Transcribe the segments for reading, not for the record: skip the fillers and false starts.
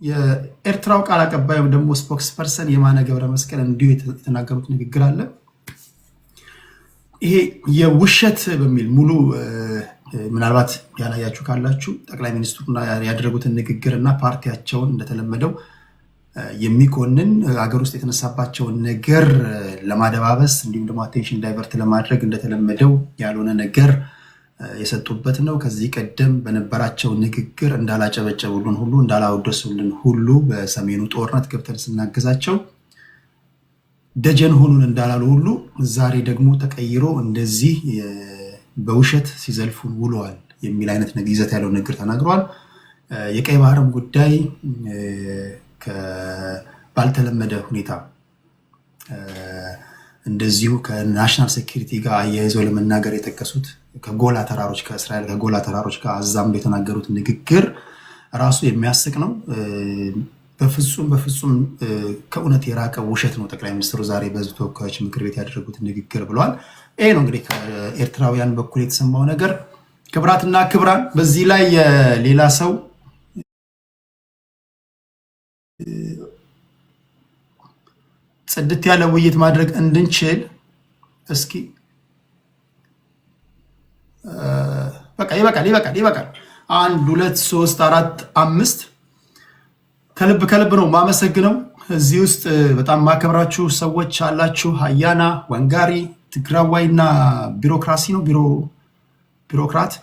የኤርትራው ቃል አቀባይ ወይም ደግሞ ስፖክስ ፐርሰን የማነ ገብረ መስቀል እንዲሁ የተናገሩት ንግግር አለ። ይሄ የውሸት በሚል ሙሉ ምናልባት ያላያችሁ ካላችሁ ጠቅላይ ሚኒስትሩና ያደረጉትን ንግግርና ፓርቲያቸውን እንደተለመደው የሚኮንን ሀገር ውስጥ የተነሳባቸውን ነገር ለማደባበስ እንዲሁም ደግሞ አቴንሽን ዳይቨርት ለማድረግ እንደተለመደው ያልሆነ ነገር የሰጡበት ነው። ከዚህ ቀደም በነበራቸው ንግግር እንዳላጨበጨቡልን ሁሉ እንዳላወደሱልን ሁሉ በሰሜኑ ጦርነት ገብተን ስናገዛቸው ደጀን ሆኑን እንዳላሉ ሁሉ ዛሬ ደግሞ ተቀይሮ እንደዚህ በውሸት ሲዘልፉን ውለዋል የሚል አይነት ይዘት ያለው ንግግር ተናግረዋል። የቀይ ባህርም ጉዳይ ባልተለመደ ሁኔታ እንደዚሁ ከናሽናል ሴኪሪቲ ጋር አያይዘው ለመናገር የጠቀሱት ከጎላ ተራሮች ከእስራኤል ከጎላ ተራሮች ጋር አዛምዶ የተናገሩት ንግግር ራሱ የሚያስቅ ነው። በፍጹም ከእውነት የራቀ ውሸት ነው ጠቅላይ ሚኒስትሩ ዛሬ በሕዝብ ተወካዮች ምክር ቤት ያደረጉት ንግግር ብለዋል። ይሄ ነው እንግዲህ ከኤርትራውያን በኩል የተሰማው ነገር። ክብራትና ክብራን፣ በዚህ ላይ ሌላ ሰው ጽድት ያለ ውይይት ማድረግ እንድንችል እስኪ በቃ ይበቃል። 1 2 3 4 5 ከልብ ነው ማመሰግነው። እዚህ ውስጥ በጣም ማከብራችሁ ሰዎች አላችሁ። አያና ወንጋሪ፣ ትግራዋይ እና ቢሮክራሲ ነው ቢሮክራት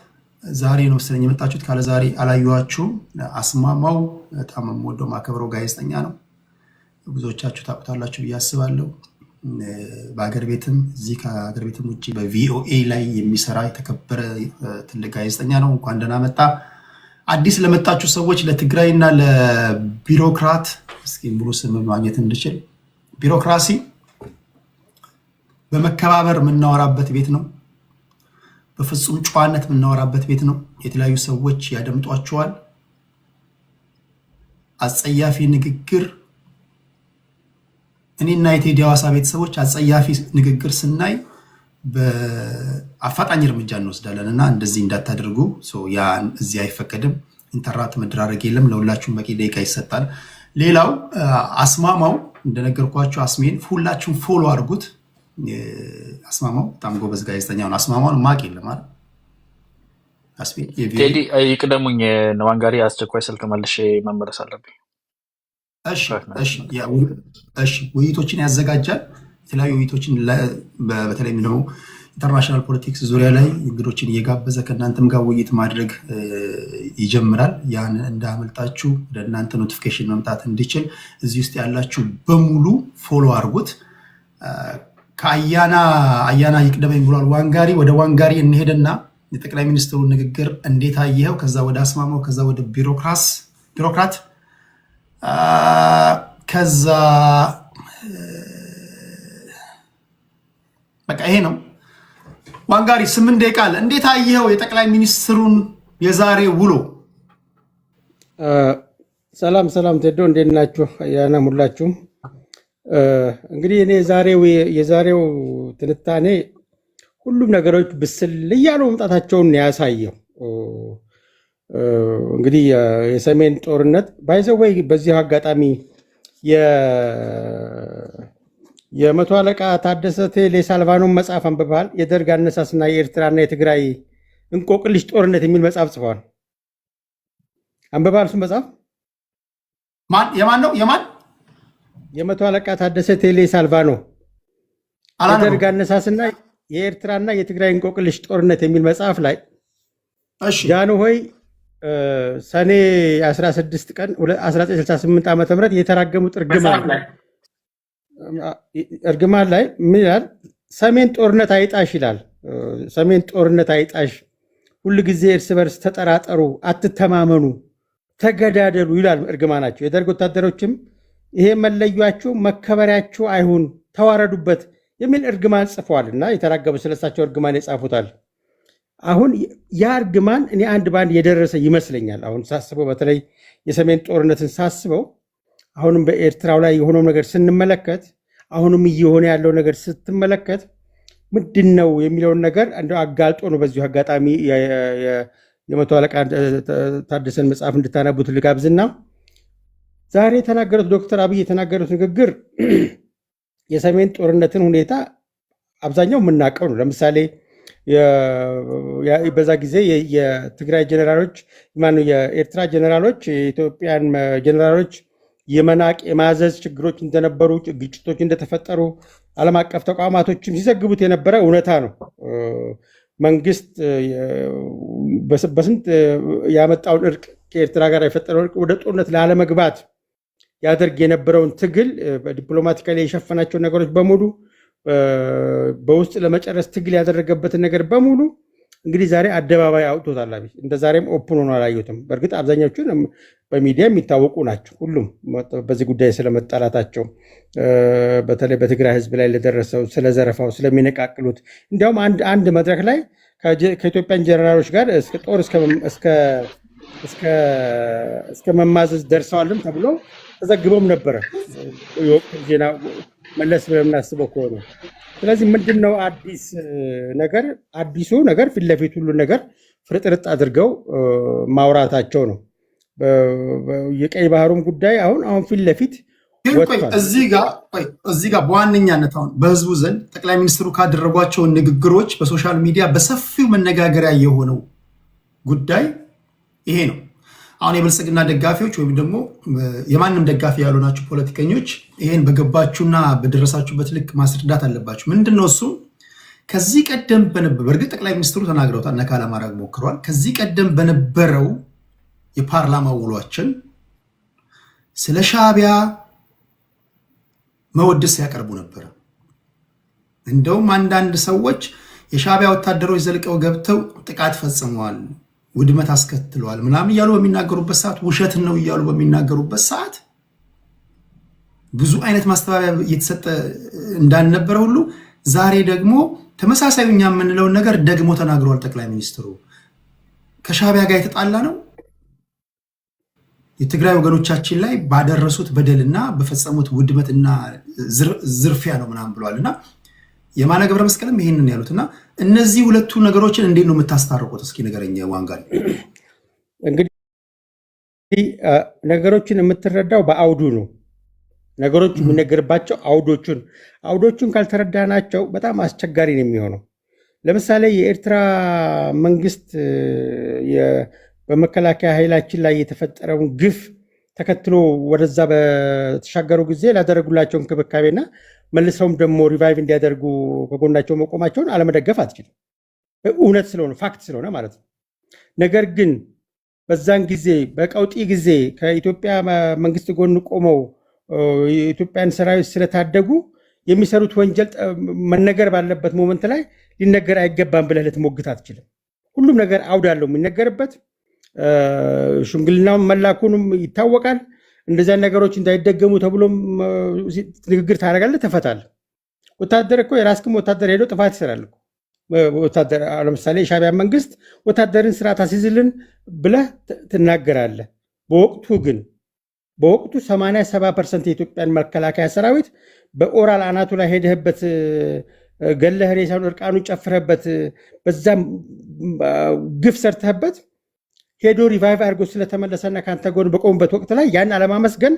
ዛሬ ነው ስለኝ የመጣችሁት። ካለ ዛሬ አላየኋችሁም። አስማማው በጣም የምወደው ማከብረው ጋዜጠኛ ነው። ብዙዎቻችሁ ታውቁታላችሁ ብዬ አስባለሁ። በሀገር ቤትም እዚህ ከሀገር ቤትም ውጭ በቪኦኤ ላይ የሚሰራ የተከበረ ትልቅ ጋዜጠኛ ነው። እንኳን ደህና መጣ። አዲስ ለመጣችሁ ሰዎች ለትግራይ እና ለቢሮክራት እስኪ ሙሉ ስም ማግኘት እንድችል፣ ቢሮክራሲ በመከባበር የምናወራበት ቤት ነው። በፍጹም ጨዋነት የምናወራበት ቤት ነው። የተለያዩ ሰዎች ያደምጧቸዋል። አጸያፊ ንግግር እኔና የቴዲ ሐዋሳ ቤተሰቦች አጸያፊ ንግግር ስናይ በአፋጣኝ እርምጃ እንወስዳለን እና እንደዚህ እንዳታደርጉ። ያ እዚህ አይፈቀድም። ኢንተራት መደራረግ የለም። ለሁላችሁም በቂ ደቂቃ ይሰጣል። ሌላው አስማማው እንደነገርኳችሁ አስሜን ሁላችሁም ፎሎ አድርጉት። አስማማው በጣም ጎበዝ ጋዜጠኛ ነው። አስማማውን ማቅ የለም አይደል? ቴዲ ይቅደሙኝ። ነዋንጋሪ አስቸኳይ ስልክ መልሼ መመለስ አለብኝ። እሺ ውይይቶችን ያዘጋጃል። የተለያዩ ውይይቶችን በተለይም ደግሞ ኢንተርናሽናል ፖለቲክስ ዙሪያ ላይ እንግዶችን እየጋበዘ ከእናንተም ጋር ውይይት ማድረግ ይጀምራል። ያን እንዳመልጣችሁ ወደ እናንተ ኖቲፊኬሽን መምጣት እንዲችል እዚህ ውስጥ ያላችሁ በሙሉ ፎሎ አድርጉት። ከአያና ይቅደመኝ ብሏል ዋንጋሪ። ወደ ዋንጋሪ እንሄድና የጠቅላይ ሚኒስትሩን ንግግር እንዴት አየኸው? ከዛ ወደ አስማማው፣ ከዛ ወደ ቢሮክራት ከዛ በቃ ይሄ ነው። ዋንጋሪ 8 ደቂቃ አለ። እንዴት አየኸው የጠቅላይ ሚኒስትሩን የዛሬ ውሎ? ሰላም ቴዶ፣ እንዴት ናችሁ? ያና ሁላችሁም። እንግዲህ እኔ የዛሬው ትንታኔ ሁሉም ነገሮች ብስል እያሉ መምጣታቸውን ያሳየው። እንግዲህ የሰሜን ጦርነት ባይዘወይ በዚህ አጋጣሚ የመቶ አለቃ ታደሰ ቴሌ ሳልቫኖን መጽሐፍ አንብበሃል? የደርግ አነሳስና የኤርትራና የትግራይ እንቆቅልሽ ጦርነት የሚል መጽሐፍ ጽፈዋል። አንብበሃል? እሱን መጽሐፍ የማን ነው? የመቶ አለቃ ታደሰ ቴሌ ሳልቫኖ የደርግ አነሳስና የኤርትራና የትግራይ እንቆቅልሽ ጦርነት የሚል መጽሐፍ ላይ ጃንሆይ ሰኔ 16 ቀን 1968 ዓ.ም የተራገሙት እርግማን ላይ ምን ይላል? ሰሜን ጦርነት አይጣሽ ይላል። ሰሜን ጦርነት አይጣሽ፣ ሁል ጊዜ እርስ በርስ ተጠራጠሩ፣ አትተማመኑ፣ ተገዳደሉ ይላል እርግማናቸው። የደርግ ወታደሮችም ይሄ መለያችሁ መከበሪያችሁ አይሁን፣ ተዋረዱበት የሚል እርግማን ጽፏል እና የተራገሙ ስለሳቸው እርግማን የጻፉታል። አሁን ያ እርግማን እኔ አንድ ባንድ የደረሰ ይመስለኛል። አሁን ሳስበው በተለይ የሰሜን ጦርነትን ሳስበው አሁንም በኤርትራው ላይ የሆነው ነገር ስንመለከት አሁንም እየሆነ ያለው ነገር ስትመለከት ምንድን ነው የሚለውን ነገር እንደው አጋልጦ ነው። በዚሁ አጋጣሚ የመቶ አለቃ ታደሰን መጽሐፍ እንድታነቡት ልጋብዝና ዛሬ የተናገሩት ዶክተር አብይ የተናገሩት ንግግር የሰሜን ጦርነትን ሁኔታ አብዛኛው የምናውቀው ነው። ለምሳሌ በዛ ጊዜ የትግራይ ጀነራሎች ማነው የኤርትራ ጀነራሎች የኢትዮጵያን ጀነራሎች የመናቅ የማዘዝ ችግሮች እንደነበሩ፣ ግጭቶች እንደተፈጠሩ ዓለም አቀፍ ተቋማቶችም ሲዘግቡት የነበረ እውነታ ነው። መንግስት በስንት ያመጣውን እርቅ ከኤርትራ ጋር የፈጠረውን እርቅ ወደ ጦርነት ላለመግባት ያደርግ የነበረውን ትግል በዲፕሎማቲካሊ የሸፈናቸው ነገሮች በሙሉ በውስጥ ለመጨረስ ትግል ያደረገበትን ነገር በሙሉ እንግዲህ ዛሬ አደባባይ አውጥቶታል። እንደ ዛሬም ኦፕን ሆኖ አላየሁትም። በእርግጥ አብዛኛዎቹን በሚዲያ የሚታወቁ ናቸው። ሁሉም በዚህ ጉዳይ ስለመጣላታቸው በተለይ በትግራይ ህዝብ ላይ ለደረሰው ስለዘረፋው ስለሚነቃቅሉት እንዲያውም አንድ መድረክ ላይ ከኢትዮጵያን ጀነራሎች ጋር ጦር እስከ መማዘዝ ደርሰዋልም ተብሎ ተዘግቦም ነበረ የወቅቱ ዜና መለስ ብለን የምናስበው ከሆነ። ስለዚህ ምንድን ነው አዲስ ነገር? አዲሱ ነገር ፊት ለፊት ሁሉ ነገር ፍርጥርጥ አድርገው ማውራታቸው ነው። የቀይ ባህሩም ጉዳይ አሁን ፊት ለፊት ወጥቷል። እዚህ ጋር በዋነኛነት አሁን በህዝቡ ዘንድ ጠቅላይ ሚኒስትሩ ካደረጓቸው ንግግሮች በሶሻል ሚዲያ በሰፊው መነጋገሪያ የሆነው ጉዳይ ይሄ ነው። አሁን የብልጽግና ደጋፊዎች ወይም ደግሞ የማንም ደጋፊ ያልሆናችሁ ፖለቲከኞች ይሄን በገባችሁና በደረሳችሁበት ልክ ማስረዳት አለባችሁ። ምንድነው እሱ? ከዚህ ቀደም በእርግጥ ጠቅላይ ሚኒስትሩ ተናግረውታል፣ ነካ ለማድረግ ሞክረዋል። ከዚህ ቀደም በነበረው የፓርላማ ውሏችን ስለ ሻዕቢያ መወደስ ያቀርቡ ነበር። እንደውም አንዳንድ ሰዎች የሻዕቢያ ወታደሮች ዘልቀው ገብተው ጥቃት ፈጽመዋል፣ ውድመት አስከትለዋል ምናምን እያሉ በሚናገሩበት ሰዓት፣ ውሸት ነው እያሉ በሚናገሩበት ሰዓት ብዙ አይነት ማስተባበያ እየተሰጠ እንዳልነበረ ሁሉ ዛሬ ደግሞ ተመሳሳይ እኛ የምንለውን ነገር ደግሞ ተናግረዋል ጠቅላይ ሚኒስትሩ። ከሻዕቢያ ጋር የተጣላ ነው የትግራይ ወገኖቻችን ላይ ባደረሱት በደልና በፈጸሙት ውድመትና ዝርፊያ ነው ምናምን ብለዋል። እና የማነ ገብረ መስቀልም ይሄንን ያሉትና እነዚህ ሁለቱ ነገሮችን እንዴት ነው የምታስታርቁት? እስኪ ንገረኝ ዋንጋል። እንግዲህ ነገሮችን የምትረዳው በአውዱ ነው። ነገሮች የሚነገርባቸው አውዶቹን ካልተረዳናቸው በጣም አስቸጋሪ ነው የሚሆነው። ለምሳሌ የኤርትራ መንግስት በመከላከያ ኃይላችን ላይ የተፈጠረውን ግፍ ተከትሎ ወደዛ በተሻገሩ ጊዜ ላደረጉላቸው እንክብካቤና መልሰውም ደግሞ ሪቫይቭ እንዲያደርጉ ከጎናቸው መቆማቸውን አለመደገፍ አትችልም። እውነት ስለሆነ ፋክት ስለሆነ ማለት ነው። ነገር ግን በዛን ጊዜ በቀውጢ ጊዜ ከኢትዮጵያ መንግስት ጎን ቆመው የኢትዮጵያን ሰራዊት ስለታደጉ የሚሰሩት ወንጀል መነገር ባለበት ሞመንት ላይ ሊነገር አይገባም ብለህ ልትሞግት አትችልም። ሁሉም ነገር አውድ አለው የሚነገርበት። ሽምግልናውን መላኩንም ይታወቃል። እንደዚያን ነገሮች እንዳይደገሙ ተብሎም ንግግር ታደርጋለህ፣ ተፈታለህ። ወታደር እኮ የራስክም ወታደር ሄዶ ጥፋት ይሰራል። ወታደር ለምሳሌ የሻዕቢያ መንግስት ወታደርን ስርዓት አስይዝልን ብለህ ትናገራለህ። በወቅቱ 87% የኢትዮጵያን መከላከያ ሰራዊት በኦራል አናቱ ላይ ሄደህበት ገለህ ሬሳውን እርቃኑን ጨፍረህበት በዛም ግፍ ሰርተህበት ሄዶ ሪቫይቭ አድርጎ ስለተመለሰና ከአንተ ጎን በቆሙበት ወቅት ላይ ያን አለማመስገን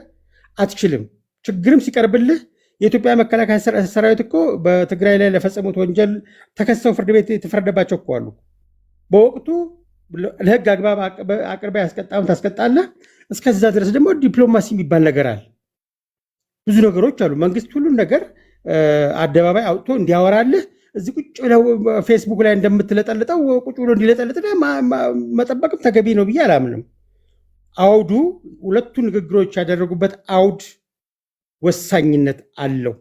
አትችልም። ችግርም ሲቀርብልህ የኢትዮጵያ መከላከያ ሰራዊት እኮ በትግራይ ላይ ለፈጸሙት ወንጀል ተከሰው ፍርድ ቤት የተፈረደባቸው እኮ አሉ። በወቅቱ ለህግ አግባብ አቅርባ ያስቀጣም ታስቀጣለህ። እስከዛ ድረስ ደግሞ ዲፕሎማሲ የሚባል ነገር አለ። ብዙ ነገሮች አሉ። መንግስት ሁሉን ነገር አደባባይ አውጥቶ እንዲያወራልህ እዚህ ቁጭ ብለው ፌስቡክ ላይ እንደምትለጠልጠው ቁጭ ብሎ እንዲለጠልጥ መጠበቅም ተገቢ ነው ብዬ አላምንም። አውዱ ሁለቱ ንግግሮች ያደረጉበት አውድ ወሳኝነት አለው።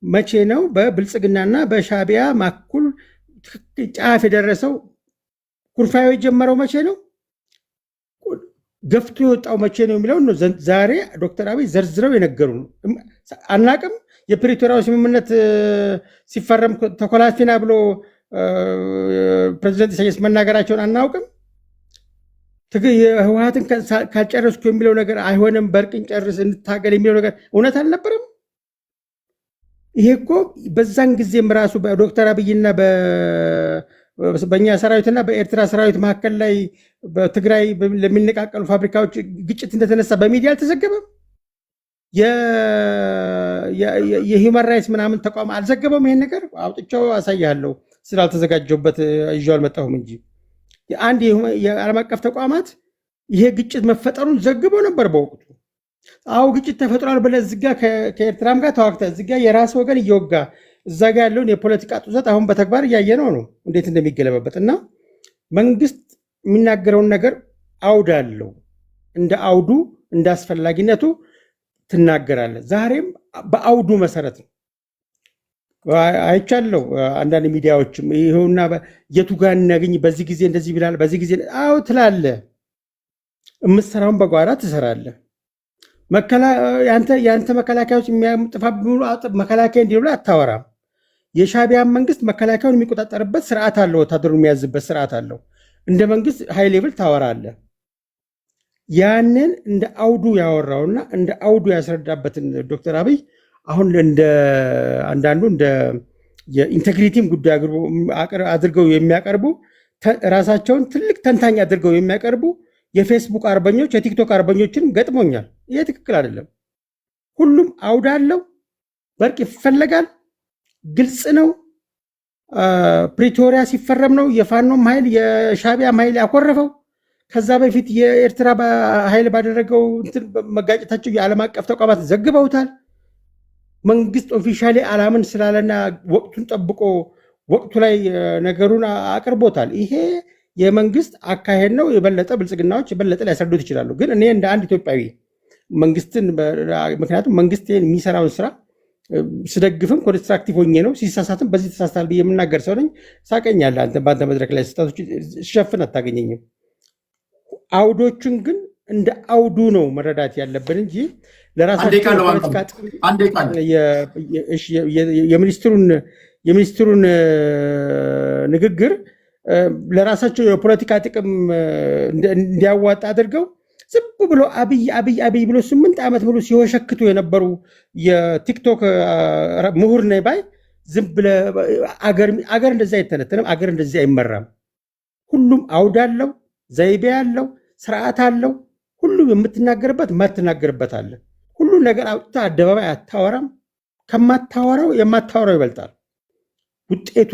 መቼ ነው በብልጽግናና በሻዕቢያ ማኩል ጫፍ የደረሰው? ኩርፋዩ የጀመረው መቼ ነው? ገፍቶ የወጣው መቼ ነው የሚለው ነው ዛሬ ዶክተር አብይ ዘርዝረው የነገሩ ነው። አናቅም። የፕሪቶሪያው ስምምነት ሲፈረም ተኮላፊና ብሎ ፕሬዚደንት ኢሳያስ መናገራቸውን አናውቅም። ህወሓትን ካልጨረስኩ የሚለው ነገር አይሆንም፣ በእርቅን ጨርስ እንታገል የሚለው ነገር እውነት አልነበረም። ይሄ እኮ በዛን ጊዜም ራሱ በዶክተር አብይና በእኛ ሰራዊትና በኤርትራ ሰራዊት መካከል ላይ በትግራይ ለሚነቃቀሉ ፋብሪካዎች ግጭት እንደተነሳ በሚዲያ አልተዘገበም? የሂውማን ራይትስ ምናምን ተቋም አልዘገበም? ይሄን ነገር አውጥቼው አሳያለሁ። ስላልተዘጋጀሁበት ይዤው አልመጣሁም እንጂ አንድ የዓለም አቀፍ ተቋማት ይሄ ግጭት መፈጠሩን ዘግበው ነበር በወቅቱ። አዎ ግጭት ተፈጥሯል ብለህ እዚህ ጋ ከኤርትራም ጋር ተዋግተህ እዚህ ጋ የራስ ወገን እየወጋ እዛ ጋ ያለውን የፖለቲካ ጡዘት አሁን በተግባር እያየነው ነው እንዴት እንደሚገለበበት። እና መንግስት የሚናገረውን ነገር አውድ አለው። እንደ አውዱ እንደ አስፈላጊነቱ ትናገራለህ። ዛሬም በአውዱ መሰረት ነው አይቻለው። አንዳንድ ሚዲያዎችም ይኸውና የቱ ጋር እናገኝ በዚህ ጊዜ እንደዚህ ብላል በዚህ ጊዜ አዎ ትላለህ። የምትሰራውን በጓራ ትሰራለህ። የአንተ መከላከያዎች የሚያጥፋ መከላከያ እንዲህ ብሎ አታወራም። የሻዕቢያን መንግስት መከላከያውን የሚቆጣጠርበት ስርዓት አለው፣ ወታደሩን የሚያዝበት ስርዓት አለው። እንደ መንግስት ሃይ ሌቭል ታወራለህ። ያንን እንደ አውዱ ያወራውና እንደ አውዱ ያስረዳበትን ዶክተር አብይ አሁን እንደ አንዳንዱ እንደ የኢንቴግሪቲም ጉዳይ አድርገው የሚያቀርቡ ራሳቸውን ትልቅ ተንታኝ አድርገው የሚያቀርቡ የፌስቡክ አርበኞች የቲክቶክ አርበኞችንም ገጥሞኛል። ይሄ ትክክል አይደለም። ሁሉም አውድ አለው። በርቅ ይፈለጋል። ግልጽ ነው። ፕሪቶሪያ ሲፈረም ነው የፋኖም ኃይል የሻዕቢያም ኃይል ያኮረፈው። ከዛ በፊት የኤርትራ ኃይል ባደረገው መጋጨታቸው የዓለም አቀፍ ተቋማት ዘግበውታል። መንግስት ኦፊሻሊ አላምን ስላለና ወቅቱን ጠብቆ ወቅቱ ላይ ነገሩን አቅርቦታል። ይሄ የመንግስት አካሄድ ነው። የበለጠ ብልጽግናዎች የበለጠ ሊያስረዱት ይችላሉ። ግን እኔ እንደ አንድ ኢትዮጵያዊ መንግስትን ምክንያቱም መንግስት የሚሰራውን ስራ ስደግፍም ኮንስትራክቲቭ ሆኜ ነው፣ ሲሳሳትም በዚህ ተሳስታል ብዬ የምናገር ሰው ነኝ። ሳቀኛለህ አንተ በአንተ መድረክ ላይ ስህተቶች ሲሸፍን አታገኘኝም። አውዶችን ግን እንደ አውዱ ነው መረዳት ያለብን እንጂ ለራሳቸው የሚኒስትሩን ንግግር ለራሳቸው የፖለቲካ ጥቅም እንዲያዋጣ አድርገው ዝም ብሎ አብይ ብሎ 8 ዓመት ብሎ ሲወሸክቱ የነበሩ የቲክቶክ ምሁር ነኝ ባይ ዝም ብለህ አገር እንደዚህ አይተነተንም፣ አገር እንደዚህ አይመራም። ሁሉም አውድ አለው፣ ዘይቤ አለው፣ ስርዓት አለው። ሁሉም የምትናገርበት የማትናገርበት አለ። ሁሉም ነገር አውጥታ አደባባይ አታወራም። ከማታወራው የማታወራው ይበልጣል። ውጤቱ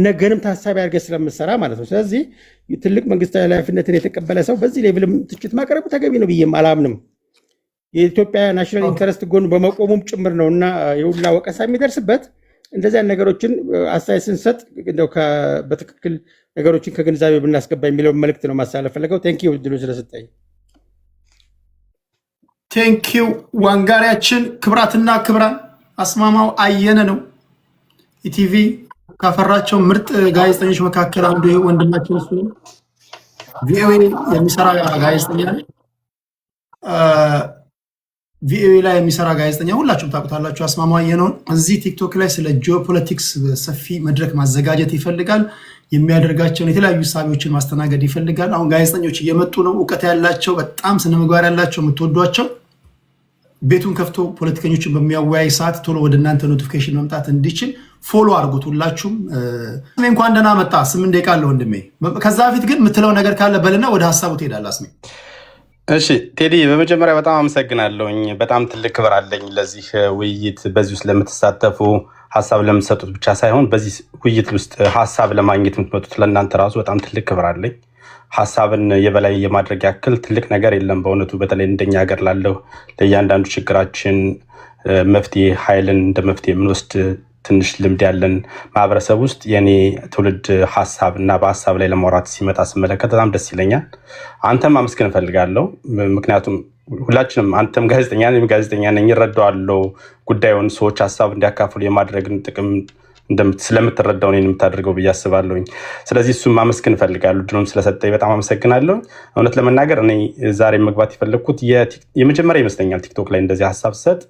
ነገንም ታሳቢ አድርገህ ስለምሰራ ማለት ነው። ስለዚህ ትልቅ መንግስታዊ ኃላፊነትን የተቀበለ ሰው በዚህ ሌቭልም ትችት ማቅረቡ ተገቢ ነው ብዬም አላምንም። የኢትዮጵያ ናሽናል ኢንተረስት ጎን በመቆሙም ጭምር ነው እና የሁላ ወቀሳ የሚደርስበት እንደዚያን ነገሮችን አስተያየት ስንሰጥ በትክክል ነገሮችን ከግንዛቤ ብናስገባ የሚለው መልእክት ነው ማሳለፍ ፈለገው። ቴንኪው ድሉ ስለሰጠኝ። ቴንኪው ዋንጋሪያችን። ክብራትና ክብራን አስማማው አየነ ነው ኢቲቪ ካፈራቸው ምርጥ ጋዜጠኞች መካከል አንዱ ወንድማችን እሱ ነው። ቪኦኤ የሚሰራ ጋዜጠኛ ነው። ቪኦኤ ላይ የሚሰራ ጋዜጠኛ ሁላችሁም ታውቁታላችሁ። አስማማው አየነውን እዚህ ቲክቶክ ላይ ስለ ጂኦፖለቲክስ ሰፊ መድረክ ማዘጋጀት ይፈልጋል። የሚያደርጋቸውን የተለያዩ ሳቢዎችን ማስተናገድ ይፈልጋል። አሁን ጋዜጠኞች እየመጡ ነው፣ እውቀት ያላቸው በጣም ስነምግባር ያላቸው የምትወዷቸው። ቤቱን ከፍቶ ፖለቲከኞችን በሚያወያይ ሰዓት ቶሎ ወደ እናንተ ኖቲፊኬሽን መምጣት እንዲችል ፎሎ አድርጉት ሁላችሁም። እንኳን ደህና መጣ። 8 ደቂቃ አለ ወንድሜ። ከዛ በፊት ግን የምትለው ነገር ካለ በልና ወደ ሀሳቡ ትሄዳለህ። አስሜ እሺ ቴዲ፣ በመጀመሪያ በጣም አመሰግናለሁኝ። በጣም ትልቅ ክብር አለኝ ለዚህ ውይይት። በዚህ ውስጥ ለምትሳተፉ ሀሳብ ለምትሰጡት ብቻ ሳይሆን በዚህ ውይይት ውስጥ ሀሳብ ለማግኘት የምትመጡት ለእናንተ ራሱ በጣም ትልቅ ክብር አለኝ። ሀሳብን የበላይ የማድረግ ያክል ትልቅ ነገር የለም በእውነቱ። በተለይ እንደኛ ሀገር ላለው ለእያንዳንዱ ችግራችን መፍትሄ ኃይልን እንደ መፍትሄ የምንወስድ ትንሽ ልምድ ያለን ማህበረሰብ ውስጥ የኔ ትውልድ ሀሳብ እና በሀሳብ ላይ ለማውራት ሲመጣ ስመለከት በጣም ደስ ይለኛል። አንተም አመስገን እፈልጋለሁ። ምክንያቱም ሁላችንም አንተም ጋዜጠኛ ነኝ፣ ጋዜጠኛ ነኝ፣ እረዳዋለሁ ጉዳዩን ሰዎች ሀሳብ እንዲያካፍሉ የማድረግን ጥቅም ስለምትረዳው ነው የምታደርገው ብዬ አስባለሁኝ። ስለዚህ እሱም ማመስገን እፈልጋለሁ። ድሎም ስለሰጠኝ በጣም አመሰግናለሁ። እውነት ለመናገር እኔ ዛሬ መግባት የፈለግኩት የመጀመሪያ ይመስለኛል ቲክቶክ ላይ እንደዚህ ሀሳብ ሰጥ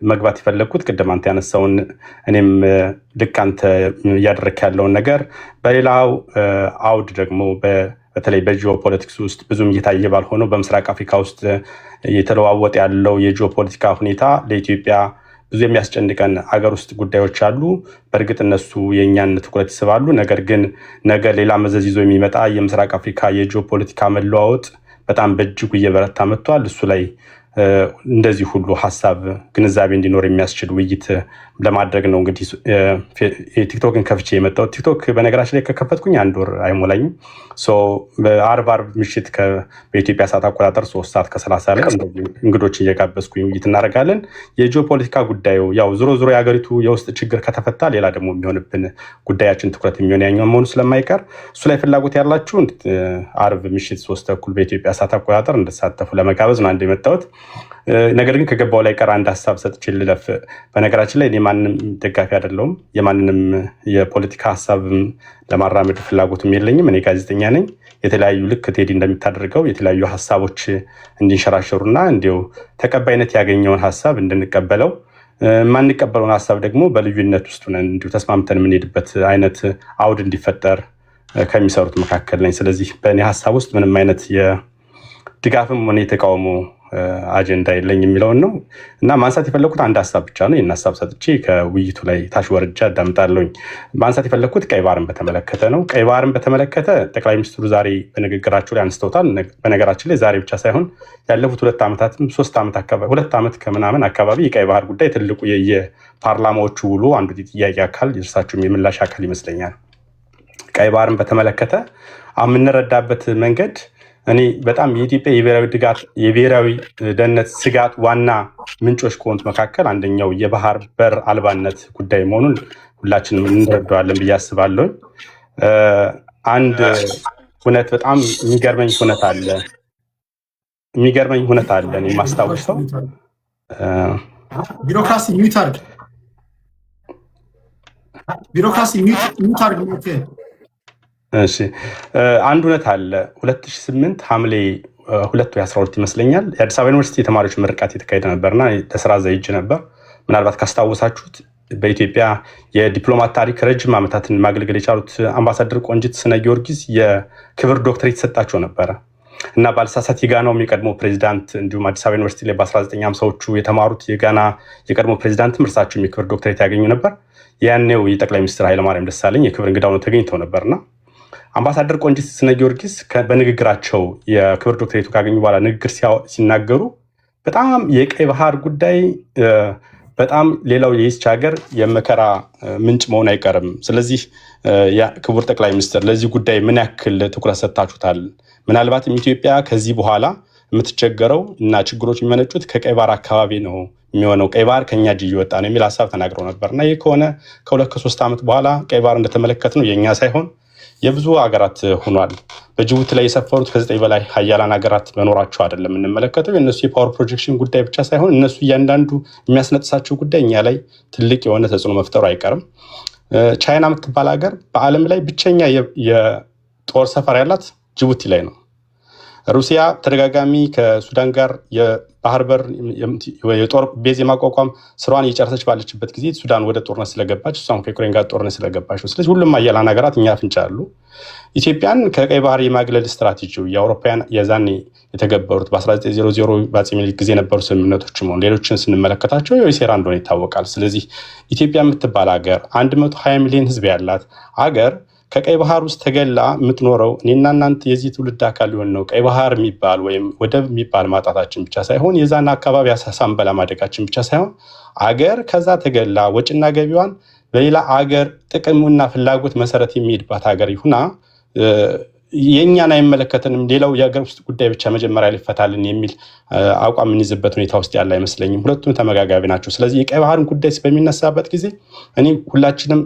መግባት የፈለግኩት ቅድም አንተ ያነሳውን እኔም ልክ አንተ እያደረክ ያለውን ነገር በሌላው አውድ ደግሞ በተለይ በጂኦፖለቲክስ ውስጥ ብዙም እየታየ ባልሆነው በምስራቅ አፍሪካ ውስጥ እየተለዋወጠ ያለው የጂኦፖለቲካ ሁኔታ ለኢትዮጵያ ብዙ የሚያስጨንቀን አገር ውስጥ ጉዳዮች አሉ። በእርግጥ እነሱ የእኛን ትኩረት ይስባሉ። ነገር ግን ነገ ሌላ መዘዝ ይዞ የሚመጣ የምስራቅ አፍሪካ የጂኦፖለቲካ መለዋወጥ በጣም በእጅጉ እየበረታ መጥቷል። እሱ ላይ እንደዚህ ሁሉ ሀሳብ ግንዛቤ እንዲኖር የሚያስችል ውይይት ለማድረግ ነው። እንግዲህ ቲክቶክን ከፍቼ የመጣው ቲክቶክ በነገራችን ላይ ከከፈትኩኝ 1 ወር አይሞላኝም። በአርብ ምሽት በኢትዮጵያ ሰዓት አቆጣጠር 3 ሰዓት ከ30 ላይ እንግዶች እየጋበዝኩኝ ውይይት እናደርጋለን። የጂኦፖለቲካ ጉዳዩ ያው ዞሮ ዞሮ የሀገሪቱ የውስጥ ችግር ከተፈታ ሌላ ደግሞ የሚሆንብን ጉዳያችን ትኩረት የሚሆን ያኛው መሆኑ ስለማይቀር እሱ ላይ ፍላጎት ያላችሁ አርብ ምሽት 3 ተኩል በኢትዮጵያ ሰዓት አቆጣጠር እንድትሳተፉ ለመጋበዝ ነው አንድ የመጣሁት። ነገር ግን ከገባው ላይ ቀር አንድ ሀሳብ ሰጥቼ ልለፍ። በነገራችን ላይ እኔ ማንም ደጋፊ አይደለሁም። የማንንም የፖለቲካ ሀሳብ ለማራመድ ፍላጎትም የለኝም። እኔ ጋዜጠኛ ነኝ። የተለያዩ ልክ ቴዲ እንደሚታደርገው የተለያዩ ሀሳቦች እንዲንሸራሸሩና እንዲሁ ተቀባይነት ያገኘውን ሀሳብ እንድንቀበለው ማንቀበለውን ሀሳብ ደግሞ በልዩነት ውስጥ ነን እንዲሁ ተስማምተን የምንሄድበት አይነት አውድ እንዲፈጠር ከሚሰሩት መካከል ነኝ። ስለዚህ በእኔ ሀሳብ ውስጥ ምንም አይነት የድጋፍም ሆነ የተቃውሞ አጀንዳ የለኝ የሚለውን ነው እና ማንሳት የፈለኩት አንድ ሀሳብ ብቻ ነው። ይህን ሀሳብ ሰጥቼ ከውይይቱ ላይ ታች ወርጃ አዳምጣለሁኝ። ማንሳት የፈለኩት ቀይ ባህርን በተመለከተ ነው። ቀይ ባህርን በተመለከተ ጠቅላይ ሚኒስትሩ ዛሬ በንግግራቸው ላይ አንስተውታል። በነገራችን ላይ ዛሬ ብቻ ሳይሆን ያለፉት 2 ዓመታትም 3 ዓመት አካባቢ 2 ዓመት ከምናምን አካባቢ የቀይ ባህር ጉዳይ ትልቁ የፓርላማዎቹ ውሎ አንዱ ጥያቄ አካል የእርሳቸውም የምላሽ አካል ይመስለኛል። ቀይ ባህርን በተመለከተ የምንረዳበት መንገድ እኔ በጣም የኢትዮጵያ የብሔራዊ ደህንነት ስጋት ዋና ምንጮች ከሆኑት መካከል አንደኛው የባህር በር አልባነት ጉዳይ መሆኑን ሁላችንም እንረዳዋለን ብዬ አስባለሁ። አንድ ሁነት በጣም የሚገርመኝ ሁነት አለ እኔ የማስታውሰው ቢሮክራሲ ሚዩት አድርግ። እሺ አንድ እውነት አለ። 2008 ሐምሌ 2 ወይ 12 ይመስለኛል የአዲስ አበባ ዩኒቨርሲቲ የተማሪዎች ምርቃት የተካሄደ ነበርና ለስራ ዘይጅ ነበር። ምናልባት ካስታወሳችሁት በኢትዮጵያ የዲፕሎማት ታሪክ ረጅም ዓመታትን ማገልገል የቻሉት አምባሳደር ቆንጂት ስነ ጊዮርጊስ የክብር ዶክተሬት የተሰጣቸው ነበረ እና ባልሳሳት የጋናው የቀድሞ ፕሬዚዳንት እንዲሁም አዲስ አበባ ዩኒቨርሲቲ ላይ በ1950ዎቹ የተማሩት የጋና የቀድሞ ፕሬዚዳንትም እርሳቸውም የክብር ዶክተሬት ያገኙ ነበር። ያኔው የጠቅላይ ሚኒስትር ኃይለማርያም ደሳለኝ የክብር እንግዳ ሆነው ተገኝተው ነበርና አምባሳደር ቆንጂት ስነ ጊዮርጊስ በንግግራቸው የክብር ዶክተሬቱ ካገኙ በኋላ ንግግር ሲናገሩ በጣም የቀይ ባህር ጉዳይ በጣም ሌላው የይስች ሀገር የመከራ ምንጭ መሆን አይቀርም። ስለዚህ ክቡር ጠቅላይ ሚኒስትር ለዚህ ጉዳይ ምን ያክል ትኩረት ሰጥታችሁታል? ምናልባትም ኢትዮጵያ ከዚህ በኋላ የምትቸገረው እና ችግሮች የሚመነጩት ከቀይ ባህር አካባቢ ነው የሚሆነው፣ ቀይ ባህር ከኛ እጅ እየወጣ ነው የሚል ሀሳብ ተናግረው ነበር እና ይህ ከሆነ ከ2-3 ዓመት በኋላ ቀይ ባህር እንደተመለከት ነው የእኛ ሳይሆን የብዙ ሀገራት ሆኗል። በጅቡቲ ላይ የሰፈሩት ከ9 በላይ ሀያላን ሀገራት መኖራቸው አይደለም የምንመለከተው። የእነሱ የፓወር ፕሮጀክሽን ጉዳይ ብቻ ሳይሆን እነሱ እያንዳንዱ የሚያስነጥሳቸው ጉዳይ እኛ ላይ ትልቅ የሆነ ተጽዕኖ መፍጠሩ አይቀርም። ቻይና የምትባል ሀገር በዓለም ላይ ብቸኛ የጦር ሰፈር ያላት ጅቡቲ ላይ ነው። ሩሲያ ተደጋጋሚ ከሱዳን ጋር የባህር በር የጦር ቤዝ የማቋቋም ስራዋን እየጨረሰች ባለችበት ጊዜ ሱዳን ወደ ጦርነት ስለገባች እሷም ከዩክሬን ጋር ጦርነት ስለገባች ነው። ስለዚህ ሁሉም ሀያላን ሀገራት እኛ አፍንጫ አሉ። ኢትዮጵያን ከቀይ ባህር የማግለል ስትራቴጂው የአውሮፓውያን የዛኔ የተገበሩት በ1900 በአፄ ምኒልክ ጊዜ የነበሩ ስምምነቶች መሆን ሌሎችን ስንመለከታቸው የሴራ እንደሆነ ይታወቃል። ስለዚህ ኢትዮጵያ የምትባል ሀገር 120 ሚሊዮን ህዝብ ያላት ሀገር ከቀይ ባህር ውስጥ ተገላ የምትኖረው እኔና እናንተ የዚህ ትውልድ አካል ሊሆን ነው። ቀይ ባህር የሚባል ወይም ወደብ የሚባል ማጣታችን ብቻ ሳይሆን የዛን አካባቢ ሳንበላ ማደጋችን ብቻ ሳይሆን አገር ከዛ ተገላ ወጭና ገቢዋን በሌላ አገር ጥቅሙና ፍላጎት መሰረት የሚሄድባት ሀገር ይሁና የእኛን አይመለከተንም፣ ሌላው የሀገር ውስጥ ጉዳይ ብቻ መጀመሪያ ሊፈታልን የሚል አቋም የምንይዝበት ሁኔታ ውስጥ ያለ አይመስለኝም። ሁለቱም ተመጋጋቢ ናቸው። ስለዚህ የቀይ ባህርን ጉዳይ በሚነሳበት ጊዜ እኔ ሁላችንም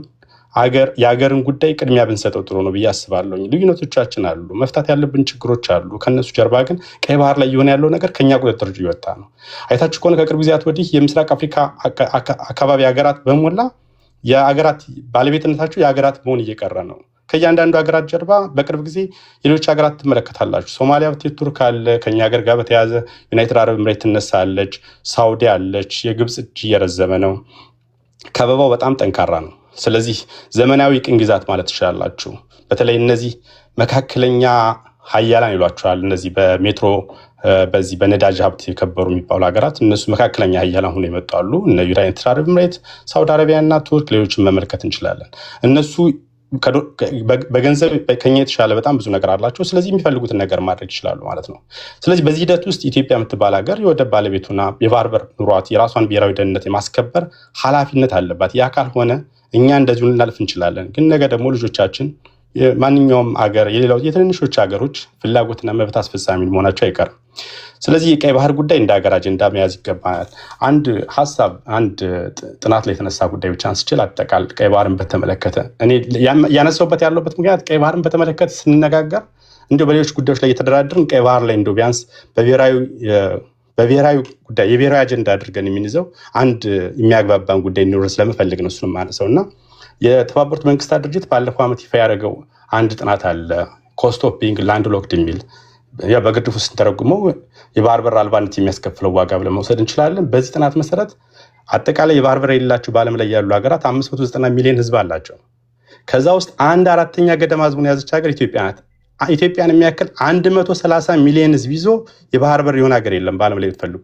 የሀገርን ጉዳይ ቅድሚያ ብንሰጠው ጥሩ ነው ብዬ አስባለሁ። ልዩነቶቻችን አሉ፣ መፍታት ያለብን ችግሮች አሉ። ከነሱ ጀርባ ግን ቀይ ባህር ላይ የሆነ ያለው ነገር ከኛ ቁጥጥር እየወጣ ነው። አይታችሁ ከሆነ ከቅርብ ጊዜያት ወዲህ የምስራቅ አፍሪካ አካባቢ ሀገራት በሞላ የሀገራት ባለቤትነታቸው የሀገራት መሆን እየቀረ ነው። ከእያንዳንዱ ሀገራት ጀርባ በቅርብ ጊዜ የሌሎች ሀገራት ትመለከታላችሁ። ሶማሊያ ብትሄድ ቱርክ አለ፣ ከኛ ሀገር ጋር በተያያዘ ዩናይትድ አረብ ኤምሬት ትነሳለች፣ ሳውዲ አለች። የግብፅ እጅ እየረዘመ ነው። ከበባው በጣም ጠንካራ ነው። ስለዚህ ዘመናዊ ቅኝ ግዛት ማለት ትችላላችሁ። በተለይ እነዚህ መካከለኛ ሀያላን ይሏቸዋል። እነዚህ በሜትሮ በዚህ በነዳጅ ሀብት የከበሩ የሚባሉ ሀገራት እነሱ መካከለኛ ሀያላን ሆነው ይመጣሉ። እነ ዩናይትድ አረብ ኤምሬት፣ ሳውዲ አረቢያ እና ቱርክ፣ ሌሎችን መመልከት እንችላለን። እነሱ በገንዘብ ከኛ የተሻለ በጣም ብዙ ነገር አላቸው። ስለዚህ የሚፈልጉትን ነገር ማድረግ ይችላሉ ማለት ነው። ስለዚህ በዚህ ሂደት ውስጥ ኢትዮጵያ የምትባል ሀገር የወደብ ባለቤቱና የባህር በር ኑሯት የራሷን ብሔራዊ ደህንነት የማስከበር ኃላፊነት አለባት። ያ ካልሆነ እኛ እንደዚሁ ልናልፍ እንችላለን። ግን ነገ ደግሞ ልጆቻችን ማንኛውም ሀገር የሌላው የትንንሾች ሀገሮች ፍላጎትና መብት አስፈጻሚ መሆናቸው አይቀርም። ስለዚህ የቀይ ባህር ጉዳይ እንደ ሀገር አጀንዳ መያዝ ይገባናል። አንድ ሀሳብ አንድ ጥናት ላይ የተነሳ ጉዳይ ብቻ አንስችል አጠቃል ቀይ ባህርን በተመለከተ እኔ ያነሳውበት ያለበት ምክንያት ቀይ ባህርን በተመለከተ ስንነጋገር እንዲሁ በሌሎች ጉዳዮች ላይ እየተደራደርን ቀይ ባህር ላይ እንዲሁ ቢያንስ በብሔራዊ ጉዳይ የብሔራዊ አጀንዳ አድርገን የምንይዘው አንድ የሚያግባባን ጉዳይ እንዲኖር ስለምፈልግ ነው እሱን ማነሳው እና የተባበሩት መንግስታት ድርጅት ባለፈው ዓመት ይፋ ያደረገው አንድ ጥናት አለ ኮስት ኦፍ ቢንግ ላንድ ሎክድ የሚል በግርድፉ ስንተረጉመው የባህር በር አልባነት የሚያስከፍለው ዋጋ ብለን መውሰድ እንችላለን። በዚህ ጥናት መሰረት አጠቃላይ የባህር በር የሌላቸው በዓለም ላይ ያሉ ሀገራት 590 ሚሊዮን ህዝብ አላቸው። ከዛ ውስጥ 1/4 ገደማ ህዝቡን የያዘች ሀገር ኢትዮጵያ ናት። ኢትዮጵያን የሚያክል 130 ሚሊዮን ህዝብ ይዞ የባህር በር የሆነ ሀገር የለም በዓለም ላይ ብትፈልጉ።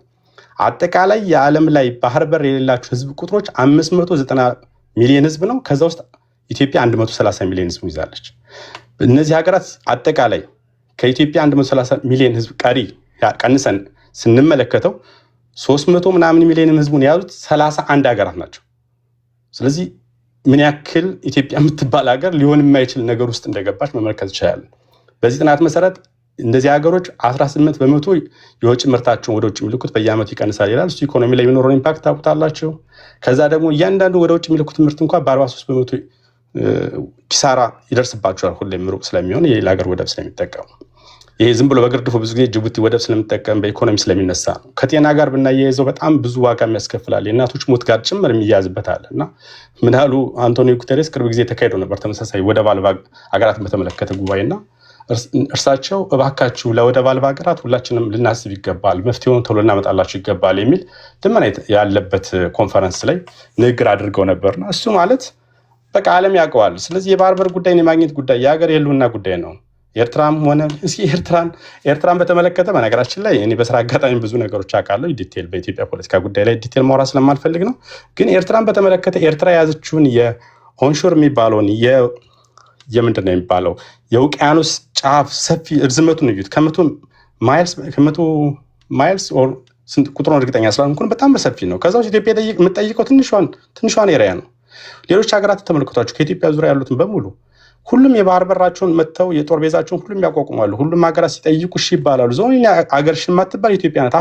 አጠቃላይ የዓለም ላይ ባህር በር የሌላቸው ህዝብ ቁጥሮች 590 ሚሊዮን ህዝብ ነው። ከዛ ውስጥ ኢትዮጵያ 130 ሚሊዮን ህዝብ ይዛለች። እነዚህ ሀገራት አጠቃላይ ከኢትዮጵያ 130 ሚሊዮን ህዝብ ቀሪ ቀንሰን ስንመለከተው 300 ምናምን ሚሊዮን ህዝቡን የያዙት 31 ሀገራት ናቸው። ስለዚህ ምን ያክል ኢትዮጵያ የምትባል ሀገር ሊሆን የማይችል ነገር ውስጥ እንደገባች መመልከት ይችላል። በዚህ ጥናት መሰረት እንደዚህ ሀገሮች 18% የውጭ ምርታቸውን ወደ ውጭ የሚልኩት በየዓመቱ ይቀንሳል ይላል። እሱ ኢኮኖሚ ላይ የሚኖረውን ኢምፓክት ታውቁታላችሁ። ከዛ ደግሞ እያንዳንዱ ወደ ውጭ የሚልኩት ምርት እንኳን በ43% ኪሳራ ይደርስባቸዋል። ሁሌም ሩቅ ስለሚሆን የሌላ ሀገር ወደብ ስለሚጠቀሙ ይሄ ዝም ብሎ በግርድፉ ብዙ ጊዜ ጅቡቲ ወደብ ስለሚጠቀም በኢኮኖሚ ስለሚነሳ ነው። ከጤና ጋር ብናያይዘው በጣም ብዙ ዋጋ የሚያስከፍላል። የእናቶች ሞት ጋር ጭምር የሚያያዝበታል እና ምን ያህሉ አንቶኒዮ ጉተሬስ ቅርብ ጊዜ ተካሂዶ ነበር ተመሳሳይ ወደብ አልባ ሀገራትን በተመለከተ ጉባኤና እርሳቸው እባካችሁ ለወደብ አልባ ሀገራት ሁላችንም ልናስብ ይገባል፣ መፍትሄውን ቶሎ እናመጣላችሁ ይገባል የሚል ልመና ያለበት ኮንፈረንስ ላይ ንግግር አድርገው ነበርና እሱ ማለት በቃ ዓለም ያውቀዋል። ስለዚህ የባህር በር ጉዳይን የማግኘት ጉዳይ የሀገር የህልውና ጉዳይ ነው። ኤርትራም ሆነ ኤርትራን በተመለከተ በነገራችን ላይ እኔ በስራ አጋጣሚ ብዙ ነገሮች አውቃለሁ። ዲቴል በኢትዮጵያ ፖለቲካ ጉዳይ ላይ ዲቴል ማውራት ስለማልፈልግ ነው። ግን ኤርትራን በተመለከተ ኤርትራ የያዘችውን የኦንሾር የሚባለውን የምንድን ነው የሚባለው የውቅያኖስ ጫፍ ሰፊ እርዝመቱን እዩት። ከመቶ ማይልስ ቁጥሩን እርግጠኛ ስላልሆንኩ በጣም በሰፊ ነው። ከዛ ውስጥ ኢትዮጵያ የምትጠይቀው ትንሿን ኤሪያ ነው። ሌሎች ሀገራት ተመልክቷቸው ከኢትዮጵያ ዙሪያ ያሉትን በሙሉ ሁሉም የባህር በራቸውን መጥተው የጦር ቤዛቸውን ሁሉም ያቋቁማሉ። ሁሉም ሀገራት ሲጠይቁ እሺ ይባላሉ። ዞን ሀገር እሺ የማትባል ኢትዮጵያ ናት።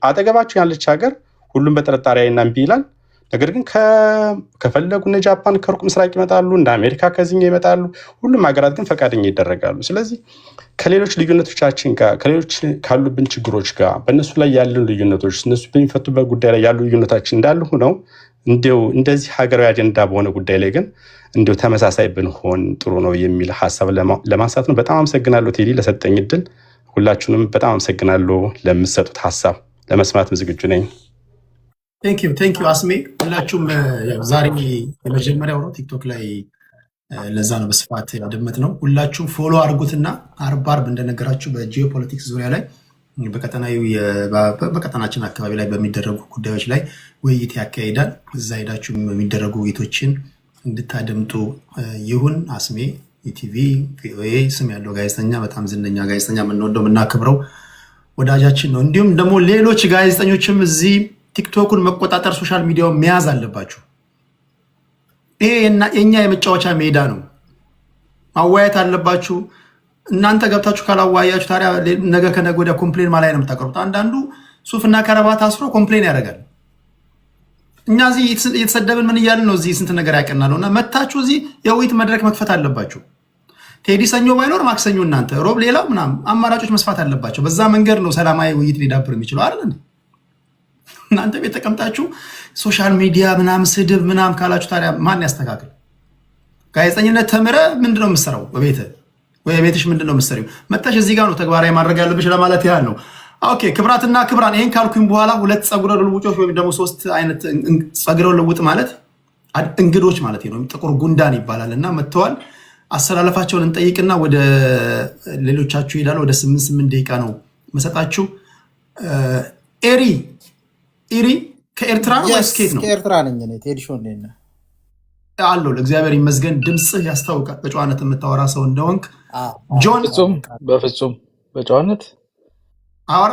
አጠገባቸው ያለች ሀገር ሁሉም በጥርጣሬ አይና እምቢ ይላል። ነገር ግን ከፈለጉ እነ ጃፓን ከሩቅ ምስራቅ ይመጣሉ፣ እንደ አሜሪካ ከዚህኛው ይመጣሉ። ሁሉም ሀገራት ግን ፈቃደኛ ይደረጋሉ። ስለዚህ ከሌሎች ልዩነቶቻችን ጋር ከሌሎች ካሉብን ችግሮች ጋር በእነሱ ላይ ያሉን ልዩነቶች እነሱ በሚፈቱበት ጉዳይ ላይ ያሉ ልዩነቶቻችን እንዳሉ ሆነው እንዲው እንደዚህ ሀገራዊ አጀንዳ በሆነ ጉዳይ ላይ ግን እንዲው ተመሳሳይ ብንሆን ጥሩ ነው የሚል ሀሳብ ለማንሳት ነው። በጣም አመሰግናለሁ ቴዲ ለሰጠኝ እድል። ሁላችሁንም በጣም አመሰግናለሁ ለምትሰጡት ሀሳብ ለመስማት ዝግጁ ነኝ። ቴንክ ዩ አስሜ። ሁላችሁም ዛሬ የመጀመሪያው ነው ቲክቶክ ላይ ለዛ ነው በስፋት ያደመጥ ነው። ሁላችሁም ፎሎ አድርጉትና አርብ እንደነገራችሁ በጂኦፖለቲክስ ዙሪያ ላይ በቀጠናችን አካባቢ ላይ በሚደረጉ ጉዳዮች ላይ ውይይት ያካሂዳል። እዛ ሄዳችሁ የሚደረጉ ውይይቶችን እንድታደምጡ ይሁን። አስሜ ኢቲቪ ቪኦኤ ስም ያለው ጋዜጠኛ፣ በጣም ዝነኛ ጋዜጠኛ፣ የምንወደው የምናከብረው ወዳጃችን ነው። እንዲሁም ደግሞ ሌሎች ጋዜጠኞችም እዚህ ቲክቶኩን መቆጣጠር ሶሻል ሚዲያውን መያዝ አለባችሁ። ይሄ የኛ የመጫወቻ ሜዳ ነው። ማዋየት አለባችሁ። እናንተ ገብታችሁ ካላዋያችሁ ታዲያ ነገ ከነገ ወዲያ ኮምፕሌን ማላይ ነው የምታቀርቡት። አንዳንዱ ሱፍና ከረባት አስሮ ኮምፕሌን ያደርጋል። እኛ እዚህ እየተሰደብን ምን እያልን ነው? እዚህ ስንት ነገር ያቀናል እና መታችሁ እዚህ የውይይት መድረክ መክፈት አለባችሁ። ቴዲ ሰኞ ባይኖር ማክሰኞ እናንተ ሮብ ሌላው ምናምን አማራጮች መስፋት አለባቸው። በዛ መንገድ ነው ሰላማዊ ውይይት ሊዳብር የሚችለው አይደል? እናንተ ቤት ተቀምጣችሁ ሶሻል ሚዲያ ምናምን ስድብ ምናምን ካላችሁ ታዲያ ማን ያስተካክል? ጋዜጠኝነት ተምረ ምንድነው የምትሰራው? በቤትሽ ምንድነው የምትሰሪው? መጣሽ እዚህ ጋር ነው ተግባራዊ ማድረግ ያለብሽ ለማለት ያህል ነው። ኦኬ ክብራትና ክብራን፣ ይሄን ካልኩኝ በኋላ ሁለት ጸጉረ ልውጦች ወይም ደግሞ ሶስት አይነት ጸጉረ ልውጥ ማለት እንግዶች ማለት ነው። ጥቁር ጉንዳን ይባላል እና መጥተዋል። አሰላለፋቸውን እንጠይቅና ወደ ሌሎቻችሁ ይሄዳል። ወደ 8 ደቂቃ ነው መሰጣችሁ። ኤሪ ከኤርትራ ወይስ ከየት ነው? ከኤርትራ ነኝ እኔ። ቴዲ ሾው ነኝ አለው። ለእግዚአብሔር ይመስገን ድምጽህ ያስታውቃል በጨዋነት የምታወራ ሰው እንደሆንክ። ጆን በፍጹም በጨዋነት አወራ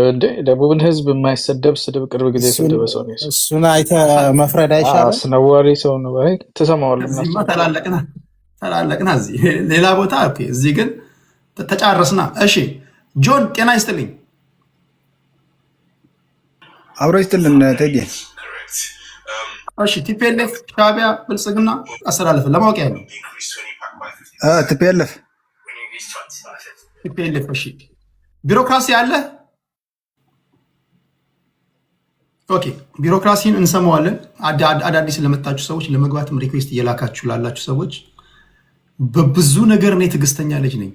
እንዴ? ደቡብን ህዝብ የማይሰደብ ስድብ ቅርብ ጊዜ የሰደበ ሰው ነው። እሱን አይተህ መፍረድ አይሻልም? አስነዋሪ ሰው ነው። ትሰማዋለህ። እዚህማ ተላለቅና እዚህ ሌላ ቦታ ኦኬ፣ እዚህ ግን ተጫረስና። እሺ ጆን ጤና ይስጥልኝ። አብሮ ይስጥልን ቴዲ። እሺ ቲፒኤልኤፍ ሻዕቢያ ብልጽግና አስተላለፈ ለማወቅ ያለው ቲፒኤልኤፍ እሺ ቢሮክራሲ አለ። ኦኬ ቢሮክራሲን እንሰማዋለን። አዳዲስ ለመጣችሁ ሰዎች ለመግባትም ሪኩዌስት እየላካችሁ ላላችሁ ሰዎች በብዙ ነገር እኔ ትዕግስተኛ ልጅ ነኝ።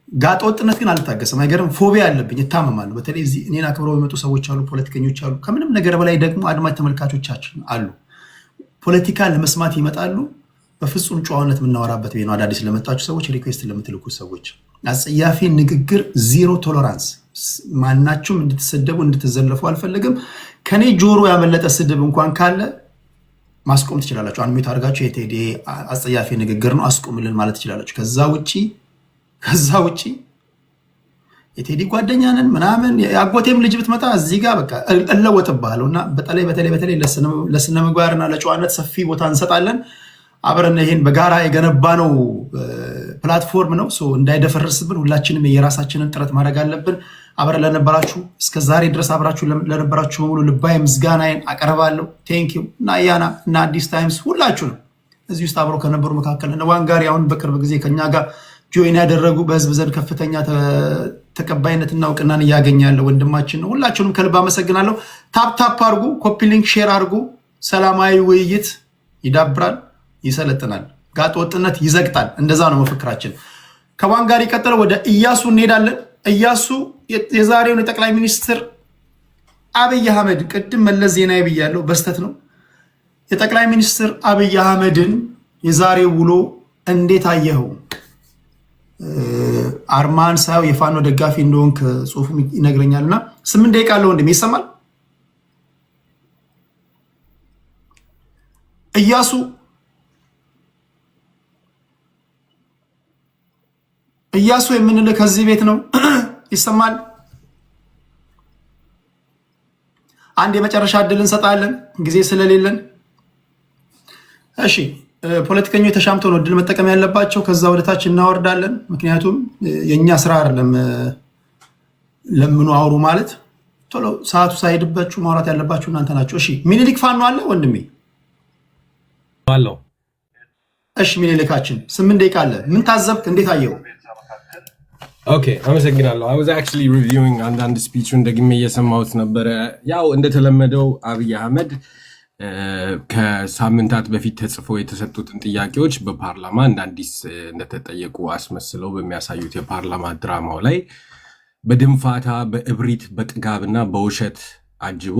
ጋጠ ወጥነት ግን አልታገስም። አይገርም፣ ፎቢያ አለብኝ፣ እታመማለሁ። በተለይ እዚህ እኔን አክብረው የሚመጡ ሰዎች አሉ፣ ፖለቲከኞች አሉ። ከምንም ነገር በላይ ደግሞ አድማጭ ተመልካቾቻችን አሉ። ፖለቲካ ለመስማት ይመጣሉ። በፍጹም ጨዋነት የምናወራበት ነው። አዳዲስ ለመጣችሁ ሰዎች ሪኩዌስት ለምትልኩ ሰዎች አጸያፊ ንግግር ዚሮ ቶለራንስ። ማናችሁም እንድትሰደቡ እንድትዘለፉ አልፈልግም። ከኔ ጆሮ ያመለጠ ስድብ እንኳን ካለ ማስቆም ትችላላችሁ። አንሚት አድርጋችሁ የቴዲ አጸያፊ ንግግር ነው አስቆምልን ማለት ትችላላችሁ። ከዛ ውጪ የቴዲ ጓደኛ ነን ምናምን የአጎቴም ልጅ ብትመጣ እዚህ ጋር በቃ እለወጥብሃለሁ እና በተለይ ለስነ ምግባርና ለጨዋነት ሰፊ ቦታ እንሰጣለን። አብረን ይሄን በጋራ የገነባነው ፕላትፎርም ነው። እንዳይደፈርስብን ሁላችንም የራሳችንን ጥረት ማድረግ አለብን። አብረን ለነበራችሁ እስከዛሬ ድረስ አብራችሁ ለነበራችሁ በሙሉ ልባዊ ምስጋናዬን አቀርባለሁ። ቴንኪው እና ያና እና አዲስ ታይምስ ሁላችሁንም እዚህ ውስጥ አብረው ከነበሩ መካከል እነ ዋንጋሪ አሁን በቅርብ ጊዜ ከኛ ጋር ጆይን ያደረጉ በህዝብ ዘንድ ከፍተኛ ተቀባይነትና እውቅናን እያገኘ ያለ ወንድማችን ነው። ሁላችሁንም ከልብ አመሰግናለሁ። ታፕ አድርጉ፣ ኮፒ ሊንክ ሼር አድርጉ። ሰላማዊ ውይይት ይዳብራል፣ ይሰለጥናል፣ ጋጥ ወጥነት ይዘግጣል። እንደዛ ነው መፈክራችን። ከዋንጋሪ ቀጥለው ወደ ኢያሱ እንሄዳለን። ኢያሱ የዛሬውን የጠቅላይ ሚኒስትር አብይ አህመድ ቅድም መለስ ዜናዊ ብያለሁ፣ በስተት ነው። የጠቅላይ ሚኒስትር አብይ አህመድን የዛሬው ውሎ እንዴት አየኸው? አርማን ሳየው የፋኖ ደጋፊ እንደሆንክ ጽሁፉ ይነግረኛል። እና 8 ደቂቃ አለው ወንድሜ፣ ይሰማል? ኢያሱ የምንልህ ከዚህ ቤት ነው። ይሰማል? አንድ የመጨረሻ እድል እንሰጣለን ጊዜ ስለሌለን። እሺ ፖለቲከኞች ተሻምተው ነው እድል መጠቀም ያለባቸው። ከዛ ወደታች እናወርዳለን። ምክንያቱም የእኛ ስራ አይደለም ለምኑ አውሩ ማለት። ቶሎ ሰዓቱ ሳይሄድባችሁ ማውራት ያለባችሁ እናንተ ናቸው። እሺ ሚኒሊክ ፋኖ አለ ወንድሜ አለው። እሺ ሚኒሊካችን 8 ደቂቃ አለ። ምን ታዘብክ? እንዴት አየው? ኦኬ አመሰግናለሁ። I was actually reviewing አንዳንድ ስፒቹን ደግሜ እየሰማሁት ነበረ። ያው እንደተለመደው አብይ አህመድ ከሳምንታት በፊት ተጽፎ የተሰጡትን ጥያቄዎች በፓርላማ እንደ አዲስ እንደተጠየቁ አስመስለው በሚያሳዩት የፓርላማ ድራማው ላይ በድንፋታ በእብሪት በጥጋብና በውሸት አጅቦ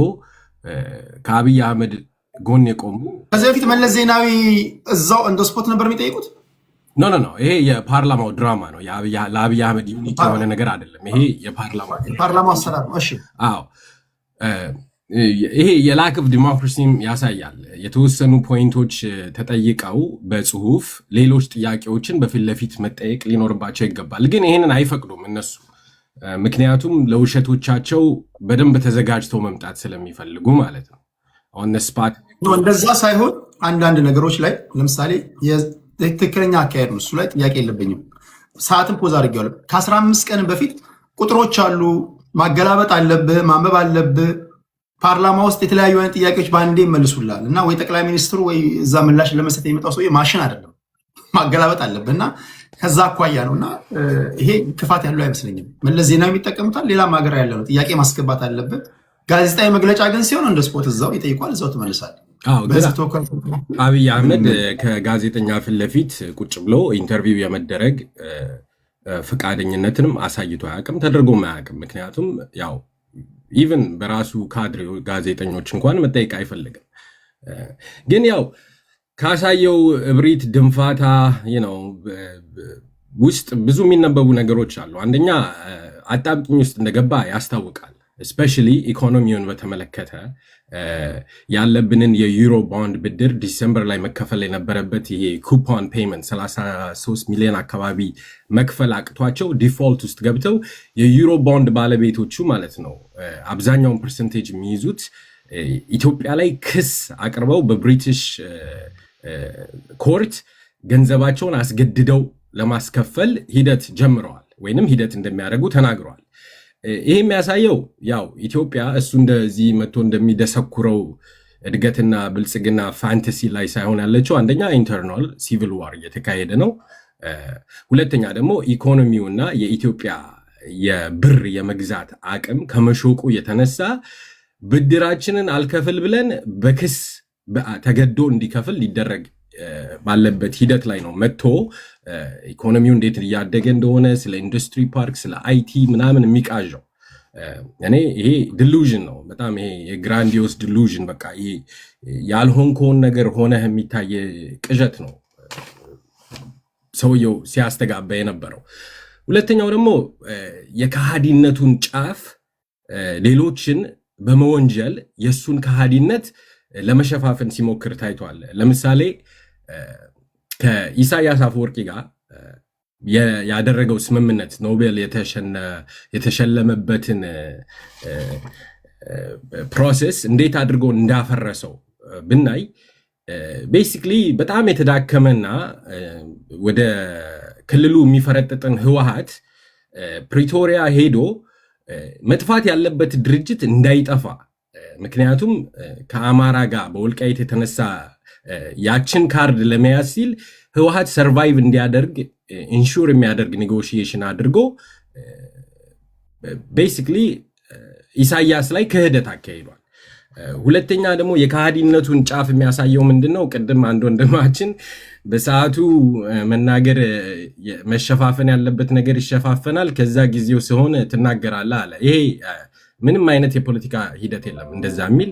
ከአብይ አህመድ ጎን የቆሙ ከዚህ በፊት መለስ ዜናዊ እዛው እንደ ስፖት ነበር የሚጠይቁት። ኖ ይሄ የፓርላማው ድራማ ነው። ለአብይ አህመድ ዩኒክ የሆነ ነገር አይደለም። ይሄ የፓርላማ አሰራር ነው። እሺ አዎ ይሄ የላክ ኦፍ ዲሞክራሲም ያሳያል። የተወሰኑ ፖይንቶች ተጠይቀው በጽሁፍ ሌሎች ጥያቄዎችን በፊት ለፊት መጠየቅ ሊኖርባቸው ይገባል። ግን ይሄንን አይፈቅዱም እነሱ፣ ምክንያቱም ለውሸቶቻቸው በደንብ ተዘጋጅተው መምጣት ስለሚፈልጉ ማለት ነው። ኦን ስፓት እንደዛ ሳይሆን አንዳንድ ነገሮች ላይ ለምሳሌ ትክክለኛ አካሄድ ነው። እሱ ላይ ጥያቄ የለብኝም። ሰዓትን ፖዝ አድርጌዋለሁ። ከ15 ቀን በፊት ቁጥሮች አሉ፣ ማገላበጥ አለብህ፣ ማንበብ አለብህ። ፓርላማ ውስጥ የተለያዩ አይነት ጥያቄዎች በአንዴ ይመልሱላል እና ወይ ጠቅላይ ሚኒስትሩ ወይ እዛ ምላሽ ለመስጠት የሚመጣው ሰው ማሽን አይደለም፣ ማገላበጥ አለብህ እና ከዛ አኳያ ነው እና ይሄ ክፋት ያለው አይመስለኝም። መለስ ዜናዊ የሚጠቀሙታል፣ ሌላም ሀገር ያለ ነው። ጥያቄ ማስገባት አለብህ። ጋዜጣዊ መግለጫ ግን ሲሆን እንደ ስፖርት እዛው ይጠይቋል፣ እዛው ትመልሳለህ። አብይ አህመድ ከጋዜጠኛ ፊት ለፊት ቁጭ ብሎ ኢንተርቪው የመደረግ ፈቃደኝነትንም አሳይቶ አያውቅም፣ ተደርጎም አያውቅም። ምክንያቱም ያው ኢቨን በራሱ ካድሬ ጋዜጠኞች እንኳን መጠየቅ አይፈልግም። ግን ያው ካሳየው እብሪት ድንፋታ ውስጥ ብዙ የሚነበቡ ነገሮች አሉ። አንደኛ አጣብቂኝ ውስጥ እንደገባ ያስታውቃል። እስፔሻሊ ኢኮኖሚውን በተመለከተ ያለብንን የዩሮ ቦንድ ብድር ዲሴምበር ላይ መከፈል የነበረበት ይሄ ኩፖን ፔመንት 33 ሚሊዮን አካባቢ መክፈል አቅቷቸው ዲፎልት ውስጥ ገብተው የዩሮ ቦንድ ባለቤቶቹ ማለት ነው አብዛኛውን ፐርሰንቴጅ የሚይዙት ኢትዮጵያ ላይ ክስ አቅርበው በብሪቲሽ ኮርት ገንዘባቸውን አስገድደው ለማስከፈል ሂደት ጀምረዋል ወይንም ሂደት እንደሚያደርጉ ተናግረዋል። ይሄ የሚያሳየው ያው ኢትዮጵያ እሱ እንደዚህ መጥቶ እንደሚደሰኩረው እድገትና ብልጽግና ፋንታሲ ላይ ሳይሆን ያለችው አንደኛ ኢንተርናል ሲቪል ዋር እየተካሄደ ነው። ሁለተኛ ደግሞ ኢኮኖሚውና የኢትዮጵያ የብር የመግዛት አቅም ከመሾቁ የተነሳ ብድራችንን አልከፍል ብለን በክስ ተገዶ እንዲከፍል ሊደረግ ባለበት ሂደት ላይ ነው መጥቶ ኢኮኖሚው እንዴት እያደገ እንደሆነ ስለ ኢንዱስትሪ ፓርክ ስለ አይቲ ምናምን የሚቃዣው። እኔ ይሄ ዲሉዥን ነው በጣም ይሄ የግራንዲዮስ ዲሉዥን በቃ ይሄ ያልሆንከውን ነገር ሆነህ የሚታይ ቅዠት ነው ሰውየው ሲያስተጋባ የነበረው። ሁለተኛው ደግሞ የከሃዲነቱን ጫፍ ሌሎችን በመወንጀል የሱን ከሃዲነት ለመሸፋፈን ሲሞክር ታይቷል። ለምሳሌ ከኢሳያስ አፈወርቂ ጋር ያደረገው ስምምነት ኖቤል የተሸለመበትን ፕሮሰስ እንዴት አድርጎ እንዳፈረሰው ብናይ ቤሲክሊ በጣም የተዳከመና ወደ ክልሉ የሚፈረጥጥን ህወሓት ፕሪቶሪያ ሄዶ መጥፋት ያለበት ድርጅት እንዳይጠፋ ምክንያቱም ከአማራ ጋር በወልቃይት የተነሳ ያችን ካርድ ለመያዝ ሲል ህወሓት ሰርቫይቭ እንዲያደርግ ኢንሹር የሚያደርግ ኔጎሽዬሽን አድርጎ ቤሲክሊ ኢሳያስ ላይ ክህደት አካሂዷል። ሁለተኛ ደግሞ የከሃዲነቱን ጫፍ የሚያሳየው ምንድነው? ቅድም አንድ ወንድማችን በሰዓቱ መናገር መሸፋፈን ያለበት ነገር ይሸፋፈናል፣ ከዛ ጊዜው ሲሆን ትናገራለህ አለ። ይሄ ምንም አይነት የፖለቲካ ሂደት የለም እንደዛ የሚል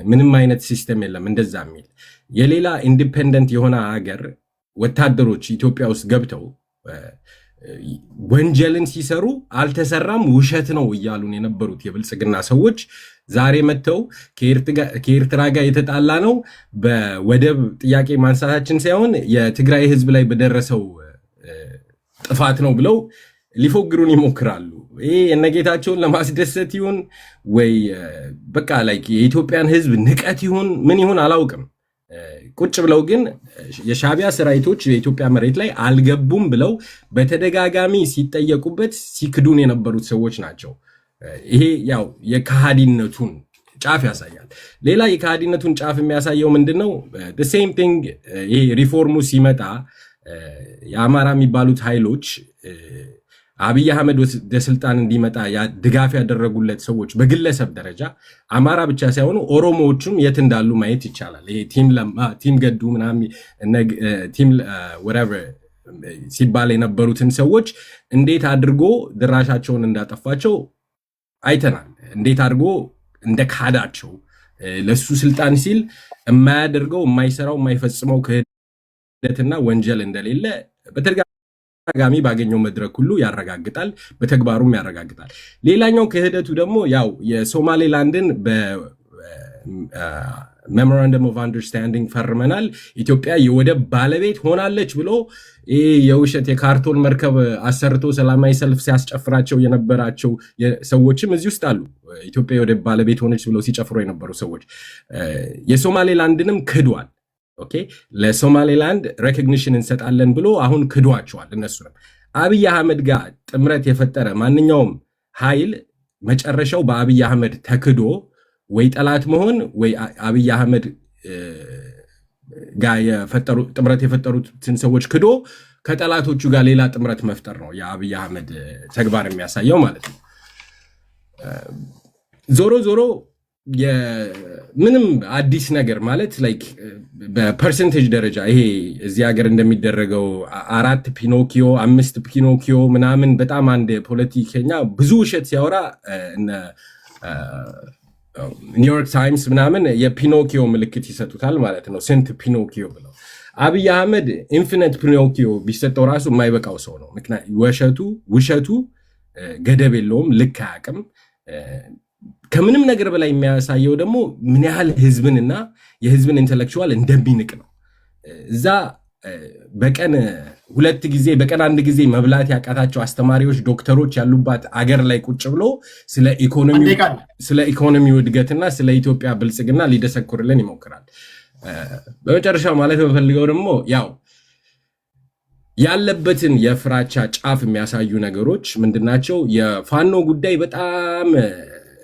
ምንም አይነት ሲስተም የለም እንደዛ የሚል። የሌላ ኢንዲፔንደንት የሆነ ሀገር ወታደሮች ኢትዮጵያ ውስጥ ገብተው ወንጀልን ሲሰሩ አልተሰራም ውሸት ነው እያሉን የነበሩት የብልጽግና ሰዎች ዛሬ መጥተው ከኤርትራ ጋር የተጣላ ነው በወደብ ጥያቄ ማንሳታችን ሳይሆን የትግራይ ህዝብ ላይ በደረሰው ጥፋት ነው ብለው ሊፎግሩን ይሞክራሉ። ይሄ እነጌታቸውን ለማስደሰት ይሁን ወይ በቃ ላይ የኢትዮጵያን ህዝብ ንቀት ይሁን ምን ይሁን አላውቅም። ቁጭ ብለው ግን የሻዕቢያ ሰራዊቶች የኢትዮጵያ መሬት ላይ አልገቡም ብለው በተደጋጋሚ ሲጠየቁበት ሲክዱን የነበሩት ሰዎች ናቸው። ይሄ ያው የከሃዲነቱን ጫፍ ያሳያል። ሌላ የከሃዲነቱን ጫፍ የሚያሳየው ምንድነው? the same thing ይሄ ሪፎርሙ ሲመጣ የአማራ የሚባሉት ኃይሎች አብይ አህመድ ወደ ስልጣን እንዲመጣ ድጋፍ ያደረጉለት ሰዎች በግለሰብ ደረጃ አማራ ብቻ ሳይሆኑ ኦሮሞዎቹም የት እንዳሉ ማየት ይቻላል። ይሄ ቲም ገዱ ምናምን ቲም whatever ሲባል የነበሩትን ሰዎች እንዴት አድርጎ ድራሻቸውን እንዳጠፋቸው አይተናል። እንዴት አድርጎ እንደካዳቸው ለሱ ስልጣን ሲል የማያደርገው የማይሰራው የማይፈጽመው ክህደትና ወንጀል እንደሌለ በተደጋጋሚ ባገኘው መድረክ ሁሉ ያረጋግጣል፣ በተግባሩም ያረጋግጣል። ሌላኛው ክህደቱ ደግሞ ያው የሶማሌላንድን በሜሞራንደም ኦፍ አንደርስታንዲንግ ፈርመናል፣ ኢትዮጵያ የወደብ ባለቤት ሆናለች ብሎ የውሸት የካርቶን መርከብ አሰርቶ ሰላማዊ ሰልፍ ሲያስጨፍራቸው የነበራቸው ሰዎችም እዚህ ውስጥ አሉ። ኢትዮጵያ የወደብ ባለቤት ሆነች ብለው ሲጨፍሩ የነበሩ ሰዎች የሶማሌላንድንም ክዷል። ኦኬ ለሶማሌላንድ ሬኮግኒሽን እንሰጣለን ብሎ አሁን ክዷቸዋል። እነሱንም አብይ አህመድ ጋር ጥምረት የፈጠረ ማንኛውም ኃይል መጨረሻው በአብይ አህመድ ተክዶ ወይ ጠላት መሆን ወይ አብይ አህመድ ጋር ጥምረት የፈጠሩትን ሰዎች ክዶ ከጠላቶቹ ጋር ሌላ ጥምረት መፍጠር ነው የአብይ አህመድ ተግባር የሚያሳየው ማለት ነው። ዞሮ ዞሮ ምንም አዲስ ነገር ማለት ላይክ በፐርሰንቴጅ ደረጃ ይሄ እዚህ ሀገር እንደሚደረገው 4 ፒኖኪዮ 5 ፒኖኪዮ ምናምን በጣም አንድ ፖለቲከኛ ብዙ ውሸት ሲያወራ ኒውዮርክ ታይምስ ምናምን የፒኖኪዮ ምልክት ይሰጡታል ማለት ነው። ስንት ፒኖኪዮ ብለው አብይ አህመድ ኢንፊኒት ፒኖኪዮ ቢሰጠው ራሱ የማይበቃው ሰው ነው። ምክንያቱም ውሸቱ ገደብ የለውም፣ ልክ አያውቅም። ከምንም ነገር በላይ የሚያሳየው ደግሞ ምን ያህል ህዝብንና የህዝብን ኢንተሌክቹዋል እንደሚንቅ ነው። እዛ በቀን አንድ ጊዜ መብላት ያቃታቸው አስተማሪዎች፣ ዶክተሮች ያሉባት አገር ላይ ቁጭ ብሎ ስለ ኢኮኖሚው እድገትና ስለ ኢትዮጵያ ብልጽግና ሊደሰኩርልን ይሞክራል። በመጨረሻ ማለት የምፈልገው ደግሞ ያው ያለበትን የፍራቻ ጫፍ የሚያሳዩ ነገሮች ምንድናቸው? የፋኖ ጉዳይ በጣም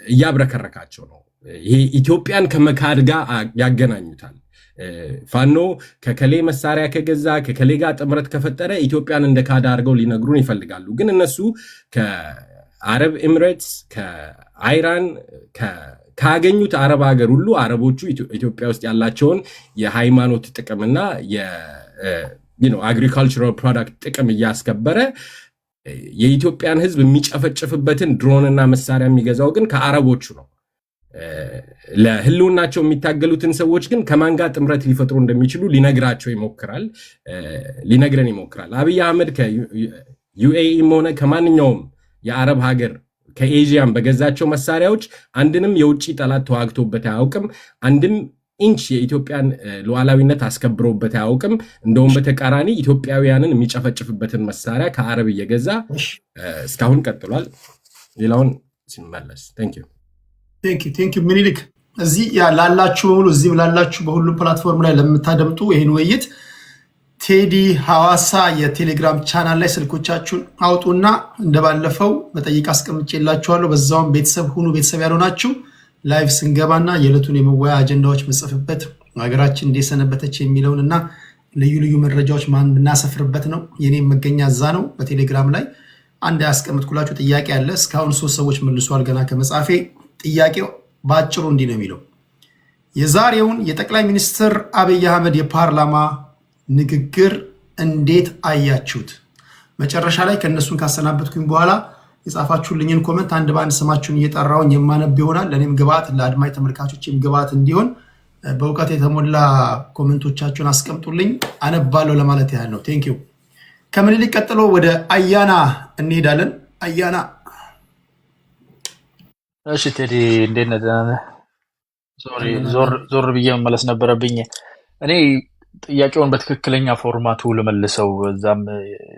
እያብረከረካቸው ነው። ይሄ ኢትዮጵያን ከመካድ ጋር ያገናኙታል። ፋኖ ከከሌ መሳሪያ ከገዛ ከከሌ ጋር ጥምረት ከፈጠረ ኢትዮጵያን እንደ ካዳ አድርገው ሊነግሩን ይፈልጋሉ። ግን እነሱ ከአረብ ኤሚሬትስ ከአይራን ካገኙት አረብ ሀገር ሁሉ አረቦቹ ኢትዮጵያ ውስጥ ያላቸውን የሃይማኖት ጥቅምና አግሪካልቸራል ፕሮዳክት ጥቅም እያስከበረ የኢትዮጵያን ህዝብ የሚጨፈጭፍበትን ድሮንና መሳሪያ የሚገዛው ግን ከአረቦቹ ነው። ለህልውናቸው የሚታገሉትን ሰዎች ግን ከማን ጋር ጥምረት ሊፈጥሩ እንደሚችሉ ሊነግረን ይሞክራል። አብይ አህመድ ከዩኤኢም ሆነ ከማንኛውም የአረብ ሀገር ከኤዥያም በገዛቸው መሳሪያዎች አንድንም የውጭ ጠላት ተዋግቶበት አያውቅም። አንድም ኢንች የኢትዮጵያን ሉዓላዊነት አስከብሮበት አያውቅም። እንደውም በተቃራኒ ኢትዮጵያውያንን የሚጨፈጭፍበትን መሳሪያ ከአረብ እየገዛ እስካሁን ቀጥሏል። ሌላውን ሲመለስ ቴንክ ዩ ምኒልክ። እዚህ ላላችሁ በሙሉ እዚህም ላላችሁ በሁሉም ፕላትፎርም ላይ ለምታደምጡ ይህን ውይይት ቴዲ ሐዋሳ የቴሌግራም ቻናል ላይ ስልኮቻችሁን አውጡና እንደባለፈው በጠይቅ አስቀምጬላችኋለሁ። በዛውም ቤተሰብ ሁኑ። ቤተሰብ ያልሆናችሁ ላይቭ ስንገባና የዕለቱን የመወያ አጀንዳዎች መጽፍበት ሀገራችን እንደሰነበተች የሚለውን እና ልዩ ልዩ መረጃዎች የምናሰፍርበት ነው። የኔም መገኛ እዛ ነው። በቴሌግራም ላይ አንድ ያስቀምጥኩላችሁ ጥያቄ አለ። እስካሁን 3 ሰዎች መልሷል ገና ከመጻፌ። ጥያቄው በአጭሩ እንዲህ ነው የሚለው የዛሬውን የጠቅላይ ሚኒስትር አብይ አህመድ የፓርላማ ንግግር እንዴት አያችሁት? መጨረሻ ላይ ከእነሱን ካሰናበትኩኝ በኋላ የጻፋችሁልኝን ኮመንት አንድ በአንድ ስማችሁን እየጠራውኝ የማነብ ይሆናል። ለእኔም ግብዓት ለአድማጭ ተመልካቾችም ግብዓት እንዲሆን በእውቀት የተሞላ ኮመንቶቻችሁን አስቀምጡልኝ፣ አነባለሁ ለማለት ያህል ነው። ቴንክ ዩ። ከምኒልክ ቀጥሎ ወደ አያና እንሄዳለን። አያና። እሺ ቴዲ እንዴት ነህ? ደህና ነህ? ዞር ብዬ መመለስ ነበረብኝ። እኔ ጥያቄውን በትክክለኛ ፎርማቱ ልመልሰው እዛም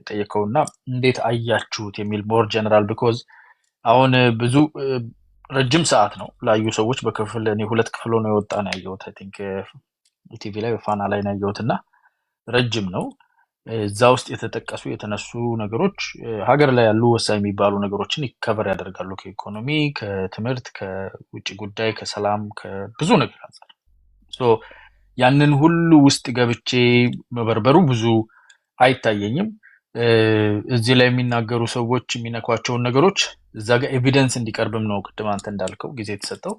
ጠየቀውና እንዴት አያችሁት የሚል ሞር ጀነራል ቢኮዝ አሁን ብዙ ረጅም ሰዓት ነው ላዩ ሰዎች በክፍል እኔ 2 ክፍል ነው የወጣ ነው ያየሁት። አይ ቲንክ ቲቪ ላይ በፋና ላይ ነው ያየሁትና ረጅም ነው። እዛ ውስጥ የተጠቀሱ የተነሱ ነገሮች ሀገር ላይ ያሉ ወሳኝ የሚባሉ ነገሮችን ይከቨር ያደርጋሉ። ከኢኮኖሚ፣ ከትምህርት፣ ከውጭ ጉዳይ፣ ከሰላም፣ ከብዙ ነገር አንፃር ያንን ሁሉ ውስጥ ገብቼ መበርበሩ ብዙ አይታየኝም። እዚህ ላይ የሚናገሩ ሰዎች የሚነኳቸውን ነገሮች እዛ ጋር ኤቪደንስ እንዲቀርብም ነው ቅድም አንተ እንዳልከው ጊዜ የተሰጠው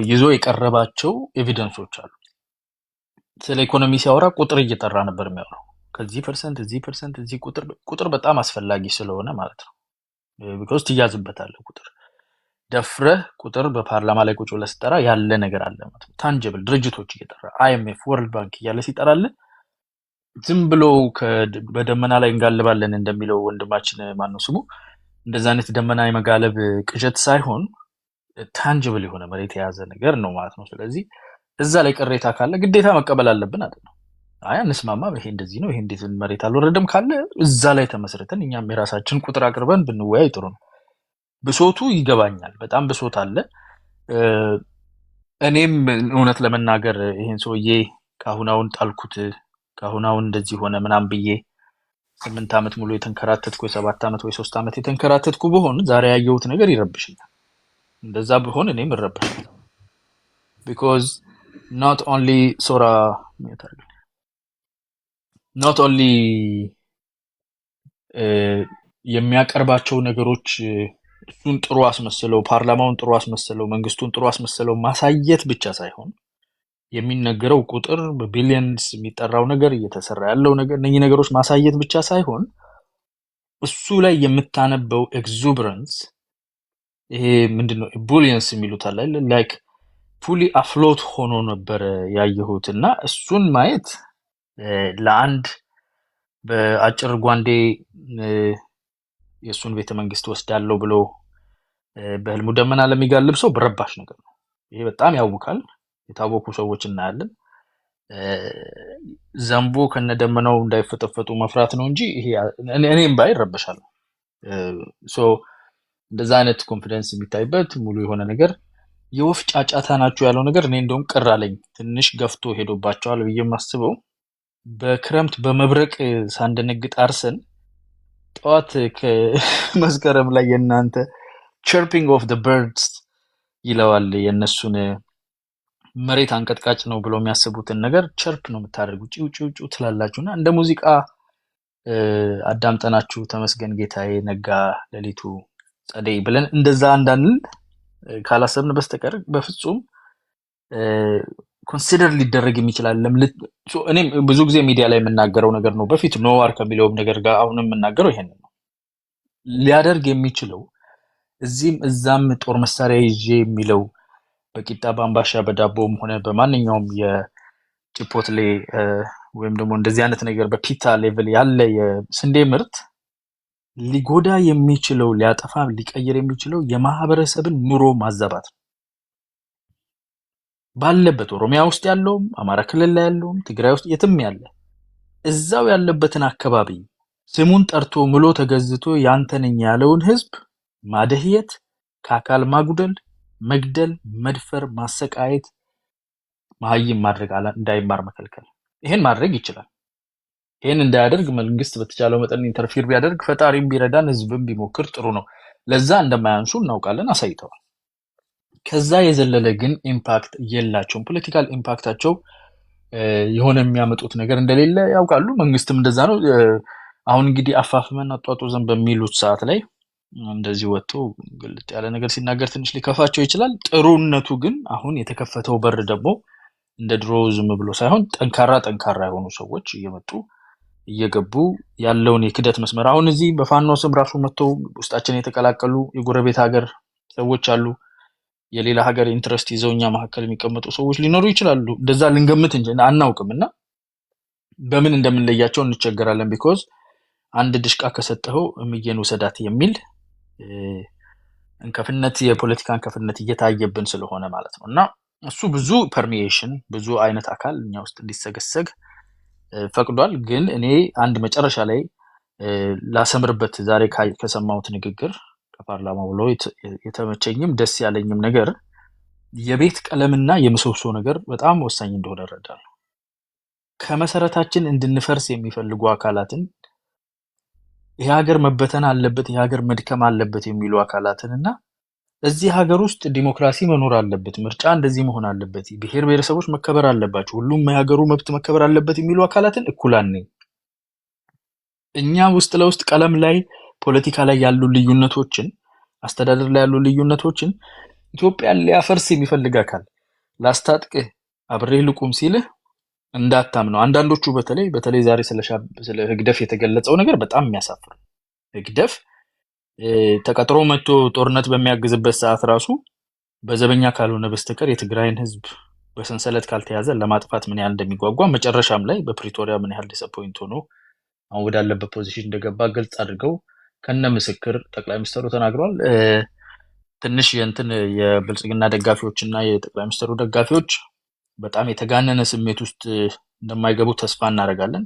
ይዞ የቀረባቸው ኤቪደንሶች አሉ። ስለ ኢኮኖሚ ሲያወራ ቁጥር እየጠራ ነበር የሚያወራው። ከዚህ ፐርሰንት እዚህ ቁጥር በጣም አስፈላጊ ስለሆነ ማለት ነው። ቢኮዝ ትያዝበታለህ ቁጥር ደፍረህ ቁጥር በፓርላማ ላይ ቁጭ ብለህ ስጠራ ያለ ነገር አለ ማለት ነው። ታንጀብል ድርጅቶች እየጠራ አይኤምኤፍ፣ ወርልድ ባንክ እያለ ሲጠራልህ ዝም ብሎ በደመና ላይ እንጋልባለን እንደሚለው ወንድማችን ማነው ስሙ እንደዛ አይነት ደመና የመጋለብ ቅዠት ሳይሆን ታንጀብል የሆነ መሬት የያዘ ነገር ነው ማለት ነው። ስለዚህ እዛ ላይ ቅሬታ ካለ ግዴታ መቀበል አለብን አይደል ነው። አይ አንስማማ፣ ይሄ እንደዚህ ነው፣ ይሄ እንዴት መሬት አልወረደም ካለ እዛ ላይ ተመስርተን እኛም የራሳችን ቁጥር አቅርበን ብንወያይ ጥሩ ነው። ብሶቱ ይገባኛል፣ በጣም ብሶት አለ። እኔም እውነት ለመናገር ይሄን ሰውዬ ካሁናውን ጣልኩት፣ ካሁናውን እንደዚህ ሆነ ምናም ብዬ 8 ዓመት ሙሉ የተንከራተትኩ 7 ዓመት ወይ 3 ዓመት የተንከራተትኩ በሆን ዛሬ ያየሁት ነገር ይረብሽኛል። እንደዛ ቢሆን እኔም እረብሻለሁ። because not only የሚያቀርባቸው ነገሮች እሱን ጥሩ አስመስለው፣ ፓርላማውን ጥሩ አስመስለው፣ መንግስቱን ጥሩ አስመስለው ማሳየት ብቻ ሳይሆን የሚነገረው ቁጥር በቢሊየንስ የሚጠራው ነገር እየተሰራ ያለው ነገር እነኚህ ነገሮች ማሳየት ብቻ ሳይሆን እሱ ላይ የምታነበው ኤክዙብረንስ ይሄ ምንድነው ቡሊየንስ የሚሉት አለ ላይክ ፉሊ አፍሎት ሆኖ ነበር ያየሁትና እሱን ማየት ለአንድ በአጭር ጓንዴ የእሱን ቤተ መንግስት ወስዳለሁ ብሎ በህልሙ ደመና ለሚጋልብ ሰው በረባሽ ነገር ነው። ይሄ በጣም ያውካል። የታወቁ ሰዎች እናያለን። ዘንቦ ከነደመናው እንዳይፈጠፈጡ መፍራት ነው እንጂ ይሄ እኔም ባይ ይረበሻል። ሶ እንደዛ አይነት ኮንፊደንስ የሚታይበት ሙሉ የሆነ ነገር የወፍ ጫጫታ ናቸው ያለው ነገር እኔ እንደውም ቅር አለኝ። ትንሽ ገፍቶ ሄዶባቸዋል ብዬ የማስበው በክረምት በመብረቅ ሳንደነግጥ አርሰን ጠዋት ከመስከረም ላይ የእናንተ chirping of the birds ይለዋል የነሱን መሬት አንቀጥቃጭ ነው ብሎ የሚያስቡትን ነገር ቸርፕ ነው የምታደርጉት ጪው ጪው ጪው ትላላችሁና እንደ ሙዚቃ አዳምጠናችሁ ተመስገን ጌታዬ ነጋ ሌሊቱ ጸደይ ብለን እንደዛ እንዳንል ካላሰብን በስተቀር በፍጹም ኮንሲደር ሊደረግ የሚችላል። እኔም ብዙ ጊዜ ሚዲያ ላይ የምናገረው ነገር ነው። በፊት ኖዋር ከሚለውም ነገር ጋር አሁንም የምናገረው ይሄንን ነው። ሊያደርግ የሚችለው እዚህም እዛም ጦር መሳሪያ ይዤ የሚለው በቂጣ በአምባሻ በዳቦም ሆነ በማንኛውም የጭፖትሌ ወይም ደግሞ እንደዚህ አይነት ነገር በፒታ ሌቭል ያለ የስንዴ ምርት ሊጎዳ የሚችለው ሊያጠፋ ሊቀየር የሚችለው የማህበረሰብን ኑሮ ማዛባት ነው። ባለበት ኦሮሚያ ውስጥ ያለውም አማራ ክልል ላይ ያለውም ትግራይ ውስጥ የትም ያለ እዛው ያለበትን አካባቢ ስሙን ጠርቶ ምሎ ተገዝቶ ያንተነኝ ያለውን ህዝብ ማደህየት፣ ከአካል ማጉደል፣ መግደል፣ መድፈር፣ ማሰቃየት፣ ማህይም ማድረግ እንዳይማር መከልከል። ይሄን ማድረግ ይችላል። ይሄን እንዳያደርግ መንግስት በተቻለው መጠን ኢንተርፊር ቢያደርግ ፈጣሪም ቢረዳን ህዝብም ቢሞክር ጥሩ ነው። ለዛ እንደማያንሱ እናውቃለን፣ አሳይተዋል። ከዛ የዘለለ ግን ኢምፓክት የላቸውም። ፖለቲካል ኢምፓክታቸው የሆነ የሚያመጡት ነገር እንደሌለ ያውቃሉ። መንግስትም እንደዛ ነው። አሁን እንግዲህ አፋፍመን አጧጡዘን በሚሉት ሰዓት ላይ እንደዚህ ወጥቶ ግልጥ ያለ ነገር ሲናገር ትንሽ ሊከፋቸው ይችላል። ጥሩነቱ ግን አሁን የተከፈተው በር ደግሞ እንደ ድሮ ዝም ብሎ ሳይሆን ጠንካራ የሆኑ ሰዎች እየመጡ እየገቡ ያለውን የክደት መስመር አሁን እዚህ በፋኖ ስም ራሱ መጥተው ውስጣችን የተቀላቀሉ የጎረቤት ሀገር ሰዎች አሉ። የሌላ ሀገር ኢንትረስት ይዘው እኛ መካከል የሚቀመጡ ሰዎች ሊኖሩ ይችላሉ። እንደዛ ልንገምት እንጂ አናውቅምና በምን እንደምንለያቸው እንቸገራለን። ቢኮዝ አንድ ድሽቃ ከሰጠኸው እምዬን ውሰዳት የሚል እንከፍነት የፖለቲካ እንከፍነት እየታየብን ስለሆነ ማለት ነው። እና እሱ ብዙ ፐርሚዬሽን ብዙ አይነት አካል እኛ ውስጥ እንዲሰገሰግ ፈቅዷል። ግን እኔ አንድ መጨረሻ ላይ ላሰምርበት ዛሬ ከሰማሁት ንግግር ከፓርላማው ብሎ የተመቸኝም ደስ ያለኝም ነገር የቤት ቀለምና የምሰሶ ነገር በጣም ወሳኝ እንደሆነ እረዳለሁ። ከመሰረታችን እንድንፈርስ የሚፈልጉ አካላትን ይሄ ሀገር መበተን አለበት፣ ይሄ ሀገር መድከም አለበት የሚሉ አካላትንና እዚህ ሀገር ውስጥ ዲሞክራሲ መኖር አለበት፣ ምርጫ እንደዚህ መሆን አለበት፣ ብሔር ብሔረሰቦች መከበር አለባቸው፣ ሁሉም የሀገሩ መብት መከበር አለበት የሚሉ አካላትን እኩላን ነኝ። እኛ ውስጥ ለውስጥ ቀለም ላይ ፖለቲካ ላይ ያሉ ልዩነቶችን አስተዳደር ላይ ያሉ ልዩነቶችን ኢትዮጵያን ሊያፈርስ የሚፈልግ አካል ላስታጥቅህ አብሬህ ልቁም ሲልህ እንዳታምነው። አንዳንዶቹ በተለይ ዛሬ ስለ ህግደፍ የተገለጸው ነገር በጣም የሚያሳፍር ህግደፍ ተቀጥሮ መጥቶ ጦርነት በሚያግዝበት ሰዓት ራሱ በዘበኛ ካልሆነ በስተቀር የትግራይን ህዝብ በሰንሰለት ካልተያዘ ለማጥፋት ምን ያህል እንደሚጓጓ መጨረሻም ላይ በፕሪቶሪያ ምን ያህል ዲስአፖይንት ሆኖ አሁን ወዳለበት ፖዚሽን እንደገባ ግልጽ አድርገው ከነ ምስክር ጠቅላይ ሚኒስትሩ ተናግረዋል። ትንሽ የብልጽግና ደጋፊዎችና የጠቅላይ ሚኒስትሩ ደጋፊዎች በጣም የተጋነነ ስሜት ውስጥ እንደማይገቡ ተስፋ እናደርጋለን።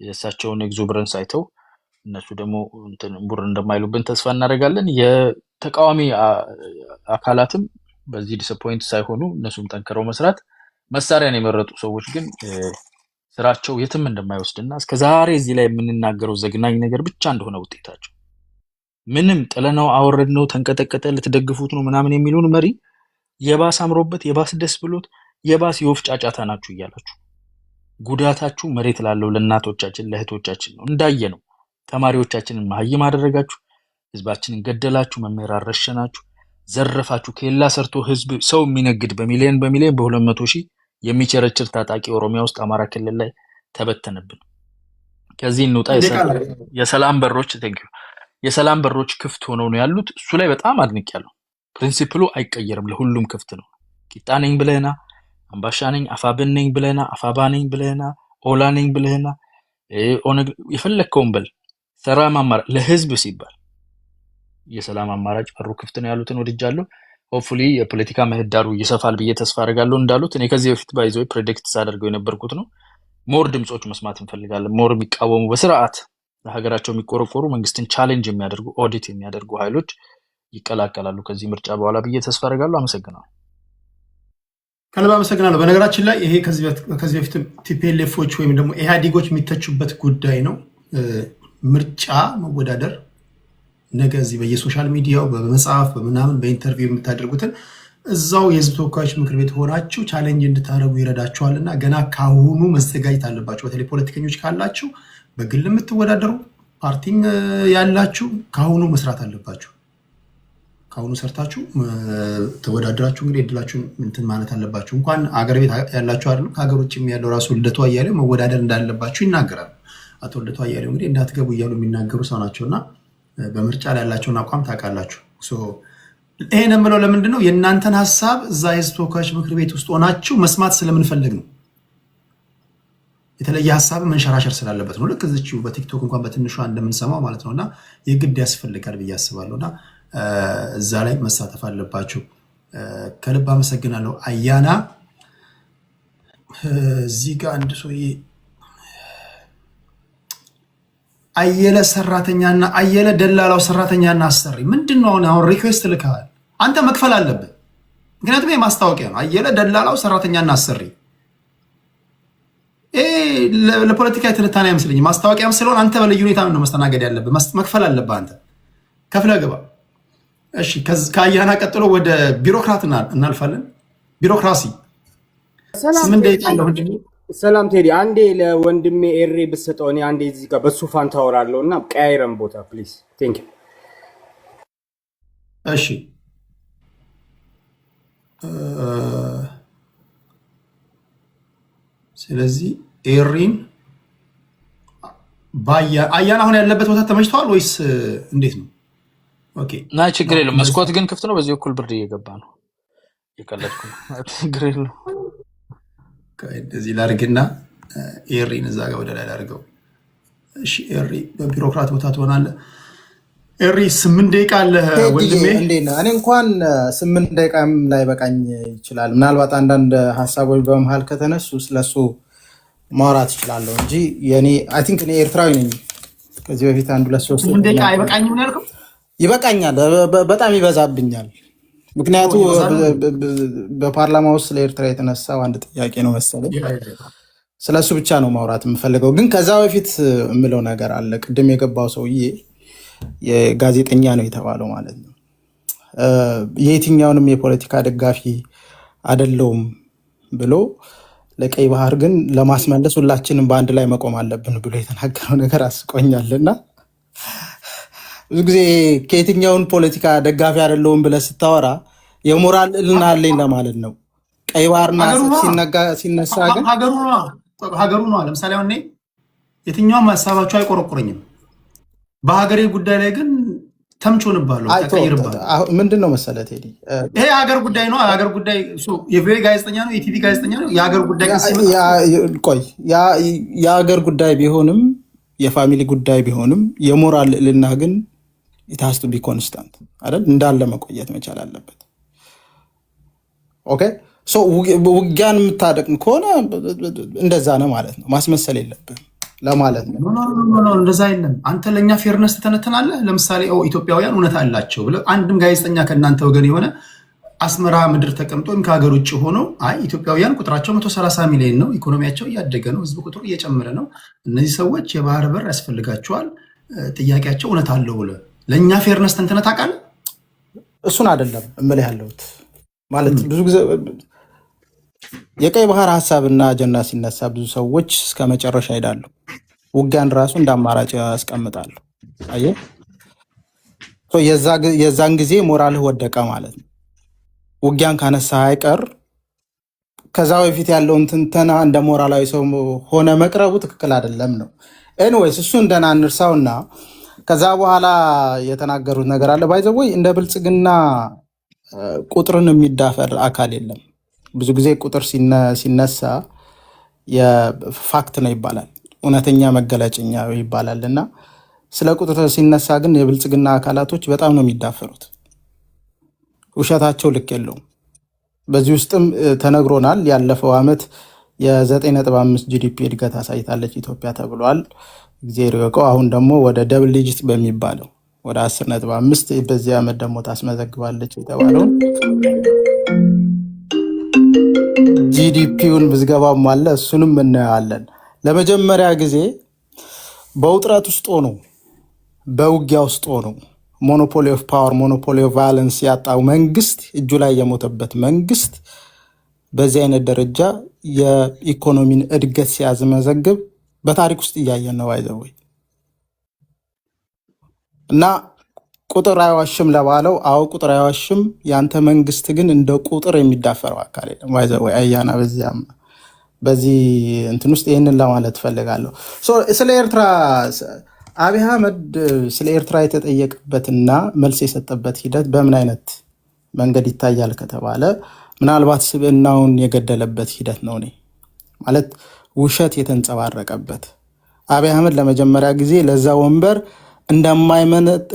የእሳቸውን ኤግዞብረንስ አይተው እነሱ ደግሞ ቡር እንደማይሉብን ተስፋ እናደርጋለን። የተቃዋሚ አካላትም በዚህ ዲስአፖይንት ሳይሆኑ እነሱም ጠንክረው መስራት መሳሪያን የመረጡ ሰዎች ግን ስራቸው የትም እንደማይወስድና እስከዛሬ እዚህ ላይ የምንናገረው ዘግናኝ ነገር ብቻ እንደሆነ ውጤታቸው ምንም ጥለነው አወረድነው ተንቀጠቀጠ ልትደግፉት ነው ምናምን የሚሉን መሪ የባስ አምሮበት የባስ ደስ ብሎት የባስ የወፍ ጫጫታ ናችሁ እያላችሁ ጉዳታችሁ መሬት ላለው ለእናቶቻችን ለእህቶቻችን ነው። እንዳየ ነው ተማሪዎቻችንን መሀይም አደረጋችሁ፣ ህዝባችንን ገደላችሁ፣ መምህር አረሸናችሁ፣ ዘረፋችሁ። ከሌላ ሰርቶ ህዝብ ሰው የሚነግድ በሚሊዮን በ200 ሺህ የሚቸረችር ታጣቂ ኦሮሚያ ውስጥ አማራ ክልል ላይ ተበተነብን። ከዚህ እንውጣ። የሰላም በሮች ክፍት ሆነው ነው ያሉት። እሱ ላይ በጣም አድንቄያለሁ። ፕሪንሲፕሉ አይቀየርም፣ ለሁሉም ክፍት ነው። ቂጣ ነኝ ብለህና፣ አምባሻ ነኝ አፋብን ነኝ ብለህና፣ አፋባ ነኝ ብለህና፣ ኦላ ነኝ ብለህና፣ ኦነግ የፈለግከውን በል። ሰላም አማራጭ ለህዝብ ሲባል የሰላም አማራጭ በሩ ክፍት ነው ያሉትን ወድጃለሁ። ሆፕፉሊ የፖለቲካ ምህዳሩ ይሰፋል ብዬ ተስፋ አደርጋለሁ እንዳሉት። እኔ ከዚህ በፊት ባይዞ ፕሬዲክት ሳደርገው የነበርኩት ነው። ሞር ድምጾች መስማት እንፈልጋለን። ሞር የሚቃወሙ በስርዓት ለሀገራቸው የሚቆረቆሩ መንግስትን ቻሌንጅ የሚያደርጉ ኦዲት የሚያደርጉ ኃይሎች ይቀላቀላሉ ከዚህ ምርጫ በኋላ ብዬ ተስፋ አደርጋለሁ። አመሰግናለሁ። ከልብ አመሰግናለሁ። በነገራችን ላይ ይሄ ከዚህ በፊት ቲፒኤልኤፎች ወይም ደግሞ ኢህአዴጎች የሚተቹበት ጉዳይ ነው። ምርጫ መወዳደር ነገ እዚህ በየሶሻል ሚዲያው በመጽሐፍ በምናምን በኢንተርቪው የምታደርጉትን እዛው የህዝብ ተወካዮች ምክር ቤት ሆናችሁ ቻሌንጅ እንድታደርጉ ይረዳችኋልና ገና ካሁኑ መዘጋጀት አለባችሁ። በተለይ ፖለቲከኞች ካላችሁ፣ በግል የምትወዳደሩ ፓርቲም ያላችሁ ካሁኑ መስራት አለባችሁ። ካሁኑ ሰርታችሁ ተወዳደራችሁ እንግዲህ እድላችሁን እንትን ማለት አለባችሁ። እንኳን አገር ቤት ያላችሁ አይደለም ከሀገር ውጭም ያለው ራሱ ልደቱ አያሌው መወዳደር እንዳለባችሁ ይናገራሉ። አቶ ልደቱ አያሌው እንግዲህ እንዳትገቡ እያሉ የሚናገሩ ሰው ናቸውና በምርጫ ላይ ያላቸውን አቋም ታውቃላችሁ። ይሄን የምለው ለምንድን ነው? የእናንተን ሀሳብ እዛ የህዝብ ተወካዮች ምክር ቤት ውስጥ ሆናችሁ መስማት ስለምንፈልግ ነው። የተለየ ሀሳብ መንሸራሸር ስላለበት ነው። ልክ እዚችው በቲክቶክ እንኳን በትንሿ እንደምንሰማው ማለት ነውና የግድ ያስፈልጋል ብዬ አስባለሁና እዛ ላይ መሳተፍ አለባችሁ። ከልብ አመሰግናለሁ። አያና እዚህ ጋር አንድ ሰውዬ አየለ ሰራተኛና አየለ ደላላው ሰራተኛና አሰሪ ምንድን ነው? አሁን ሪኩዌስት ልከሃል። አንተ መክፈል አለብህ። ምክንያቱም የማስታወቂያ ነው። አየለ ደላላው ሰራተኛና አሰሪ ለፖለቲካ ትንታኔ አይመስለኝም። ማስታወቂያም ስለሆነ አንተ በልዩ ሁኔታ ነው መስተናገድ ያለብህ። መክፈል አለብህ። አንተ ከፍለህ ግባ። እሺ፣ ከአያና ቀጥሎ ወደ ቢሮክራት እናልፋለን። ቢሮክራሲ ምን ደቂቃ አለው? ሰላም ቴዲ፣ አንዴ ለወንድሜ ኤሬ ብትሰጠው እኔ አንዴ እዚህ ጋር በሱ ፋንታ አወራለሁ እና ቀያይረን ቦታ ፕሊዝ። ቴንክ ዩ። እሺ፣ ስለዚህ ኤሪን አያና አሁን ያለበት ቦታ ተመችተዋል ወይስ እንዴት ነው? ኦኬ፣ ና ችግር የለውም። መስኮት ግን ክፍት ነው። በዚህ በኩል ብርድ እየገባ ነው። የቀለድኩ ነው። ችግር የለውም። እንደዚህ ላድርግና ኤሪን እዛ ጋር ወደ ላይ ላድርገው። እሺ ኤሪ በቢሮክራት ቦታ ትሆናለህ። ኤሪ 8 ደቂቃ አለ ወንድሜ። እኔ እንኳን 8 ደቂቃም ላይ በቃኝ ይችላል። ምናልባት አንዳንድ ሀሳቦች በመሀል ከተነሱ ስለሱ ማውራት እችላለሁ እንጂ የኔ አይ ቲንክ እኔ ኤርትራዊ ነኝ። ከዚህ በፊት 1-2-3 8 ደቂቃ አይበቃኝም ነው ያልከው? ይበቃኛል፣ በጣም ይበዛብኛል። ምክንያቱ በፓርላማ ውስጥ ለኤርትራ የተነሳው አንድ ጥያቄ ነው መሰለኝ። ስለሱ ብቻ ነው ማውራት የምፈልገው። ግን ከዛ በፊት የምለው ነገር አለ። ቅድም የገባው ሰውዬ የጋዜጠኛ ነው የተባለው ማለት ነው። የየትኛውንም የፖለቲካ ደጋፊ አይደለውም ብሎ ለቀይ ባህር ግን ለማስመለስ ሁላችንም በአንድ ላይ መቆም አለብን ብሎ የተናገረው ነገር አስቆኛልና ብዙ ብዙ ጊዜ ከየትኛውን ፖለቲካ ደጋፊ አይደለሁም ብለህ ስታወራ የሞራል እልና አለኝ ለማለት ነው። ቀይ ባህርና ሲነሳ ግን ሀገሩ ነው። ለምሳሌ አሁን የትኛውም ሀሳባቸው አይቆረቁረኝም። በሀገሬ ጉዳይ ላይ ግን ተምቾንባለሁ፣ ተቀይርባለሁ። ምንድን ነው መሰለህ ቴዲ፣ ይሄ የሀገር ጉዳይ ነው። የሀገር ጉዳይ የቪኦኤ ጋዜጠኛ ነው፣ የቲቪ ጋዜጠኛ ነው። የሀገር ጉዳይ ቆይ የሀገር ጉዳይ ቢሆንም የፋሚሊ ጉዳይ ቢሆንም የሞራል ልዕልና ግን ኢታስቱ ቢ ኮንስታንት አይደል? እንዳለ መቆየት መቻል አለበት። ኦኬ ሶ ውጊያን የምታደቅም ከሆነ እንደዛ ነው ማለት ነው። ማስመሰል የለብህም ለማለት ነው። እንደዛ የለም። አንተ ለእኛ ፌርነስ ትተነትናለህ። ለምሳሌ ኢትዮጵያውያን እውነት አላቸው ብለህ አንድም ጋዜጠኛ ከእናንተ ወገን የሆነ አስመራ ምድር ተቀምጦ ወይም ከሀገር ውጭ ሆኖ አይ ኢትዮጵያውያን ቁጥራቸው 130 ሚሊዮን ነው፣ ኢኮኖሚያቸው እያደገ ነው፣ ህዝብ ቁጥሩ እየጨመረ ነው፣ እነዚህ ሰዎች የባህር በር ያስፈልጋቸዋል፣ ጥያቄያቸው እውነት አለው ብለህ ለእኛ ፌርነስ ተንትነህ ታውቃለህ? እሱን አይደለም እምልህ ያለሁት ማለት ብዙ ጊዜ የቀይ ባህር ሀሳብና አጀንዳ ሲነሳ ብዙ ሰዎች እስከ መጨረሻ ይሄዳሉ። ውጊያን ራሱ እንደ አማራጭ ያስቀምጣሉ። አየህ የዛን ጊዜ ሞራልህ ወደቀ ማለት ነው። ውጊያን ካነሳ አይቀር ከዛ በፊት ያለውን ትንተና እንደ ሞራላዊ ሰው ሆነ መቅረቡ ትክክል አይደለም ነው። ኤኒዌይስ እሱ እንደና እንርሳውና ከዛ በኋላ የተናገሩት ነገር አለ። ባይዘወይ እንደ ብልጽግና ቁጥርን የሚዳፈር አካል የለም። ብዙ ጊዜ ቁጥር ሲነሳ የፋክት ነው ይባላል፣ እውነተኛ መገለጫኛ ይባላል። እና ስለ ቁጥር ሲነሳ ግን የብልጽግና አካላቶች በጣም ነው የሚዳፈሩት። ውሸታቸው ልክ የለውም። በዚህ ውስጥም ተነግሮናል። ያለፈው ዓመት የ9.5 ጂዲፒ እድገት አሳይታለች ኢትዮጵያ ተብሏል። እግዚአብሔር ይወቀው። አሁን ደግሞ ወደ ደብል ዲጂት በሚባለው ወደ 10.5 በዚህ ዓመት ደግሞ ታስመዘግባለች የተባለውን ጂዲፒውን ምዝገባም አለ። እሱንም እናያለን። ለመጀመሪያ ጊዜ በውጥረት ውስጥ ሆኖ በውጊያ ውስጥ ሆኖ ሞኖፖሊ ኦፍ ፓወር ሞኖፖሊ ኦፍ ቫዮለንስ ያጣው መንግስት እጁ ላይ የሞተበት መንግስት በዚህ አይነት ደረጃ የኢኮኖሚን እድገት ሲያስመዘግብ በታሪክ ውስጥ እያየን ነው። አይዘወይ እና ቁጥር አይዋሽም ለባለው አዎ ቁጥር አይዋሽም። ያንተ መንግስት ግን እንደ ቁጥር የሚዳፈረው አካል የለም። አይዘወይ አያና በዚህ እንትን ውስጥ ይህንን ለማለት ፈልጋለሁ። ስለ ኤርትራ አብይ አህመድ ስለ ኤርትራ የተጠየቀበትና መልስ የሰጠበት ሂደት በምን አይነት መንገድ ይታያል ከተባለ ምናልባት ስብዕናውን የገደለበት ሂደት ነው። እኔ ማለት ውሸት የተንጸባረቀበት አብይ አህመድ ለመጀመሪያ ጊዜ ለዛ ወንበር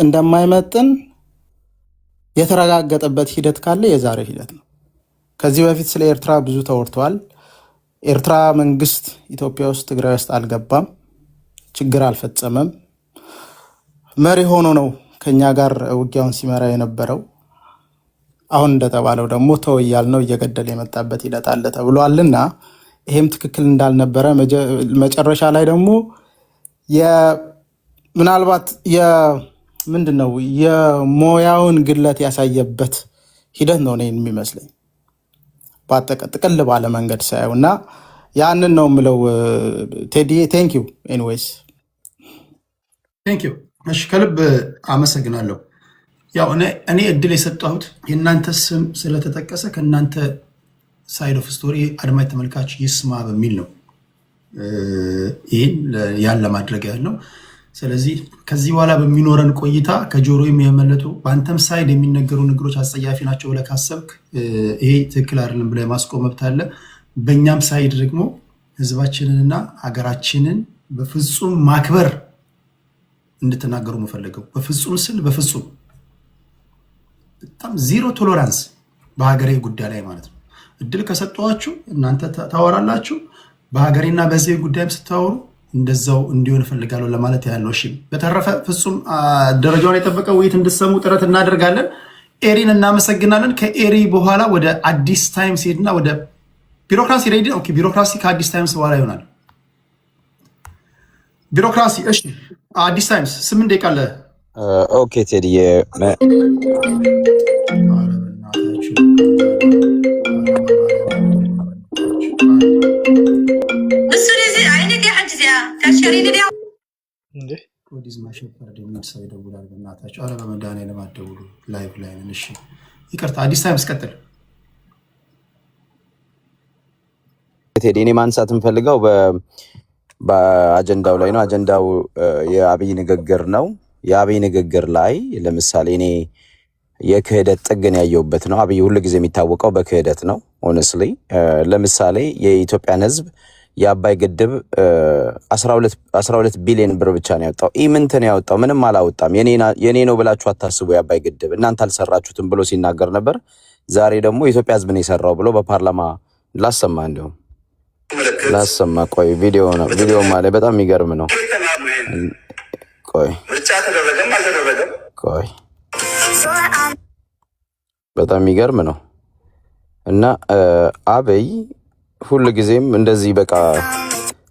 እንደማይመጥን የተረጋገጠበት ሂደት ካለ የዛሬ ሂደት ነው። ከዚህ በፊት ስለ ኤርትራ ብዙ ተወርተዋል። ኤርትራ መንግስት ኢትዮጵያ ውስጥ ትግራይ ውስጥ አልገባም፣ ችግር አልፈጸመም፣ መሪ ሆኖ ነው ከኛ ጋር ውጊያውን ሲመራ የነበረው። አሁን እንደተባለው ደግሞ ተወያል ነው እየገደለ የመጣበት ሂደት አለ ተብሏልና ይሄም ትክክል እንዳልነበረ መጨረሻ ላይ ደግሞ ምናልባት ምንድነው የሞያውን ግለት ያሳየበት ሂደት ነው እኔን የሚመስለኝ ጥቅል ባለ መንገድ ሳየው እና ያንን ነው የምለው። ቴዲ ቴንክ ዩ ኤኒዌይስ ቴንክ ዩ። እሺ ከልብ አመሰግናለሁ። ያው እኔ እድል የሰጠሁት የእናንተ ስም ስለተጠቀሰ ከእናንተ ሳይድ ኦፍ ስቶሪ አድማጭ ተመልካች ይስማ በሚል ነው ይህን ያን ለማድረግ ያህል ነው። ስለዚህ ከዚህ በኋላ በሚኖረን ቆይታ ከጆሮ የሚያመለጡ በአንተም ሳይድ የሚነገሩ ነገሮች አስጸያፊ ናቸው ብለህ ካሰብክ ይሄ ትክክል አይደለም ብለህ ማስቆም መብት አለ። በእኛም ሳይድ ደግሞ ህዝባችንንና ሀገራችንን በፍጹም ማክበር እንድትናገሩ መፈለገው። በፍጹም ስል በፍጹም በጣም ዜሮ ቶሎራንስ በሀገሬ ጉዳይ ላይ ማለት ነው። እድል ከሰጠኋችሁ እናንተ ታወራላችሁ። በሀገሬና በዚህ ጉዳይም ስታወሩ እንደዛው እንዲሆን እፈልጋለሁ ለማለት ያህል ነው። እሺ በተረፈ ፍጹም ደረጃውን የጠበቀ ውይይት እንድሰሙ ጥረት እናደርጋለን። ኤሪን እናመሰግናለን። ከኤሪ በኋላ ወደ አዲስ ታይምስ ሄድና ወደ ቢሮክራሲ ሬዲ። ኦኬ ቢሮክራሲ ከአዲስ ታይምስ በኋላ ይሆናል። ቢሮክራሲ እሺ፣ አዲስ ታይምስ 8 ደቂቃ አለ። ኦኬ ቴዲዬ ይቅርታ አዲስ ታይምስ ቀጥል። ቴዲ እኔ ማንሳት የምፈልገው በአጀንዳው ላይ ነው። አጀንዳው የአብይ ንግግር ነው። የአብይ ንግግር ላይ ለምሳሌ እኔ የክህደት ጥግን ያየሁበት ነው። አብይ ሁሉ ጊዜ የሚታወቀው በክህደት ነው። ሆነስሊ ለምሳሌ የኢትዮጵያን ሕዝብ የአባይ ግድብ 12 ቢሊዮን ብር ብቻ ነው ያወጣው። ኢምንት ነው ያወጣው፣ ምንም አላወጣም። የኔ ነው ብላችሁ አታስቡ፣ የአባይ ግድብ እናንተ አልሰራችሁትም ብሎ ሲናገር ነበር። ዛሬ ደግሞ የኢትዮጵያ ሕዝብ ነው የሰራው ብሎ በፓርላማ ላሰማ፣ እንዲሁም ላሰማ። ቆይ ቪዲዮ ነው፣ ቪዲዮ ማለት በጣም የሚገርም ነው። ቆይ ቆይ በጣም የሚገርም ነው። እና አብይ ሁሉ ጊዜም እንደዚህ በቃ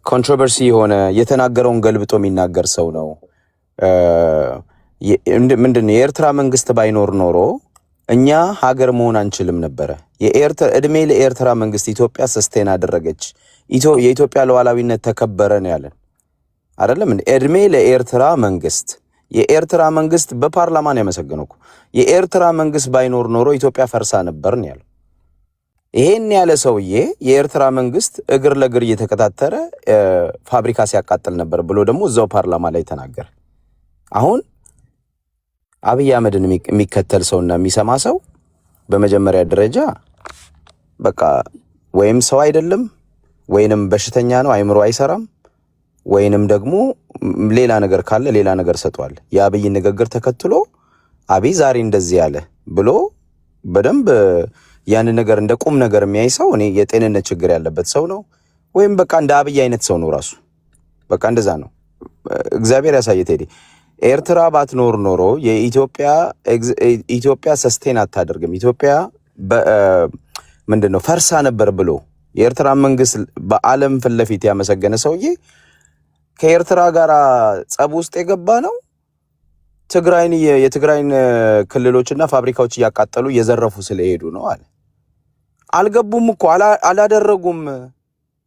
ኮንትሮቨርሲ የሆነ የተናገረውን ገልብጦ የሚናገር ሰው ነው። ምንድነው የኤርትራ መንግስት ባይኖር ኖሮ እኛ ሀገር መሆን አንችልም ነበረ። እድሜ ለኤርትራ መንግስት፣ ኢትዮጵያ ሰስቴን አደረገች፣ የኢትዮጵያ ሉዓላዊነት ተከበረ ነው ያለን አይደለም። እድሜ ለኤርትራ መንግስት። የኤርትራ መንግስት በፓርላማ ነው ያመሰገነው። የኤርትራ መንግስት ባይኖር ኖሮ ኢትዮጵያ ፈርሳ ነበር ነው ያለው። ይሄን ያለ ሰውዬ የኤርትራ መንግስት እግር ለእግር እየተከታተረ ፋብሪካ ሲያቃጥል ነበር ብሎ ደግሞ እዛው ፓርላማ ላይ ተናገረ። አሁን አብይ አህመድን የሚከተል ሰውና የሚሰማ ሰው በመጀመሪያ ደረጃ በቃ ወይም ሰው አይደለም ወይንም በሽተኛ ነው፣ አይምሮ አይሰራም፣ ወይንም ደግሞ ሌላ ነገር ካለ ሌላ ነገር ሰጧል። የአብይ ንግግር ተከትሎ አብይ ዛሬ እንደዚህ ያለ ብሎ በደንብ ያን ነገር እንደ ቁም ነገር የሚያይ ሰው እኔ የጤንነት ችግር ያለበት ሰው ነው ወይም በቃ እንደ አብይ አይነት ሰው ነው ራሱ። በቃ እንደዛ ነው። እግዚአብሔር ያሳየ ቴዲ። ኤርትራ ባትኖር ኖሮ ኢትዮጵያ ሰስቴን አታደርግም። ኢትዮጵያ ምንድነው ፈርሳ ነበር ብሎ የኤርትራ መንግስት በዓለም ፊት ለፊት ያመሰገነ ሰውዬ ከኤርትራ ጋር ጸብ ውስጥ የገባ ነው። የትግራይን ክልሎችና ፋብሪካዎች እያቃጠሉ እየዘረፉ ስለሄዱ ነው አለ። አልገቡም እኮ አላደረጉም።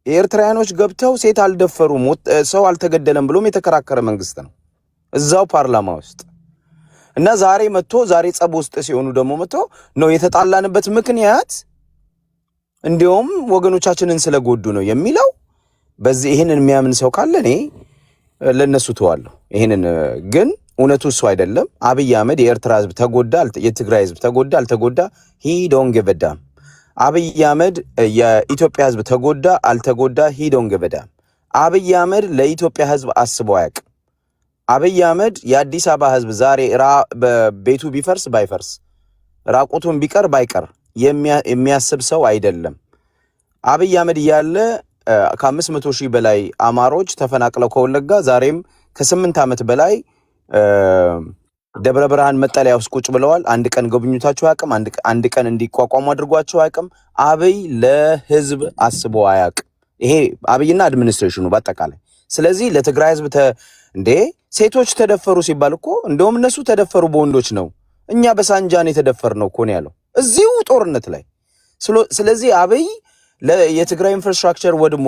የኤርትራውያኖች ገብተው ሴት አልደፈሩም፣ ሰው አልተገደለም ብሎም የተከራከረ መንግስት ነው እዛው ፓርላማ ውስጥ። እና ዛሬ ጸብ ውስጥ ሲሆኑ ደግሞ መጥቶ ነው የተጣላንበት ምክንያት እንዲያውም ወገኖቻችንን ስለጎዱ ነው የሚለው። በዚህ ይሄንን የሚያምን ሰው ካለ እኔ ለነሱ ተዋለሁ። ይሄንን ግን እውነቱ እሱ አይደለም። አብይ አህመድ የኤርትራ ህዝብ ተጎዳ፣ የትግራይ ህዝብ ተጎዳ አልተጎዳ ሂ ዶንት ጊቭ አ ዳም። አብይ አህመድ የኢትዮጵያ ህዝብ ተጎዳ አልተጎዳ ሂ ዶንት ጊቭ አ ዳም። አብይ አህመድ ለኢትዮጵያ ህዝብ አስቦ አያውቅም። አብይ አህመድ የአዲስ አበባ ህዝብ ዛሬ ቤቱ ቢፈርስ ባይፈርስ ራቁቱን ቢቀር ባይቀር የሚያስብ ሰው አይደለም። አብይ አህመድ እያለ ከ500 ሺህ በላይ አማሮች ተፈናቅለው ከወለጋ ዛሬም ከ8 ዓመት በላይ ደብረ ብርሃን መጠለያ ውስጥ ቁጭ ብለዋል። አንድ ቀን ጎብኝታቸው አያውቅም። አንድ ቀን እንዲቋቋሙ አድርጓቸው አያውቅም። አብይ ለህዝብ አስቦ አያውቅም። ይሄ አብይና አድሚኒስትሬሽኑ በአጠቃላይ። ስለዚህ ለትግራይ ህዝብ እንዴ ሴቶች ተደፈሩ ሲባል እኮ እንደውም እነሱ ተደፈሩ በወንዶች ነው፣ እኛ በሳንጃን የተደፈርነው እኮ ነው ያለው እዚሁ ጦርነት ላይ። ስለዚህ አብይ የትግራይ ኢንፍራስትራክቸር ወድሞ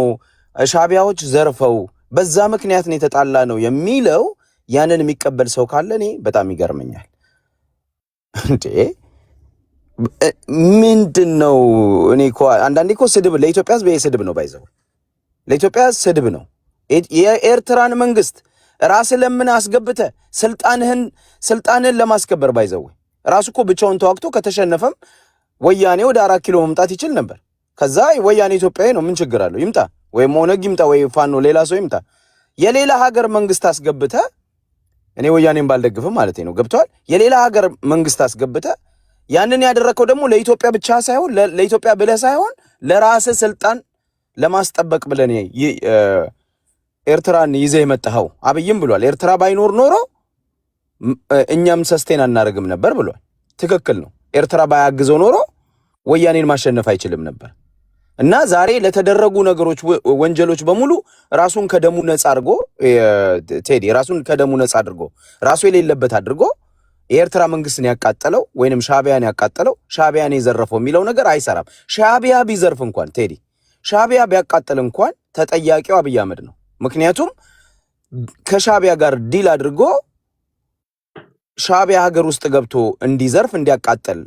ሻቢያዎች ዘርፈው በዛ ምክንያት ነው የተጣላ ነው የሚለው ያንን የሚቀበል ሰው ካለ እኔ በጣም ይገርመኛል። እንዴ ምንድነው? እኔ እኮ አንዳንዴ እኮ ስድብ ለኢትዮጵያ ህዝብ ስድብ ነው፣ ባይዘው ለኢትዮጵያ ስድብ ነው። የኤርትራን መንግስት ራስ ለምን አስገብተ ስልጣንህን ለማስከበር ባይዘው ራሱ እኮ ብቻውን ተዋግቶ ከተሸነፈም ወያኔ ወደ 4 ኪሎ መምጣት ይችል ነበር። ከዛ ወያኔ ኢትዮጵያዊ ነው፣ ምን ችግር አለው? ይምጣ፣ ወይ ኦነግ ይምጣ፣ ወይ ፋኖ ሌላ ሰው ይምጣ። የሌላ ሀገር መንግስት አስገብተ እኔ ወያኔን ባልደግፍም ማለት ነው፣ ገብቷል። የሌላ ሀገር መንግስት አስገብተ ያንን ያደረከው ደግሞ ለኢትዮጵያ ብቻ ሳይሆን ለኢትዮጵያ ብለህ ሳይሆን ለራስ ስልጣን ለማስጠበቅ ብለን ኤርትራን ይዘህ የመጣኸው አብይም ብሏል። ኤርትራ ባይኖር ኖሮ እኛም ሰስቴን አናደርግም ነበር ብሏል። ትክክል ነው። ኤርትራ ባያግዘው ኖሮ ወያኔን ማሸነፍ አይችልም ነበር። እና ዛሬ ለተደረጉ ነገሮች ወንጀሎች በሙሉ ራሱን ከደሙ ነፃ አድርጎ ቴዲ ራሱን ከደሙ ነፃ አድርጎ ራሱ የሌለበት አድርጎ የኤርትራ መንግስትን ያቃጠለው ወይንም ሻቢያን ያቃጠለው ሻቢያን የዘረፈው የሚለው ነገር አይሰራም። ሻቢያ ቢዘርፍ እንኳን ቴዲ ሻቢያ ቢያቃጥል እንኳን ተጠያቂው አብይ አህመድ ነው። ምክንያቱም ከሻቢያ ጋር ዲል አድርጎ ሻቢያ ሀገር ውስጥ ገብቶ እንዲዘርፍ እንዲያቃጥል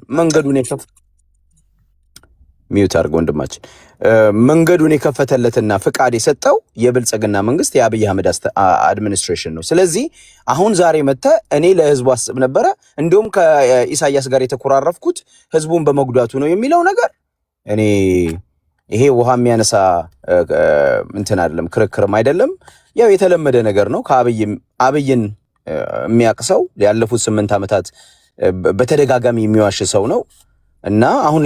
መንገዱን የከፈተለትና ፍቃድ የሰጠው የብልጽግና መንግስት የአብይ አህመድ አድሚኒስትሬሽን ነው። ስለዚህ አሁን ዛሬ መተ እኔ ለህዝቡ አስብ ነበረ እንዲሁም ከኢሳያስ ጋር የተኮራረፍኩት ህዝቡን በመጉዳቱ ነው የሚለው ነገር እኔ ይሄ ውሃ የሚያነሳ እንትን አይደለም፣ ክርክርም አይደለም። ያው የተለመደ ነገር ነው። አብይን የሚያቅሰው ያለፉት 8 ዓመታት በተደጋጋሚ የሚዋሽ ሰው ነው እና አሁን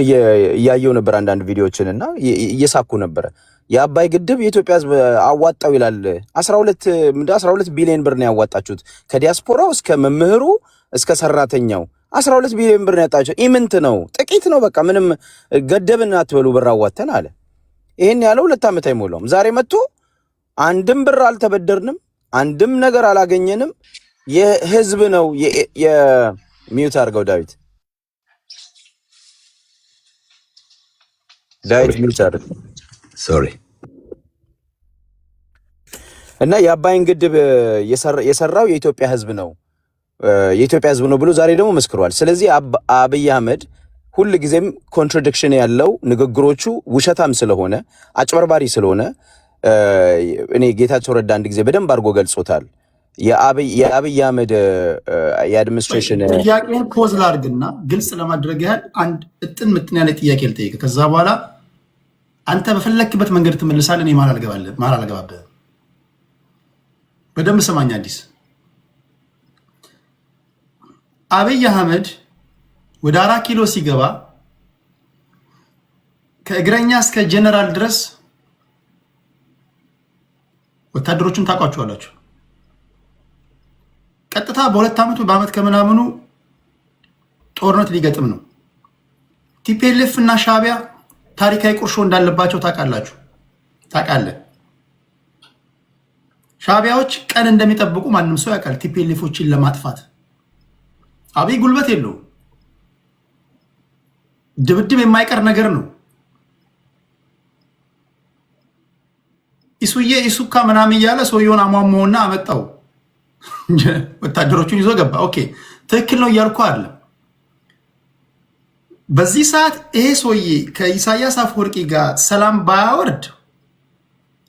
እያየው ነበር አንዳንድ ቪዲዮዎችን እና እየሳኩ ነበር። የአባይ ግድብ የኢትዮጵያ ህዝብ አዋጣው ይላል። 12 ቢሊዮን ብር ነው ያዋጣችሁት ከዲያስፖራው እስከ መምህሩ እስከ ሰራተኛው 12 ቢሊዮን ብር ነው ያጣችሁት። ኢምንት ነው፣ ጥቂት ነው። በቃ ምንም ገደብን አትበሉ፣ ብር አዋተን አለ። ይሄን ያለው 2 ዓመት አይሞላውም። ዛሬ መጥቶ አንድም ብር አልተበደርንም፣ አንድም ነገር አላገኘንም፣ የህዝብ ነው የሚዩት አድርገው ዳዊት ሚዩት አድርገው ሶሪ። እና የአባይን ግድብ የሰራው የኢትዮጵያ ህዝብ ነው ብሎ ዛሬ ደግሞ መስክሯል። ስለዚህ አብይ አህመድ ሁል ጊዜም ኮንትራዲክሽን ያለው ንግግሮቹ ውሸታም ስለሆነ አጭበርባሪ ስለሆነ እኔ ጌታቸው ረዳ አንድ ጊዜ በደንብ አድርጎ ገልጾታል። የአብይ አህመድ የአድሚኒስትሬሽን ጥያቄን ፖዝ ላድርግና ግልጽ ለማድረግ ያህል አንድ ምጥን ያለ ጥያቄ ልጠይቅ። ከዛ በኋላ አንተ በፈለክበት መንገድ ትመልሳለህ። እኔ ማል አልገባብህም። በደንብ ሰማኝ አዲስ አብይ አህመድ ወደ 4 ኪሎ ሲገባ ከእግረኛ እስከ ጀነራል ድረስ ወታደሮቹን ታውቋቸዋላችሁ። ቀጥታ በሁለት ዓመቱ በአመት ከምናምኑ ጦርነት ሊገጥም ነው። ቲፒኤልኤፍ እና ሻዕቢያ ታሪካዊ ቁርሾ እንዳለባቸው ታውቃለህ። ሻዕቢያዎች ቀን እንደሚጠብቁ ማንም ሰው ያውቃል። ቲፒኤልኤፎችን ለማጥፋት አብይ ጉልበት የለውም። ድብድብ የማይቀር ነገር ነው። ኢሱካ ምናምን እያለ ሰውየውን አሟሟውና አመጣው ወታደሮቹን ይዞ ገባ። ኦኬ ትክክል ነው እያልኩ አይደለም። በዚህ ሰዓት ይሄ ሰውዬ ከኢሳያስ አፈወርቂ ጋር ሰላም ባያወርድ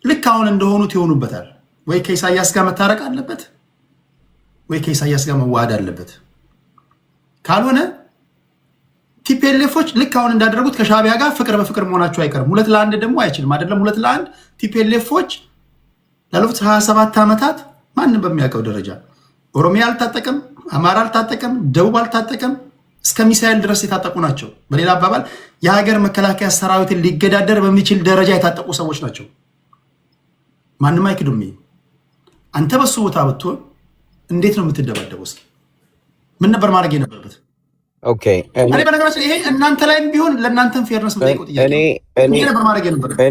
ልክ አሁን እንደሆኑት ይሆኑበታል። ወይ ከኢሳያስ ጋር መታረቅ አለበት ወይ ከኢሳያስ ጋር መዋሃድ አለበት። ካልሆነ ቲፒኤልኤፎች ልክ አሁን እንዳደረጉት ከሻዕቢያ ጋር ፍቅር በፍቅር መሆናቸው አይቀርም። 2-1 ደግሞ አይችልም አይደለም። 2-1 ቲፒኤልኤፎች ላለፉት 27 ዓመታት ማንም በሚያውቀው ደረጃ ኦሮሚያ አልታጠቀም፣ አማራ አልታጠቀም፣ ደቡብ አልታጠቀም፣ እስከ ሚሳኤል ድረስ የታጠቁ ናቸው። በሌላ አባባል የሀገር መከላከያ ሰራዊትን ሊገዳደር በሚችል ደረጃ የታጠቁ ሰዎች ናቸው። ማንም አይክዱም። አንተ በሱ ቦታ ብትሆን እንዴት ነው የምትደባደበው? እስኪ ምን ነበር ማድረግ የነበረበት? ኦኬ እኔ በነገራችን ይሄ እናንተ ላይም ቢሆን ለእናንተም ፌርነስ የምጠይቀው ጥያቄ ነበር ማድረግ የነበረበት።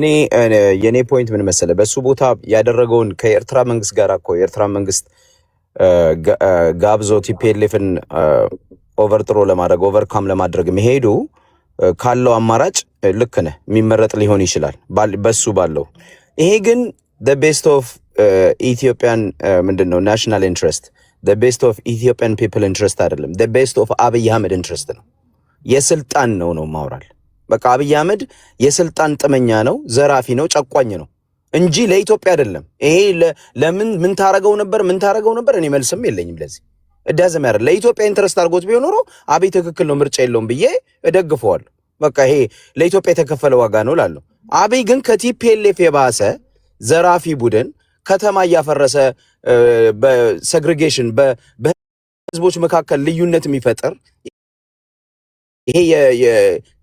የኔ ፖይንት ምን መሰለህ፣ በሱ ቦታ ያደረገውን ከኤርትራ መንግስት ጋር እኮ የኤርትራ መንግስት ጋብዞ ቲፒኤልኤፍን ኦቨርጥሮ ለማድረግ ኦቨርካም ለማድረግ መሄዱ ካለው አማራጭ ልክ ነህ፣ የሚመረጥ ሊሆን ይችላል በሱ ባለው። ይሄ ግን the best of ኢትዮጵያን ምንድነው ናሽናል ኢንትረስት the best of Ethiopian people interest አይደለም፣ the best of አብይ አህመድ ኢንትረስት ነው። የስልጣን ነው ማውራል። በቃ አብይ አህመድ የስልጣን ጥመኛ ነው፣ ዘራፊ ነው፣ ጨቋኝ ነው እንጂ ለኢትዮጵያ አይደለም። ይሄ ለምን ምን ታረገው ነበር እኔ መልስም የለኝም ለዚህ እዳዘም ያረ ለኢትዮጵያ ኢንትረስት አድርጎት ቢሆን ኖሮ አብይ ትክክል ነው ምርጫ የለውም ብዬ እደግፈዋለሁ። በቃ ይሄ ለኢትዮጵያ የተከፈለ ዋጋ ነው ላለው። አብይ ግን ከቲፒኤልኤፍ የባሰ ዘራፊ ቡድን ከተማ እያፈረሰ በሴግሪጌሽን በህዝቦች መካከል ልዩነት የሚፈጥር ይሄ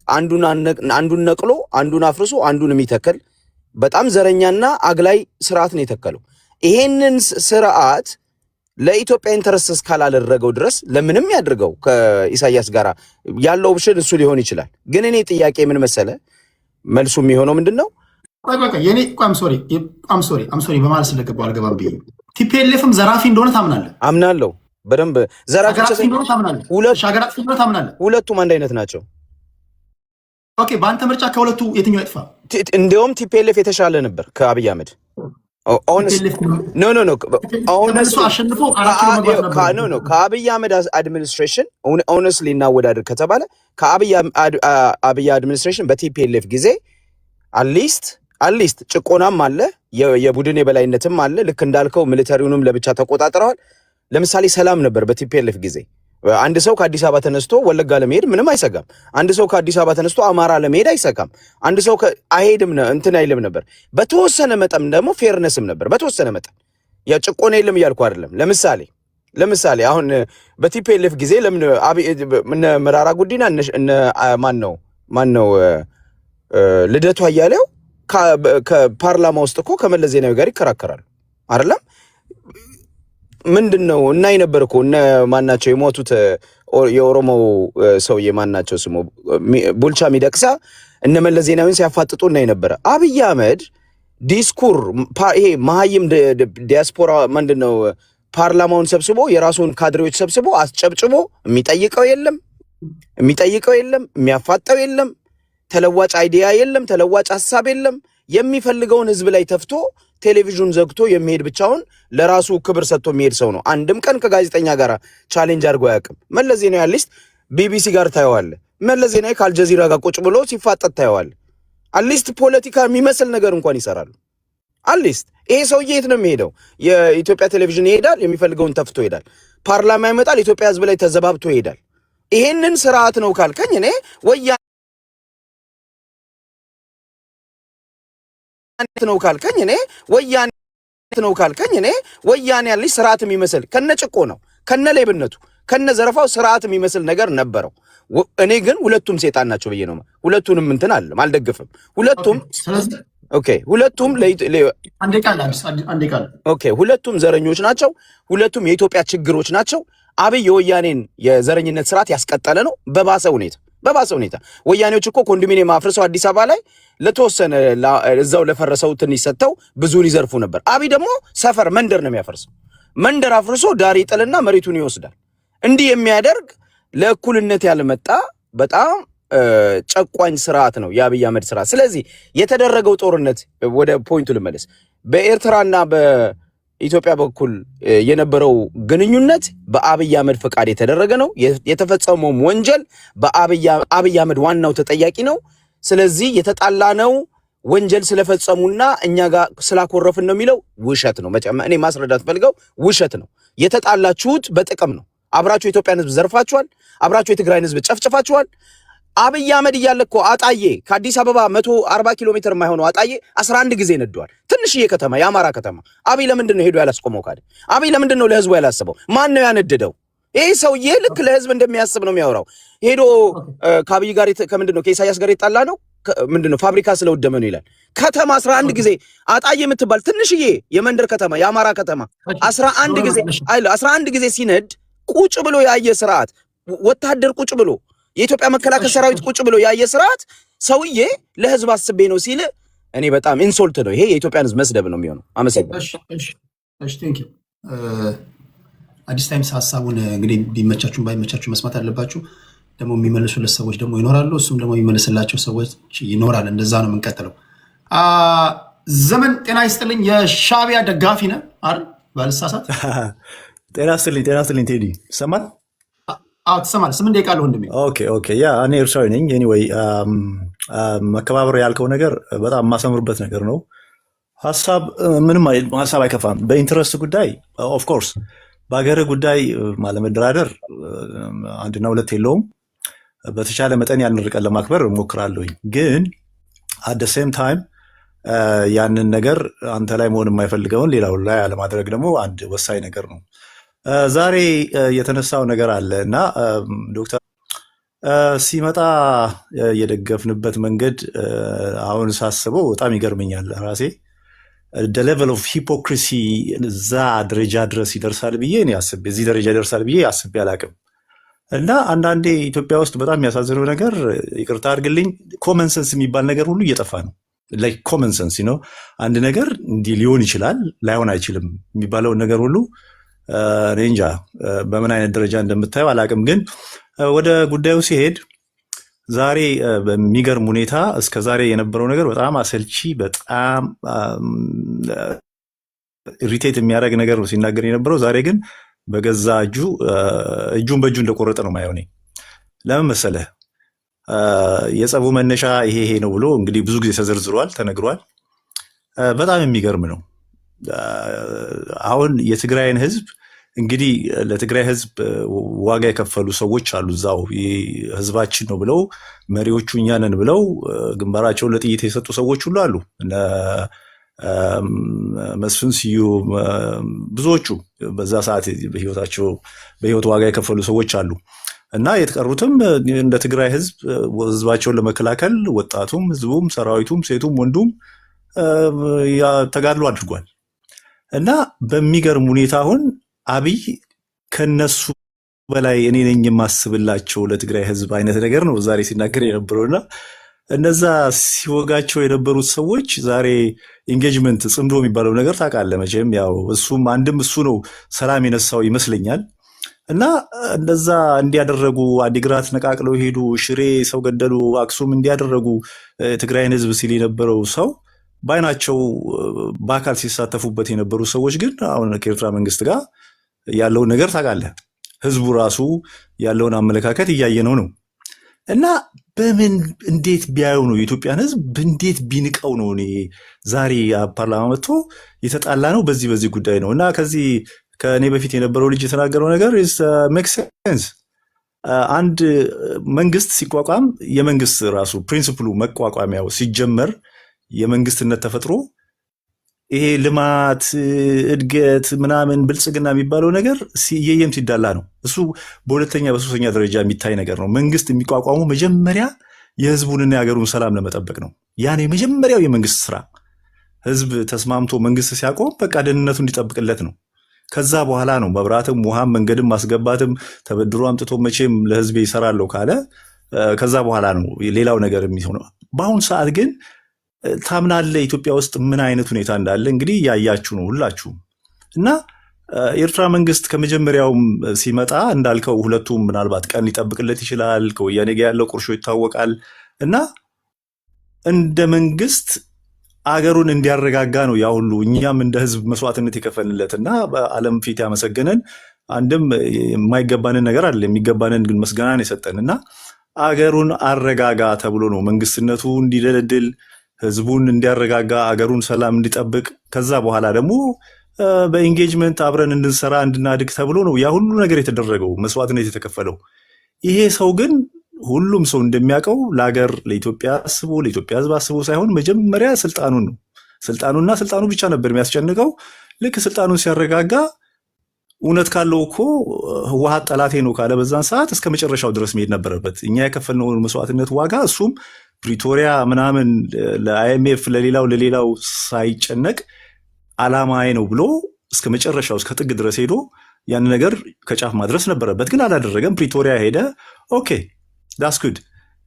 አንዱን ነቅሎ አንዱን አፍርሶ አንዱን የሚተክል በጣም ዘረኛና አግላይ ስርዓት ነው የተከለው። ይሄንን ስርዓት ለኢትዮጵያ ኢንተረስት እስካላደረገው ድረስ ለምንም ያድርገው ከኢሳያስ ጋር ያለው ኦፕሽን እሱ ሊሆን ይችላል። ግን እኔ ጥያቄ ምን መሰለ መልሱ የሚሆነው ምንድነው? የኔ አም ሶሪ በማለት ስለገባው አልገባም ብዬ ቲፒኤልኤፍም ዘራፊ እንደሆነ ታምናለህ? አምናለሁ በደንብ ዘራፊ እንደሆነ ታምናለህ? ሻገራት እንደሆነ ታምናለህ? ሁለቱም አንድ አይነት ናቸው። ኦኬ በአንተ ምርጫ ከሁለቱ የትኛው ይጥፋ? እንደውም ቲፒኤልኤፍ የተሻለ ነበር ከአብይ አህመድ። ከአብይ አህመድ አድሚኒስትሬሽን ኦነስትሊ እናወዳደር ከተባለ ከአብይ አድሚኒስትሬሽን በቲፒኤልኤፍ ጊዜ አትሊስት ጭቆናም አለ፣ የቡድን የበላይነትም አለ። ልክ እንዳልከው ሚሊተሪውንም ለብቻ ተቆጣጥረዋል። ለምሳሌ ሰላም ነበር በቲፒኤልኤፍ ጊዜ። አንድ ሰው ከአዲስ አበባ ተነስቶ ወለጋ ለመሄድ ምንም አይሰጋም። አንድ ሰው ከአዲስ አበባ ተነስቶ አማራ ለመሄድ አይሰጋም። አንድ ሰው አይሄድም እንትን አይልም ነበር። በተወሰነ መጠን ደግሞ ፌርነስም ነበር። በተወሰነ መጠን ያ ጭቆና የለም እያልኩ አይደለም። ለምሳሌ አሁን በቲፒኤልኤፍ ጊዜ ለምን እነ መራራ ጉዲና ማን ነው ልደቱ አያሌው ከፓርላማ ውስጥ እኮ ከመለስ ዜናዊ ጋር ይከራከራሉ አይደለም? ምንድነው እናይ ነበር እኮ እነ ማናቸው የሞቱት የኦሮሞ ሰውዬ ማናቸው ስሙ ቡልቻ ሚደቅሳ እነ መለስ ዜናዊን ሲያፋጥጡ እናይ ነበር። አብይ አህመድ ዲስኩር ይሄ መሀይም ዲያስፖራ ምንድነው ፓርላማውን ሰብስቦ የራሱን ካድሬዎች ሰብስቦ አስጨብጭቦ የሚጠይቀው የለም፣ የሚያፋጠው የለም፣ ተለዋጭ አይዲያ የለም፣ ተለዋጭ ሐሳብ የለም። የሚፈልገውን ህዝብ ላይ ተፍቶ ቴሌቪዥን ዘግቶ የሚሄድ ብቻውን ለራሱ ክብር ሰጥቶ የሚሄድ ሰው ነው። አንድም ቀን ከጋዜጠኛ ጋር ቻሌንጅ አድርጎ አያውቅም። መለስ ዜናዊ አትሊስት ቢቢሲ ጋር ታየዋለህ። መለስ ዜናዊ ከአልጀዚራ ጋር ቁጭ ብሎ ሲፋጠጥ ታየዋለህ። አትሊስት ፖለቲካ የሚመስል ነገር እንኳን ይሰራሉ። አትሊስት ይሄ ሰውዬ የት ነው የሚሄደው? የኢትዮጵያ ቴሌቪዥን ይሄዳል፣ የሚፈልገውን ተፍቶ ይሄዳል። ፓርላማ ይመጣል፣ ኢትዮጵያ ህዝብ ላይ ተዘባብቶ ይሄዳል። ይሄንን ስርዓት ነው ካልከኝ እኔ ወያኔ ነው ካልከኝ እኔ ወያኔ ያለች ስርዓት የሚመስል ከነጭቆ ነው ከነሌብነቱ ከነዘረፋው ስርዓት የሚመስል ነገር ነበረው። እኔ ግን ሁለቱም ሴጣን ናቸው ብዬ ነው ሁለቱንም እንትን አልደግፍም። ሁለቱም ኦኬ ሁለቱም ሁለቱም ዘረኞች ናቸው። ሁለቱም የኢትዮጵያ ችግሮች ናቸው። አብይ የወያኔን የዘረኝነት ስርዓት ያስቀጠለ ነው በባሰ ሁኔታ። ወያኔዎች እኮ ኮንዶሚኒየም አፍርሰው አዲስ አበባ ላይ ለተወሰነ እዛው ለፈረሰው ትንሽ ሰጥተው ብዙን ይዘርፉ ነበር። አብይ ደግሞ ሰፈር መንደር ነው የሚያፈርሰው። መንደር አፍርሶ ዳር ይጥልና መሬቱን ይወስዳል። እንዲህ የሚያደርግ ለእኩልነት ያልመጣ በጣም ጨቋኝ ስርዓት ነው የአብይ አህመድ ስርዓት። ስለዚህ የተደረገው ጦርነት ወደ ፖይንቱ ልመለስ። በኤርትራና በኢትዮጵያ በኩል የነበረው ግንኙነት በአብይ አህመድ ፈቃድ የተደረገ ነው። የተፈጸመው ወንጀል በአብይ አህመድ ዋናው ተጠያቂ ነው። ስለዚህ የተጣላነው ወንጀል ስለፈጸሙና እኛ ጋር ስላኮረፍን ነው የሚለው ውሸት ነው። እኔ ማስረዳት ፈልገው ውሸት ነው። የተጣላችሁት በጥቅም ነው። አብራችሁ የኢትዮጵያን ህዝብ ዘርፋችኋል። አብራችሁ የትግራይን ህዝብ ጨፍጭፋችኋል። አብይ አህመድ እያለ እኮ አጣዬ ከአዲስ አበባ 140 ኪሎ ሜትር የማይሆነው አጣዬ 11 ጊዜ ነዷል። ትንሽዬ ከተማ፣ የአማራ ከተማ። አብይ ለምንድን ነው ሄዶ ያላስቆመው? ካደ አብይ ለምንድን ነው ለህዝቡ ያላሰበው? ማን ነው ያነደደው? ይሄ ሰውዬ ልክ ለህዝብ እንደሚያስብ ነው የሚያወራው። ሄዶ ከአብይ ጋር ከምንድን ነው ከኢሳያስ ጋር የጣላ ነው ምንድን ነው ፋብሪካ ስለወደመ ነው ይላል። ከተማ 11 ጊዜ አጣዬ የምትባል ትንሽዬ የመንደር ከተማ፣ የአማራ ከተማ 11 ጊዜ ሲነድ ቁጭ ብሎ ያየ ስርዓት፣ ወታደር ቁጭ ብሎ የኢትዮጵያ መከላከያ ሰራዊት ቁጭ ብሎ ያየ ስርዓት ሰውዬ ለህዝብ አስቤ ነው ሲል እኔ በጣም ኢንሶልት ነው። ይሄ የኢትዮጵያን ህዝብ መስደብ ነው የሚሆነው። አመሰግናለሁ። አዲስ ታይምስ ሀሳቡን እንግዲህ ቢመቻችሁም ባይመቻችሁ መስማት አለባችሁ። ደግሞ የሚመልሱለት ሰዎች ደግሞ ይኖራሉ፣ እሱም ደግሞ የሚመልስላቸው ሰዎች ይኖራል። እንደዛ ነው የምንቀጥለው። ዘመን ጤና ይስጥልኝ። የሻዕቢያ ደጋፊ ነህ አይደል? ባልሳሳት። ጤና ይስጥልኝ ቴዲ። ይሰማል? ትሰማለህ? 8 ደቂቃ አለ ወንድሜ። ኦኬ። ያ እኔ ኤርትራዊ ነኝ። ኤኒዌይ መከባበር ያልከው ነገር በጣም የማሰምርበት ነገር ነው። ሀሳብ ምንም ሀሳብ አይከፋም። በኢንትረስት ጉዳይ ኦፍኮርስ በሀገር ጉዳይ ማለመደራደር አንድና ሁለት የለውም። በተቻለ መጠን ያንን ርቀን ለማክበር እሞክራለሁኝ። ግን አደ ሴም ታይም ያንን ነገር አንተ ላይ መሆን የማይፈልገውን ሌላው ላይ አለማድረግ ደግሞ አንድ ወሳኝ ነገር ነው። ዛሬ የተነሳው ነገር አለ እና ዶክተር ሲመጣ የደገፍንበት መንገድ አሁን ሳስበው በጣም ይገርመኛል ራሴ። ሌቨል ኦፍ ሂፖክሪሲ እዛ ደረጃ ድረስ ይደርሳል ብዬ እዚህ ደረጃ ይደርሳል ብዬ አስቤ አላቅም። እና አንዳንዴ ኢትዮጵያ ውስጥ በጣም የሚያሳዝነው ነገር ይቅርታ አድርግልኝ፣ ኮመን ሰንስ የሚባል ነገር ሁሉ እየጠፋ ነው። ላይክ ኮመን ሰንስ ነው። አንድ ነገር እንዲህ ሊሆን ይችላል ላይሆን አይችልም የሚባለውን ነገር ሁሉ እኔ እንጃ በምን አይነት ደረጃ እንደምታየው አላቅም። ግን ወደ ጉዳዩ ሲሄድ ዛሬ በሚገርም ሁኔታ እስከ ዛሬ የነበረው ነገር በጣም አሰልቺ፣ በጣም ኢሪቴት የሚያደርግ ነገር ነው ሲናገር የነበረው። ዛሬ ግን በገዛ እጁን በእጁ እንደቆረጠ ነው ማየው። እኔ ለምን መሰለህ የጸቡ መነሻ ይሄ ነው ብሎ እንግዲህ ብዙ ጊዜ ተዘርዝሯል፣ ተነግሯል። በጣም የሚገርም ነው። አሁን የትግራይን ህዝብ እንግዲህ ለትግራይ ህዝብ ዋጋ የከፈሉ ሰዎች አሉ። እዛው ህዝባችን ነው ብለው መሪዎቹ እኛ ነን ብለው ግንባራቸውን ለጥይት የሰጡ ሰዎች ሁሉ አሉ። መስፍን ስዩም፣ ብዙዎቹ በዛ ሰዓት በህይወት ዋጋ የከፈሉ ሰዎች አሉ እና የተቀሩትም እንደ ትግራይ ህዝብ ህዝባቸውን ለመከላከል ወጣቱም፣ ህዝቡም፣ ሰራዊቱም፣ ሴቱም፣ ወንዱም ተጋድሎ አድርጓል እና በሚገርም ሁኔታ አሁን አብይ ከነሱ በላይ እኔ ነኝ የማስብላቸው ለትግራይ ህዝብ አይነት ነገር ነው ዛሬ ሲናገር የነበረውና እነዛ ሲወጋቸው የነበሩት ሰዎች ዛሬ ኢንጌጅመንት ጽምዶ የሚባለው ነገር ታውቃለህ መቼም። ያው እሱም አንድም እሱ ነው ሰላም የነሳው ይመስለኛል። እና እንደዛ እንዲያደረጉ አዲግራት ነቃቅለው ሄዱ፣ ሽሬ ሰው ገደሉ፣ አክሱም እንዲያደረጉ ትግራይን ህዝብ ሲል የነበረው ሰው በአይናቸው በአካል ሲሳተፉበት የነበሩ ሰዎች ግን አሁን ከኤርትራ መንግስት ጋር ያለውን ነገር ታውቃለህ። ህዝቡ ራሱ ያለውን አመለካከት እያየነው ነው። እና በምን እንዴት ቢያየው ነው የኢትዮጵያን ህዝብ እንዴት ቢንቀው ነው እኔ ዛሬ ፓርላማ መጥቶ የተጣላ ነው በዚህ ጉዳይ ነው። እና ከዚህ ከእኔ በፊት የነበረው ልጅ የተናገረው ነገር ሜክስ ሴንስ። አንድ መንግስት ሲቋቋም የመንግስት ራሱ ፕሪንሲፕሉ መቋቋሚያው ሲጀመር የመንግስትነት ተፈጥሮ ይሄ ልማት እድገት ምናምን ብልጽግና የሚባለው ነገር እየየም ሲዳላ ነው። እሱ በሁለተኛ በሶስተኛ ደረጃ የሚታይ ነገር ነው። መንግስት የሚቋቋሙ መጀመሪያ የህዝቡንና የሀገሩን ሰላም ለመጠበቅ ነው። ያን የመጀመሪያው የመንግስት ስራ ህዝብ ተስማምቶ መንግስት ሲያቆም በቃ ደህንነቱ እንዲጠብቅለት ነው። ከዛ በኋላ ነው መብራትም ውሃም መንገድም ማስገባትም ተበድሮ አምጥቶ መቼም ለህዝቤ ይሰራለሁ ካለ ከዛ በኋላ ነው ሌላው ነገር የሚሆነው። በአሁኑ ሰዓት ግን ታምናለ ኢትዮጵያ ውስጥ ምን አይነት ሁኔታ እንዳለ እንግዲህ ያያችሁ ነው ሁላችሁም። እና የኤርትራ መንግስት ከመጀመሪያውም ሲመጣ እንዳልከው ሁለቱም ምናልባት ቀን ሊጠብቅለት ይችላል። ከወያኔ ጋር ያለው ቁርሾ ይታወቃል። እና እንደ መንግስት አገሩን እንዲያረጋጋ ነው ያ ሁሉ እኛም እንደ ህዝብ መስዋዕትነት የከፈልለት እና በዓለም ፊት ያመሰገነን አንድም የማይገባንን ነገር አለ የሚገባንን ግን መስገናን የሰጠን እና አገሩን አረጋጋ ተብሎ ነው መንግስትነቱ እንዲደለድል ህዝቡን እንዲያረጋጋ አገሩን ሰላም እንዲጠብቅ ከዛ በኋላ ደግሞ በኢንጌጅመንት አብረን እንድንሰራ እንድናድግ ተብሎ ነው ያ ሁሉ ነገር የተደረገው መስዋዕትነት የተከፈለው። ይሄ ሰው ግን ሁሉም ሰው እንደሚያውቀው ለሀገር ለኢትዮጵያ አስቦ ለኢትዮጵያ ህዝብ አስቦ ሳይሆን መጀመሪያ ስልጣኑን ነው ስልጣኑና ስልጣኑ ብቻ ነበር የሚያስጨንቀው። ልክ ስልጣኑን ሲያረጋጋ እውነት ካለው እኮ ህወሓት ጠላቴ ነው ካለ በዛን ሰዓት እስከ መጨረሻው ድረስ መሄድ ነበረበት። እኛ የከፈልነውን መስዋዕትነት ዋጋ እሱም ፕሪቶሪያ ምናምን ለአይኤምኤፍ ለሌላው ሳይጨነቅ አላማዬ ነው ብሎ እስከ መጨረሻው እስከ ጥግ ድረስ ሄዶ ያን ነገር ከጫፍ ማድረስ ነበረበት። ግን አላደረገም። ፕሪቶሪያ ሄደ። ኦኬ ዳስ ጉድ።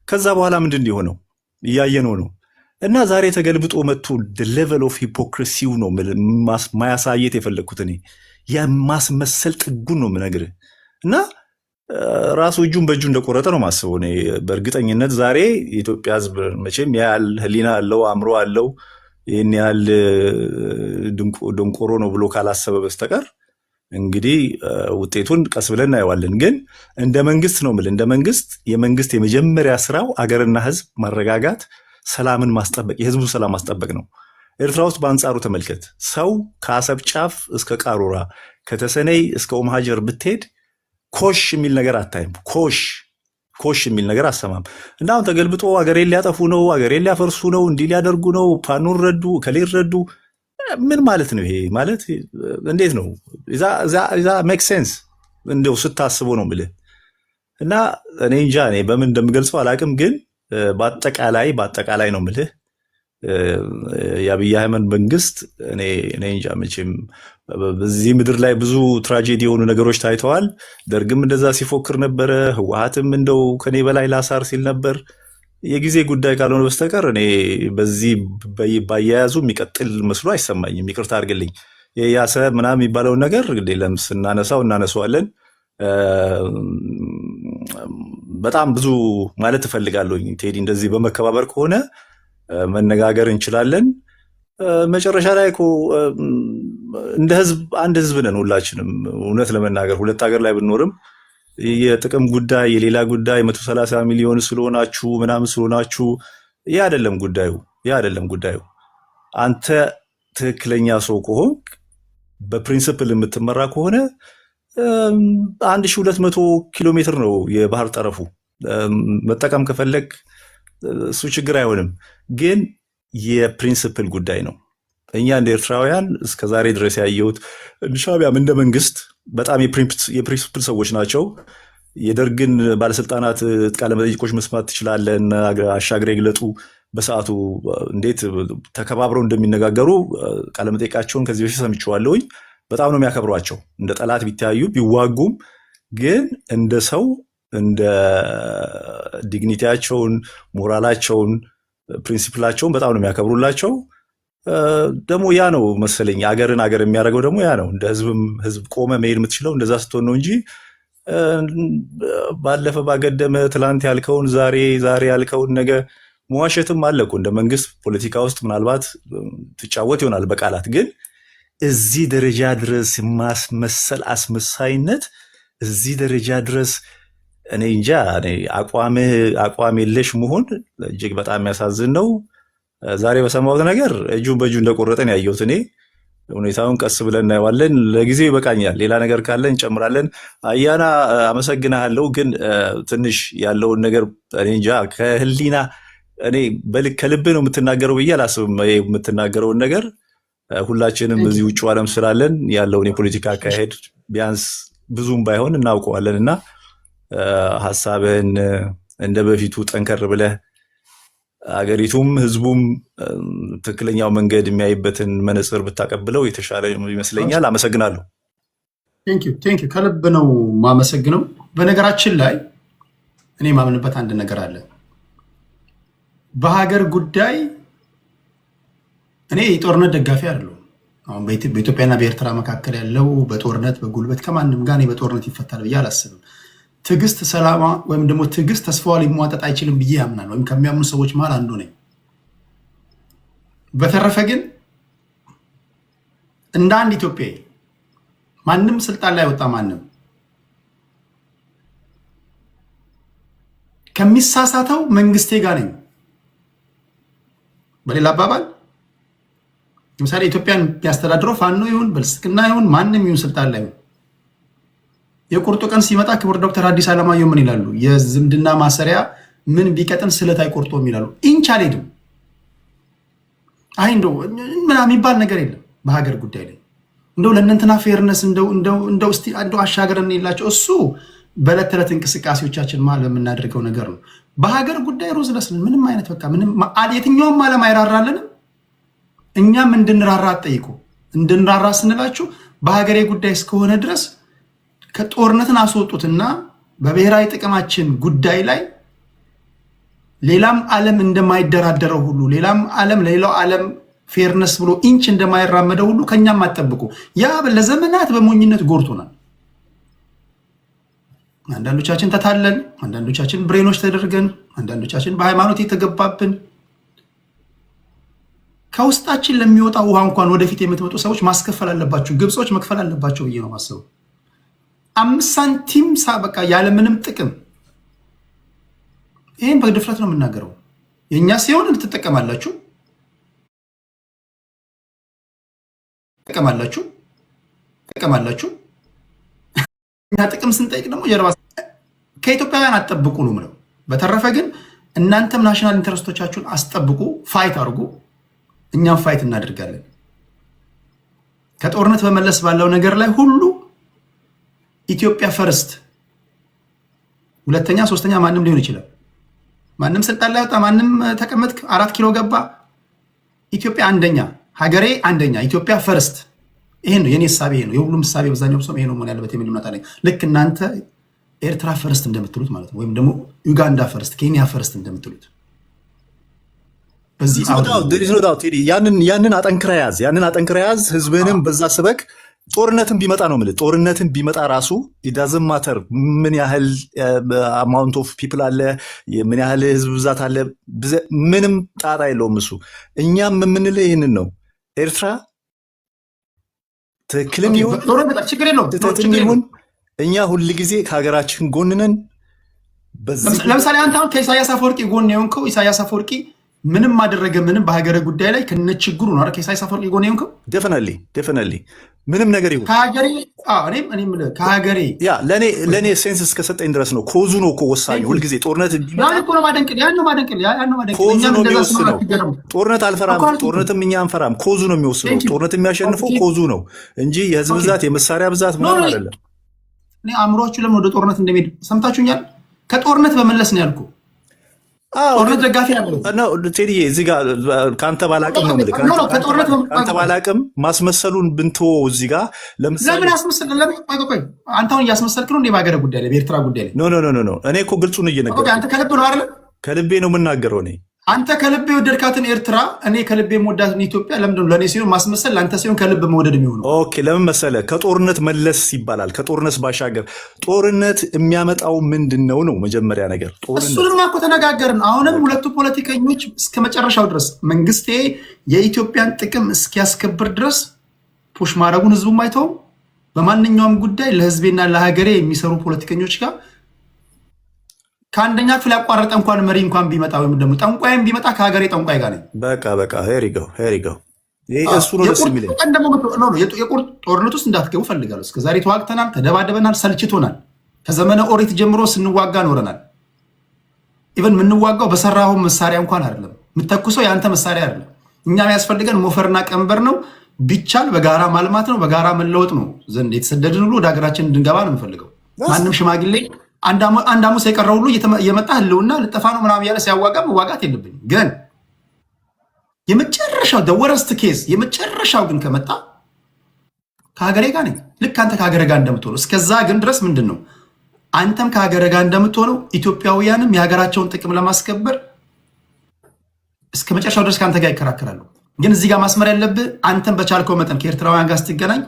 ከዛ በኋላ ምንድን የሆነው እያየነው ነው። እና ዛሬ ተገልብጦ መጥቶ ሌቨል ኦፍ ሂፖክሪሲው ነው ማያሳየት የፈለግኩት እኔ የማስመሰል ጥጉን ነው የምነግርህ። እና ራሱ እጁን በእጁ እንደቆረጠ ነው ማስበው እኔ በእርግጠኝነት። ዛሬ የኢትዮጵያ ህዝብ መቼም ያህል ህሊና አለው አእምሮ አለው ይህን ያህል ደንቆሮ ነው ብሎ ካላሰበ በስተቀር እንግዲህ ውጤቱን ቀስ ብለን እናየዋለን። ግን እንደ መንግስት ነው የምልህ፣ እንደ መንግስት የመንግስት የመጀመሪያ ስራው አገርና ህዝብ ማረጋጋት፣ ሰላምን ማስጠበቅ፣ የህዝቡን ሰላም ማስጠበቅ ነው። ኤርትራ ውስጥ በአንጻሩ ተመልከት። ሰው ከአሰብ ጫፍ እስከ ቃሩራ ከተሰነይ እስከ ኦም ሀጀር ብትሄድ ኮሽ የሚል ነገር አታይም። ኮሽ የሚል ነገር አሰማም። እና አሁን ተገልብጦ አገሬን ሊያጠፉ ነው፣ አገሬን ሊያፈርሱ ነው፣ እንዲህ ሊያደርጉ ነው፣ ፋኖን ረዱ፣ ከሌን ረዱ። ምን ማለት ነው ይሄ? ማለት እንዴት ነው ዛ ሜክ ሴንስ እንደው ስታስቦ ነው የምልህ። እና እኔ እንጃ እኔ በምን እንደምገልጸው አላቅም። ግን በአጠቃላይ ነው የምልህ የአብይ አህመድ መንግስት እኔ እንጃ መቼም በዚህ ምድር ላይ ብዙ ትራጀዲ የሆኑ ነገሮች ታይተዋል። ደርግም እንደዛ ሲፎክር ነበረ፣ ህወሓትም እንደው ከኔ በላይ ላሳር ሲል ነበር። የጊዜ ጉዳይ ካልሆነ በስተቀር እኔ በዚህ ባያያዙ የሚቀጥል መስሎ አይሰማኝም። ይቅርታ አድርግልኝ። የያሰ ምናምን የሚባለውን ነገር ለም ስናነሳው እናነሳዋለን። በጣም ብዙ ማለት እፈልጋለሁ ቴዲ። እንደዚህ በመከባበር ከሆነ መነጋገር እንችላለን። መጨረሻ ላይ እኮ እንደ ህዝብ አንድ ህዝብ ነን ሁላችንም። እውነት ለመናገር ሁለት ሀገር ላይ ብንኖርም የጥቅም ጉዳይ የሌላ ጉዳይ 130 ሚሊዮን ስለሆናችሁ ምናምን ስለሆናችሁ ያ አይደለም ጉዳዩ። አንተ ትክክለኛ ሰው ከሆንክ በፕሪንሲፕል የምትመራ ከሆነ 1200 ኪሎ ሜትር ነው የባህር ጠረፉ። መጠቀም ከፈለግ እሱ ችግር አይሆንም። ግን የፕሪንሲፕል ጉዳይ ነው። እኛ እንደ ኤርትራውያን እስከዛሬ ድረስ ያየሁት ሻዕቢያም እንደ መንግስት በጣም የፕሪንሲፕል ሰዎች ናቸው። የደርግን ባለስልጣናት ቃለመጠይቆች መስማት ትችላለን። አሻግሬ ግለጡ በሰዓቱ እንዴት ተከባብረው እንደሚነጋገሩ ቃለመጠይቃቸውን ከዚህ በፊት ሰምቼዋለሁኝ። በጣም ነው የሚያከብሯቸው። እንደ ጠላት ቢተያዩ ቢዋጉም ግን እንደ ሰው እንደ ዲግኒቲያቸውን፣ ሞራላቸውን፣ ፕሪንሲፕላቸውን በጣም ነው የሚያከብሩላቸው። ደግሞ ያ ነው መሰለኝ አገርን አገር የሚያደርገው ደግሞ ያ ነው። እንደ ህዝብ ቆመ መሄድ የምትችለው እንደዛ ስትሆን ነው እንጂ ባለፈ ባገደመ ትላንት ያልከውን ዛሬ ያልከውን ነገ መዋሸትም አለ እኮ። እንደ መንግስት ፖለቲካ ውስጥ ምናልባት ትጫወት ይሆናል በቃላት። ግን እዚህ ደረጃ ድረስ ማስመሰል አስመሳይነት እዚህ ደረጃ ድረስ እኔ እንጃ። አቋም የለሽ መሆን እጅግ በጣም የሚያሳዝን ነው። ዛሬ በሰማሁት ነገር እጁን በእጁ እንደቆረጠን ያየሁት እኔ። ሁኔታውን ቀስ ብለን እናየዋለን። ለጊዜው ይበቃኛል። ሌላ ነገር ካለ እንጨምራለን። አያና አመሰግናለሁ። ግን ትንሽ ያለውን ነገር እኔ እንጃ ከህሊና እኔ ከልብ ነው የምትናገረው ብዬ አላስብም። የምትናገረውን ነገር ሁላችንም እዚህ ውጭ ዓለም ስላለን ያለውን የፖለቲካ አካሄድ ቢያንስ ብዙም ባይሆን እናውቀዋለን እና ሀሳብህን እንደ በፊቱ ጠንከር ብለህ አገሪቱም ህዝቡም ትክክለኛው መንገድ የሚያይበትን መነጽር ብታቀብለው የተሻለ ይመስለኛል። አመሰግናለሁ። ቴንክ ዩ ከልብ ነው ማመሰግነው። በነገራችን ላይ እኔ ማምንበት አንድ ነገር አለ። በሀገር ጉዳይ እኔ የጦርነት ደጋፊ አይደለሁም። አሁን በኢትዮጵያና በኤርትራ መካከል ያለው በጦርነት በጉልበት ከማንም ጋር በጦርነት ይፈታል ብዬ አላስብም። ትዕግስት ሰላማ ወይም ደግሞ ትዕግስት ተስፋዋ ሊሟጠጥ አይችልም ብዬ ያምናል፣ ወይም ከሚያምኑ ሰዎች መሃል አንዱ ነኝ። በተረፈ ግን እንደ አንድ ኢትዮጵያዊ ማንም ስልጣን ላይ ወጣ ማንም ከሚሳሳተው መንግስቴ ጋር ነኝ። በሌላ አባባል ለምሳሌ ኢትዮጵያን የሚያስተዳድረው ፋኖ ይሁን ብልጽግና ይሁን ማንም ይሁን ስልጣን ላይ የቁርጡ ቀን ሲመጣ ክቡር ዶክተር ሐዲስ ዓለማየሁ ምን ይላሉ? የዝምድና ማሰሪያ ምን ቢቀጥን ስለት አይቆርጦም ይላሉ። ኢንች አልሄድም። አይ እንደው ምናምን የሚባል ነገር የለም በሀገር ጉዳይ ላይ እንደው ለእነንትና ፌርነስ እንደው እስቲ እንደው አሻገረን የላቸው እሱ በዕለት ተዕለት እንቅስቃሴዎቻችን ማለት የምናደርገው ነገር ነው። በሀገር ጉዳይ ሮዝ ለስን ምንም አይነት በቃ ምንም የትኛውም ዓለም አይራራልንም። እኛም እንድንራራ አትጠይቁ። እንድንራራ ስንላችሁ በሀገሬ ጉዳይ እስከሆነ ድረስ ከጦርነትን አስወጡትና በብሔራዊ ጥቅማችን ጉዳይ ላይ ሌላም ዓለም እንደማይደራደረው ሁሉ ሌላም ዓለም ለሌላው ዓለም ፌርነስ ብሎ ኢንች እንደማይራመደው ሁሉ ከኛም አትጠብቁ። ያ ለዘመናት በሞኝነት ጎርቶናል። አንዳንዶቻችን ተታለን፣ አንዳንዶቻችን ብሬኖች ተደርገን፣ አንዳንዶቻችን በሃይማኖት የተገባብን ከውስጣችን ለሚወጣ ውሃ እንኳን ወደፊት የምትመጡ ሰዎች ማስከፈል አለባቸው። ግብጾች መክፈል አለባቸው ብዬ ነው ማሰቡ። 5 ሳንቲም በቃ ያለምንም ጥቅም ይህም በድፍረት ነው የምናገረው። የእኛ ሲሆን ልትጠቀማላችሁ ጠቀማላችሁ። እኛ ጥቅም ስንጠይቅ ደግሞ ጀርባ ከኢትዮጵያውያን አትጠብቁ ነው የምለው። በተረፈ ግን እናንተም ናሽናል ኢንተረስቶቻችሁን አስጠብቁ፣ ፋይት አድርጉ። እኛም ፋይት እናደርጋለን። ከጦርነት በመለስ ባለው ነገር ላይ ሁሉ ኢትዮጵያ ፈርስት፣ ሁለተኛ ሶስተኛ ማንም ሊሆን ይችላል። ማንም ስልጣን ላይ ወጣ፣ ማንም ተቀመጥክ፣ 4 ኪሎ ገባ፣ ኢትዮጵያ አንደኛ፣ ሀገሬ አንደኛ፣ ኢትዮጵያ ፈርስት። ይሄ ነው የኔ ሐሳብ፣ ይሄ ነው የሁሉም ሐሳብ። በዛኛው ሰው ይሄ ነው መሆን ያለበት የሚል እምነት አለኝ። ልክ እናንተ ኤርትራ ፈርስት እንደምትሉት ማለት ነው፣ ወይም ደግሞ ዩጋንዳ ፈርስት፣ ኬንያ ፈርስት እንደምትሉት ያንን አጠንክረ ያዝ፣ ህዝብህንም በዛ ስበክ። ጦርነትን ቢመጣ ነው የምልህ፣ ጦርነትን ቢመጣ ራሱ ዳዝንት ማተር ምን ያህል አማውንት ኦፍ ፒፕል አለ፣ ምን ያህል ህዝብ ብዛት አለ፣ ምንም ጣጣ የለውም እሱ። እኛም የምንልህ ይህንን ነው። ኤርትራ ትክክልም ይሁን ስህተትም ይሁን እኛ ሁል ጊዜ ከሀገራችን ጎን ነን። ለምሳሌ አንተ አሁን ከኢሳያስ አፈወርቂ ጎን የሆንከው ኢሳያስ አፈወርቂ ምንም አደረገ ምንም በሀገረ ጉዳይ ላይ ከነችግሩ ነው አይደል? ከኢሳያስ አፈወርቂ ጎን የሆንከው ዴፊኒትሊ ምንም ነገር ይሁን ከሀገሬ ለእኔ ሴንስ እስከሰጠኝ ድረስ ነው። ኮዙ ነው እኮ ወሳኝ። ሁልጊዜ ጦርነት ኮዙ ነው የሚወስነው። ጦርነት አልፈራም፣ ጦርነትም እኛ አንፈራም። ኮዙ ነው የሚወስነው። ጦርነት የሚያሸንፈው ኮዙ ነው እንጂ የህዝብ ብዛት የመሳሪያ ብዛት ምናምን አይደለም። አእምሯችሁ ለምን ወደ ጦርነት እንደሚሄድ ሰምታችሁኛል። ከጦርነት በመለስ ነው ያልኩ። ጦርነት ደጋፊ ነው ቴዲዬ። እዚህ ጋር ከአንተ ባላቅም ነው የምልህ፣ ከአንተ ባላቅም ማስመሰሉን ብንትወው እዚህ ጋር ለምሳሌ ለምን አስመሰል? ለምን ቆይ አንተ አሁን እያስመሰልክ ነው እንዴ? በሀገረ ጉዳይ ላይ በኤርትራ ጉዳይ ላይ ኖ እኔ እኮ ግልጹን እየነገርኩህ። አንተ ከልብ ነው አይደል? ከልቤ ነው የምናገረው እኔ። አንተ ከልብ የወደድካትን ኤርትራ፣ እኔ ከልብ የምወዳትን ኢትዮጵያ ለምንድን ነው ለእኔ ሲሆን ማስመሰል ለአንተ ሲሆን ከልብ መውደድ የሚሆነው? ኦኬ ለምን መሰለህ? ከጦርነት መለስ ይባላል። ከጦርነት ባሻገር ጦርነት የሚያመጣው ምንድን ነው ነው መጀመሪያ ነገር። እሱንማ እኮ ተነጋገርን። አሁንም ሁለቱ ፖለቲከኞች እስከ መጨረሻው ድረስ መንግስቴ የኢትዮጵያን ጥቅም እስኪያስከብር ድረስ ፑሽ ማድረጉን ህዝቡም አይተውም። በማንኛውም ጉዳይ ለህዝቤና ለሀገሬ የሚሰሩ ፖለቲከኞች ጋር ከአንደኛ ክፍል ያቋረጠ እንኳን መሪ እንኳን ቢመጣ ወይም ደግሞ ጠንቋይም ቢመጣ ከሀገሬ ጠንቋይ ጋር ነኝ። በቃ ሄሪገው እሱ ነው ደስ የሚለኝ። የቁርጥ ጦርነት ውስጥ እንዳትገቡ ፈልጋለሁ። እስከዛሬ ተዋግተናል፣ ተደባደበናል፣ ሰልችቶናል። ከዘመነ ኦሪት ጀምሮ ስንዋጋ ኖረናል። ኢቨን የምንዋጋው በሰራሁ መሳሪያ እንኳን አይደለም። የምተኩሰው የአንተ መሳሪያ አይደለም። እኛም ያስፈልገን ሞፈርና ቀንበር ነው። ቢቻል በጋራ ማልማት ነው፣ በጋራ መለወጥ ነው። ዘንድ የተሰደድን ሁሉ ወደ ሀገራችን እንድንገባ ነው የምፈልገው። ማንም ሽማግሌ አንድ ሐሙስ የቀረው ሁሉ እየመጣ ህልውና ልጠፋ ነው ምናምን እያለ ሲያዋጋ መዋጋት የለብኝም። ግን የመጨረሻው ወረስት ኬዝ የመጨረሻው ግን ከመጣ ከሀገሬ ጋር ነኝ። ልክ አንተ ከሀገሬ ጋር እንደምትሆነው እስከዛ ግን ድረስ ምንድን ነው አንተም ከሀገሬ ጋር እንደምትሆነው ኢትዮጵያውያንም የሀገራቸውን ጥቅም ለማስከበር እስከ መጨረሻው ድረስ ከአንተ ጋር ይከራከራሉ። ግን እዚህ ጋር ማስመር ያለብህ አንተም በቻልከው መጠን ከኤርትራውያን ጋር ስትገናኝ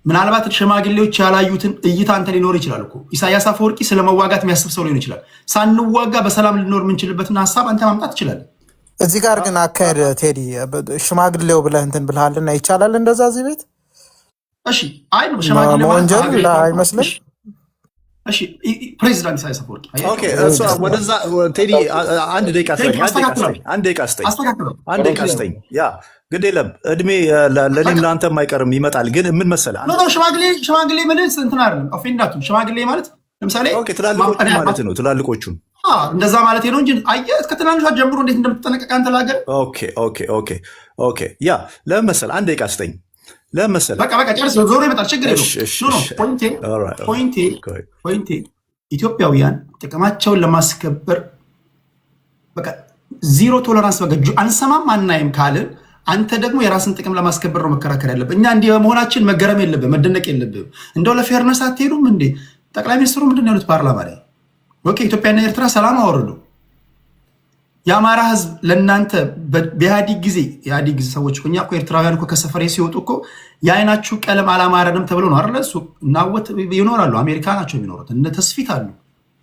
ምናልባት ሽማግሌዎች ያላዩትን እይታ አንተ ሊኖር ይችላል እኮ። ኢሳያስ አፈወርቂ ስለመዋጋት የሚያስብ ሰው ሊሆን ይችላል። ሳንዋጋ በሰላም ልኖር የምንችልበትን ሀሳብ አንተ ማምጣት ትችላለህ። እዚህ ጋር ግን አካሄድ ቴዲ ሽማግሌው ብለህ እንትን ብልሃልና ይቻላል እንደዛ እዚህ ቤት? እሺ አይ ነው ሽማግሌ ወንጀል አይመስልም? እሺ ፕሬዚዳንት ኢሳያስ አፈወርቂ ኦኬ፣ እሱ ወደዛ ቴዲ አንድ ደቂቃ ስጠኝ። ያ ግድ የለም እድሜ ለኔም ለአንተም አይቀርም ይመጣል። ግን ምን መሰለህ ሽማግሌ ማለት እንትን አይደለም ኦፌንዳቱ ሽማግሌ ማለት ለምሳሌ ትላልቆቹ ማለት ነው። ትላልቆቹን እንደዛ ማለት ነው እንጂ አየህ ከትናንሿ ጀምሮ እንዴት እንደምትጠነቀቅ አንተ ላገር። ኦኬ ያ ለምን መሰለህ አንድ ደቂቃ ስጠኝ። ለምን መሰለህ በቃ ጨርስ፣ ዞሮ ይመጣል ችግር የለውም። ፖይንቴ ኢትዮጵያውያን ጥቅማቸውን ለማስከበር በቃ ዚሮ ቶለራንስ በቃ አንሰማም አናይም ካልን አንተ ደግሞ የራስን ጥቅም ለማስከበር ነው መከራከር ያለብህ። እኛ እንዲህ በመሆናችን መገረም የለብህም፣ መደነቅ የለብህም። እንደው ለፌርነስ አትሄዱም እንዴ? ጠቅላይ ሚኒስትሩ ምንድን ነው ያሉት ፓርላማ ላይ? ኦኬ ኢትዮጵያና ኤርትራ ሰላም አወረዱ። የአማራ ህዝብ ለእናንተ በኢህአዲግ ጊዜ ሰዎች እኛ እኮ ኤርትራውያን እኮ ከሰፈሬ ሲወጡ እኮ የአይናችሁ ቀለም አላማረንም ተብሎ ነው አይደለ? እሱ እናወት ይኖራሉ። አሜሪካ ናቸው የሚኖሩት። እነ ተስፊት አሉ፣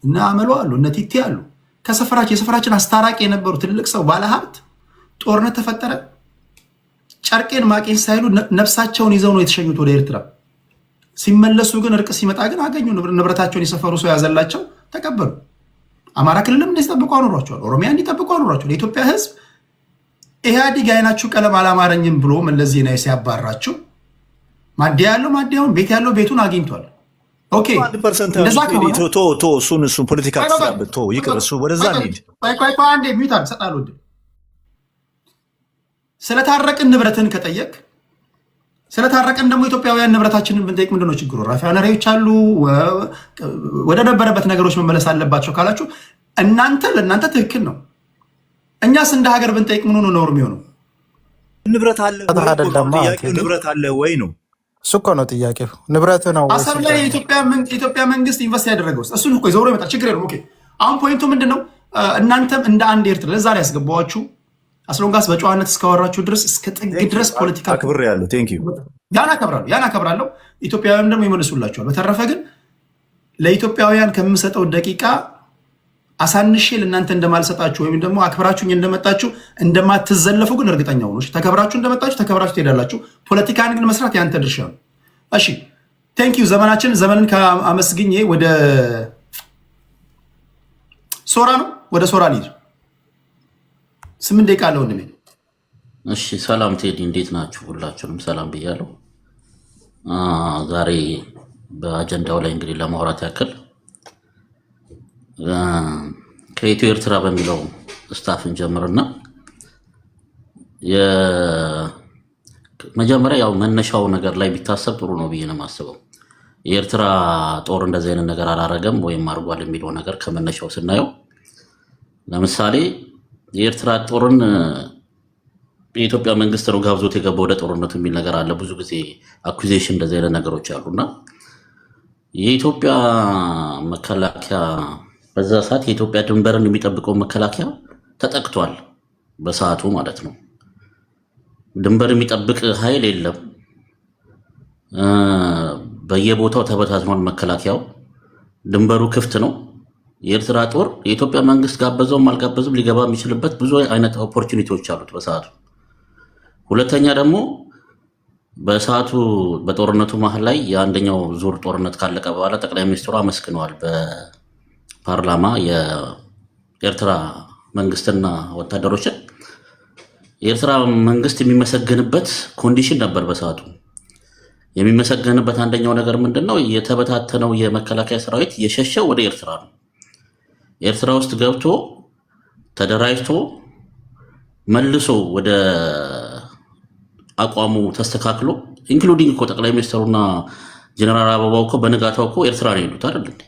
እነ አመሎ አሉ፣ እነ ቲቴ አሉ። የሰፈራችን አስታራቂ የነበሩ ትልቅ ሰው ባለሀብት ጦርነት ተፈጠረ። ጨርቄን ማቄን ሳይሉ ነፍሳቸውን ይዘው ነው የተሸኙት ወደ ኤርትራ። ሲመለሱ ግን እርቅ ሲመጣ ግን አገኙ። ንብረታቸውን የሰፈሩ ሰው ያዘላቸው ተቀበሉ። አማራ ክልልም እንዲጠብቁ አኖሯቸዋል። ኦሮሚያ እንዲጠብቁ አኖሯቸዋል። የኢትዮጵያ ህዝብ ኢህአዲግ አይናችሁ ቀለም አላማረኝም ብሎ መለስ ዜናዊ ሲያባራችሁ ማዲያ ያለው ማዲያውን፣ ቤት ያለው ቤቱን አግኝቷል። ኦኬ እንደዛ እሱን ፖለቲካ ተስራበት ይቅር። እሱ ወደዛ እንሂድ። አንዴ ሚዩት ሰጣለሁ። ስለታረቅን ንብረትን ከጠየቅ ስለታረቅን ደግሞ ኢትዮጵያውያን ንብረታችንን ብንጠይቅ ምንድን ነው ችግሩ? ራፊያነሪዎች አሉ፣ ወደ ነበረበት ነገሮች መመለስ አለባቸው ካላችሁ ለእናንተ ትክክል ነው። እኛስ እንደ ሀገር ብንጠይቅ ምን ሆኖ ነው የሚሆነው? ንብረት አለ ወይ ነው እሱ እኮ ነው ጥያቄው። ንብረት ነው አሰብ ላይ የኢትዮጵያ መንግስት ኢንቨስት ያደረገው እሱን እኮ ዞሮ ይመጣል። ችግር የለውም። ኦኬ አሁን ፖይንቱ ምንድን ነው? እናንተም እንደ አንድ ኤርትራ ለዛ ላይ ያስገባዋችሁ አስሎንጋስ በጨዋነት እስካወራችሁ ድረስ እስከ ጥግ ድረስ ፖለቲካ አክብሬያለሁ። ቴንክ ዩ ያን አከብራለሁ። ኢትዮጵያውያን ደግሞ ይመልሱላችኋል። በተረፈ ግን ለኢትዮጵያውያን ከምሰጠው ደቂቃ አሳንሼ ለእናንተ እንደማልሰጣችሁ ወይም ደግሞ አክብራችሁኝ እንደመጣችሁ እንደማትዘለፉ ግን እርግጠኛ ሆኖ ተከብራችሁ እንደመጣችሁ ተከብራችሁ ትሄዳላችሁ። ፖለቲካን ግን መስራት ያንተ ድርሻ ነው። እሺ ቴንክ ዩ። ዘመንን ከአመስግኜ ወደ ሶራ ነው ወደ ሶራ ልሂድ። 8 ደቂቃ አለ ወንድሜ። እሺ ሰላም ቴዲ፣ እንዴት ናችሁ? ሁላችሁንም ሰላም ብያለሁ። ዛሬ በአጀንዳው ላይ እንግዲህ ለማውራት ያክል ከኢትዮ ኤርትራ በሚለው ስታፍን ጀምርና መጀመሪያ ያው መነሻው ነገር ላይ ቢታሰብ ጥሩ ነው ብዬ ነው የማስበው። የኤርትራ ጦር እንደዚህ አይነት ነገር አላረገም ወይም አርጓል የሚለው ነገር ከመነሻው ስናየው ለምሳሌ የኤርትራ ጦርን የኢትዮጵያ መንግስት ነው ጋብዞት የገባው ወደ ጦርነቱ የሚል ነገር አለ። ብዙ ጊዜ አኩዜሽን እንደዚህ አይነት ነገሮች አሉና የኢትዮጵያ መከላከያ በዛ ሰዓት የኢትዮጵያ ድንበርን የሚጠብቀው መከላከያ ተጠቅቷል። በሰዓቱ ማለት ነው። ድንበር የሚጠብቅ ኃይል የለም። በየቦታው ተበታትኗል መከላከያው። ድንበሩ ክፍት ነው። የኤርትራ ጦር የኢትዮጵያ መንግስት ጋበዘውም አልጋበዝም ሊገባ የሚችልበት ብዙ አይነት ኦፖርቹኒቲዎች አሉት በሰዓቱ። ሁለተኛ ደግሞ በሰዓቱ በጦርነቱ መሀል ላይ የአንደኛው ዙር ጦርነት ካለቀ በኋላ ጠቅላይ ሚኒስትሩ አመስግነዋል በፓርላማ የኤርትራ መንግስትና ወታደሮችን። የኤርትራ መንግስት የሚመሰገንበት ኮንዲሽን ነበር በሰዓቱ። የሚመሰገንበት አንደኛው ነገር ምንድነው? የተበታተነው የመከላከያ ሰራዊት የሸሸው ወደ ኤርትራ ነው። ኤርትራ ውስጥ ገብቶ ተደራጅቶ መልሶ ወደ አቋሙ ተስተካክሎ ኢንክሉዲንግ እኮ ጠቅላይ ሚኒስትሩና ጀነራል አበባው እኮ በንጋታው እኮ ኤርትራ ነው የሄዱት አይደል እንዴ?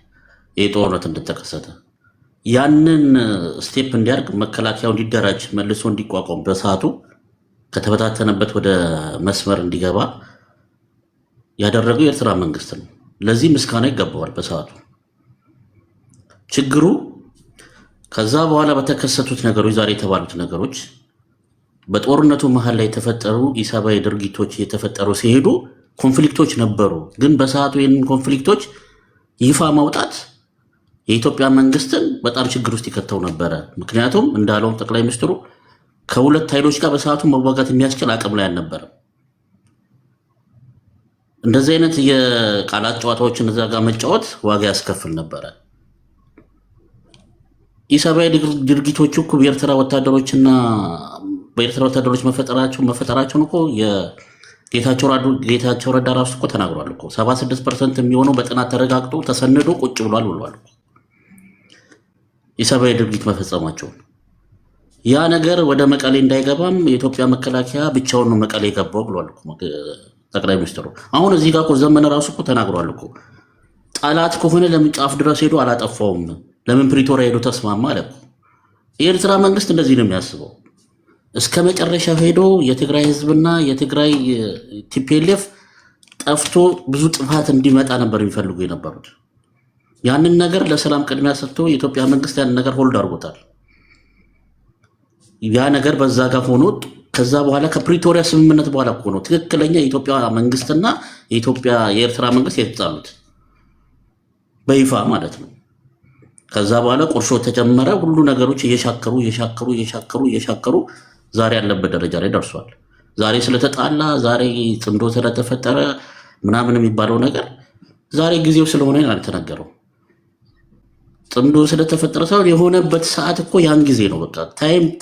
ይህ ጦርነት እንደተከሰተ ያንን ስቴፕ እንዲያርግ መከላከያው እንዲደራጅ መልሶ እንዲቋቋም በሰዓቱ ከተበታተነበት ወደ መስመር እንዲገባ ያደረገው የኤርትራ መንግስት ነው። ለዚህ ምስጋና ይገባዋል በሰዓቱ። ችግሩ ከዛ በኋላ በተከሰቱት ነገሮች ዛሬ የተባሉት ነገሮች በጦርነቱ መሀል ላይ የተፈጠሩ ኢሰብአዊ ድርጊቶች የተፈጠሩ ሲሄዱ ኮንፍሊክቶች ነበሩ። ግን በሰዓቱ ይህንን ኮንፍሊክቶች ይፋ ማውጣት የኢትዮጵያ መንግስትን በጣም ችግር ውስጥ ይከተው ነበረ። ምክንያቱም እንዳለው ጠቅላይ ሚኒስትሩ ከሁለት ኃይሎች ጋር በሰዓቱ መዋጋት የሚያስችል አቅም ላይ አልነበረም። እንደዚህ አይነት የቃላት ጨዋታዎችን እዛ ጋር መጫወት ዋጋ ያስከፍል ነበረ። ኢሰብአዊ ድርጊቶች እኮ በኤርትራ ወታደሮችና በኤርትራ ወታደሮች መፈጠራቸውን እኮ ጌታቸው ረዳ ራሱ እኮ ተናግሯል እኮ 76% የሚሆነው በጥናት ተረጋግጦ ተሰንዶ ቁጭ ብሏል ብሏል። ኢሰብአዊ ድርጊት መፈጸማቸውን ያ ነገር ወደ መቀሌ እንዳይገባም የኢትዮጵያ መከላከያ ብቻውን ነው መቀሌ የገባው ብሏል ጠቅላይ ሚኒስትሩ። አሁን እዚህ ጋር እኮ ዘመነ ራሱ እኮ ተናግሯል እኮ ጠላት ከሆነ ለምን ጫፍ ድረስ ሄዶ አላጠፋውም? ለምን ፕሪቶሪያ ሄዶ ተስማማ አለ እኮ። የኤርትራ መንግስት እንደዚህ ነው የሚያስበው። እስከ መጨረሻ ሄዶ የትግራይ ህዝብና የትግራይ ቲፒኤልኤፍ ጠፍቶ ብዙ ጥፋት እንዲመጣ ነበር የሚፈልጉ የነበሩት። ያንን ነገር ለሰላም ቅድሚያ ሰጥቶ የኢትዮጵያ መንግስት ያንን ነገር ሆልድ አድርጎታል። ያ ነገር በዛ ጋር ሆኖ ከዛ በኋላ ከፕሪቶሪያ ስምምነት በኋላ እኮ ነው ትክክለኛ የኢትዮጵያ መንግስትና የኤርትራ መንግስት የተጣሉት በይፋ ማለት ነው። ከዛ በኋላ ቁርሾ ተጀመረ። ሁሉ ነገሮች እየሻከሩ ዛሬ ያለበት ደረጃ ላይ ደርሷል። ዛሬ ስለተጣላ ዛሬ ጽምዶ ስለተፈጠረ ምናምን የሚባለው ነገር ዛሬ ጊዜው ስለሆነ ያልተነገረው። ጽምዶ ስለተፈጠረ ሳይሆን የሆነበት ሰዓት እኮ ያን ጊዜ ነው። በቃ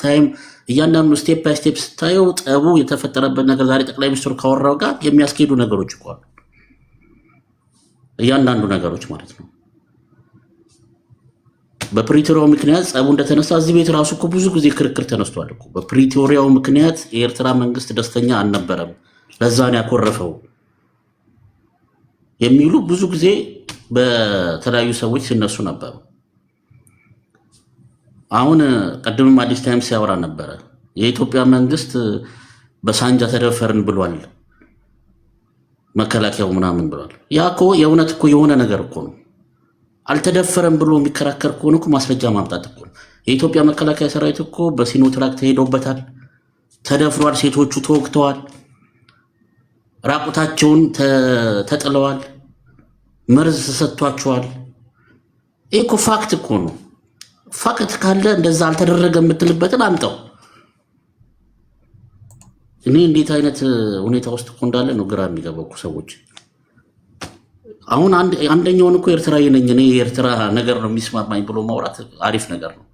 ታይም እያንዳንዱ ስቴፕ ባይ ስቴፕ ስታየው ጠቡ የተፈጠረበት ነገር ዛሬ ጠቅላይ ሚኒስትሩ ካወራው ጋር የሚያስኬዱ ነገሮች እኮ አሉ። እያንዳንዱ ነገሮች ማለት ነው። በፕሪቶሪያው ምክንያት ጸቡ እንደተነሳ እዚህ ቤት ራሱ እኮ ብዙ ጊዜ ክርክር ተነስቷል እኮ። በፕሪቶሪያው ምክንያት የኤርትራ መንግስት ደስተኛ አልነበረም፣ ለዛን ያኮረፈው የሚሉ ብዙ ጊዜ በተለያዩ ሰዎች ሲነሱ ነበሩ። አሁን ቀድምም አዲስ ታይም ሲያወራ ነበረ። የኢትዮጵያ መንግስት በሳንጃ ተደፈርን ብሏል፣ መከላከያው ምናምን ብሏል። ያ እኮ የእውነት እኮ የሆነ ነገር እኮ ነው። አልተደፈረም ብሎ የሚከራከር ከሆነ እኮ ማስረጃ ማምጣት እኮ ነው። የኢትዮጵያ መከላከያ ሰራዊት እኮ በሲኖትራክ ተሄዶበታል፣ ተደፍሯል፣ ሴቶቹ ተወግተዋል፣ ራቁታቸውን ተጥለዋል፣ መርዝ ተሰጥቷቸዋል። ይህ እኮ ፋክት እኮ ነው። ፋክት ካለ እንደዛ አልተደረገ የምትልበትን አምጣው። እኔ እንዴት አይነት ሁኔታ ውስጥ እኮ እንዳለ ነው ግራ የሚገባው ሰዎች። አሁን አንደኛውን እኮ ኤርትራዊ ነኝ እኔ የኤርትራ ነገር ነው የሚስማማኝ ብሎ ማውራት አሪፍ ነገር ነው፣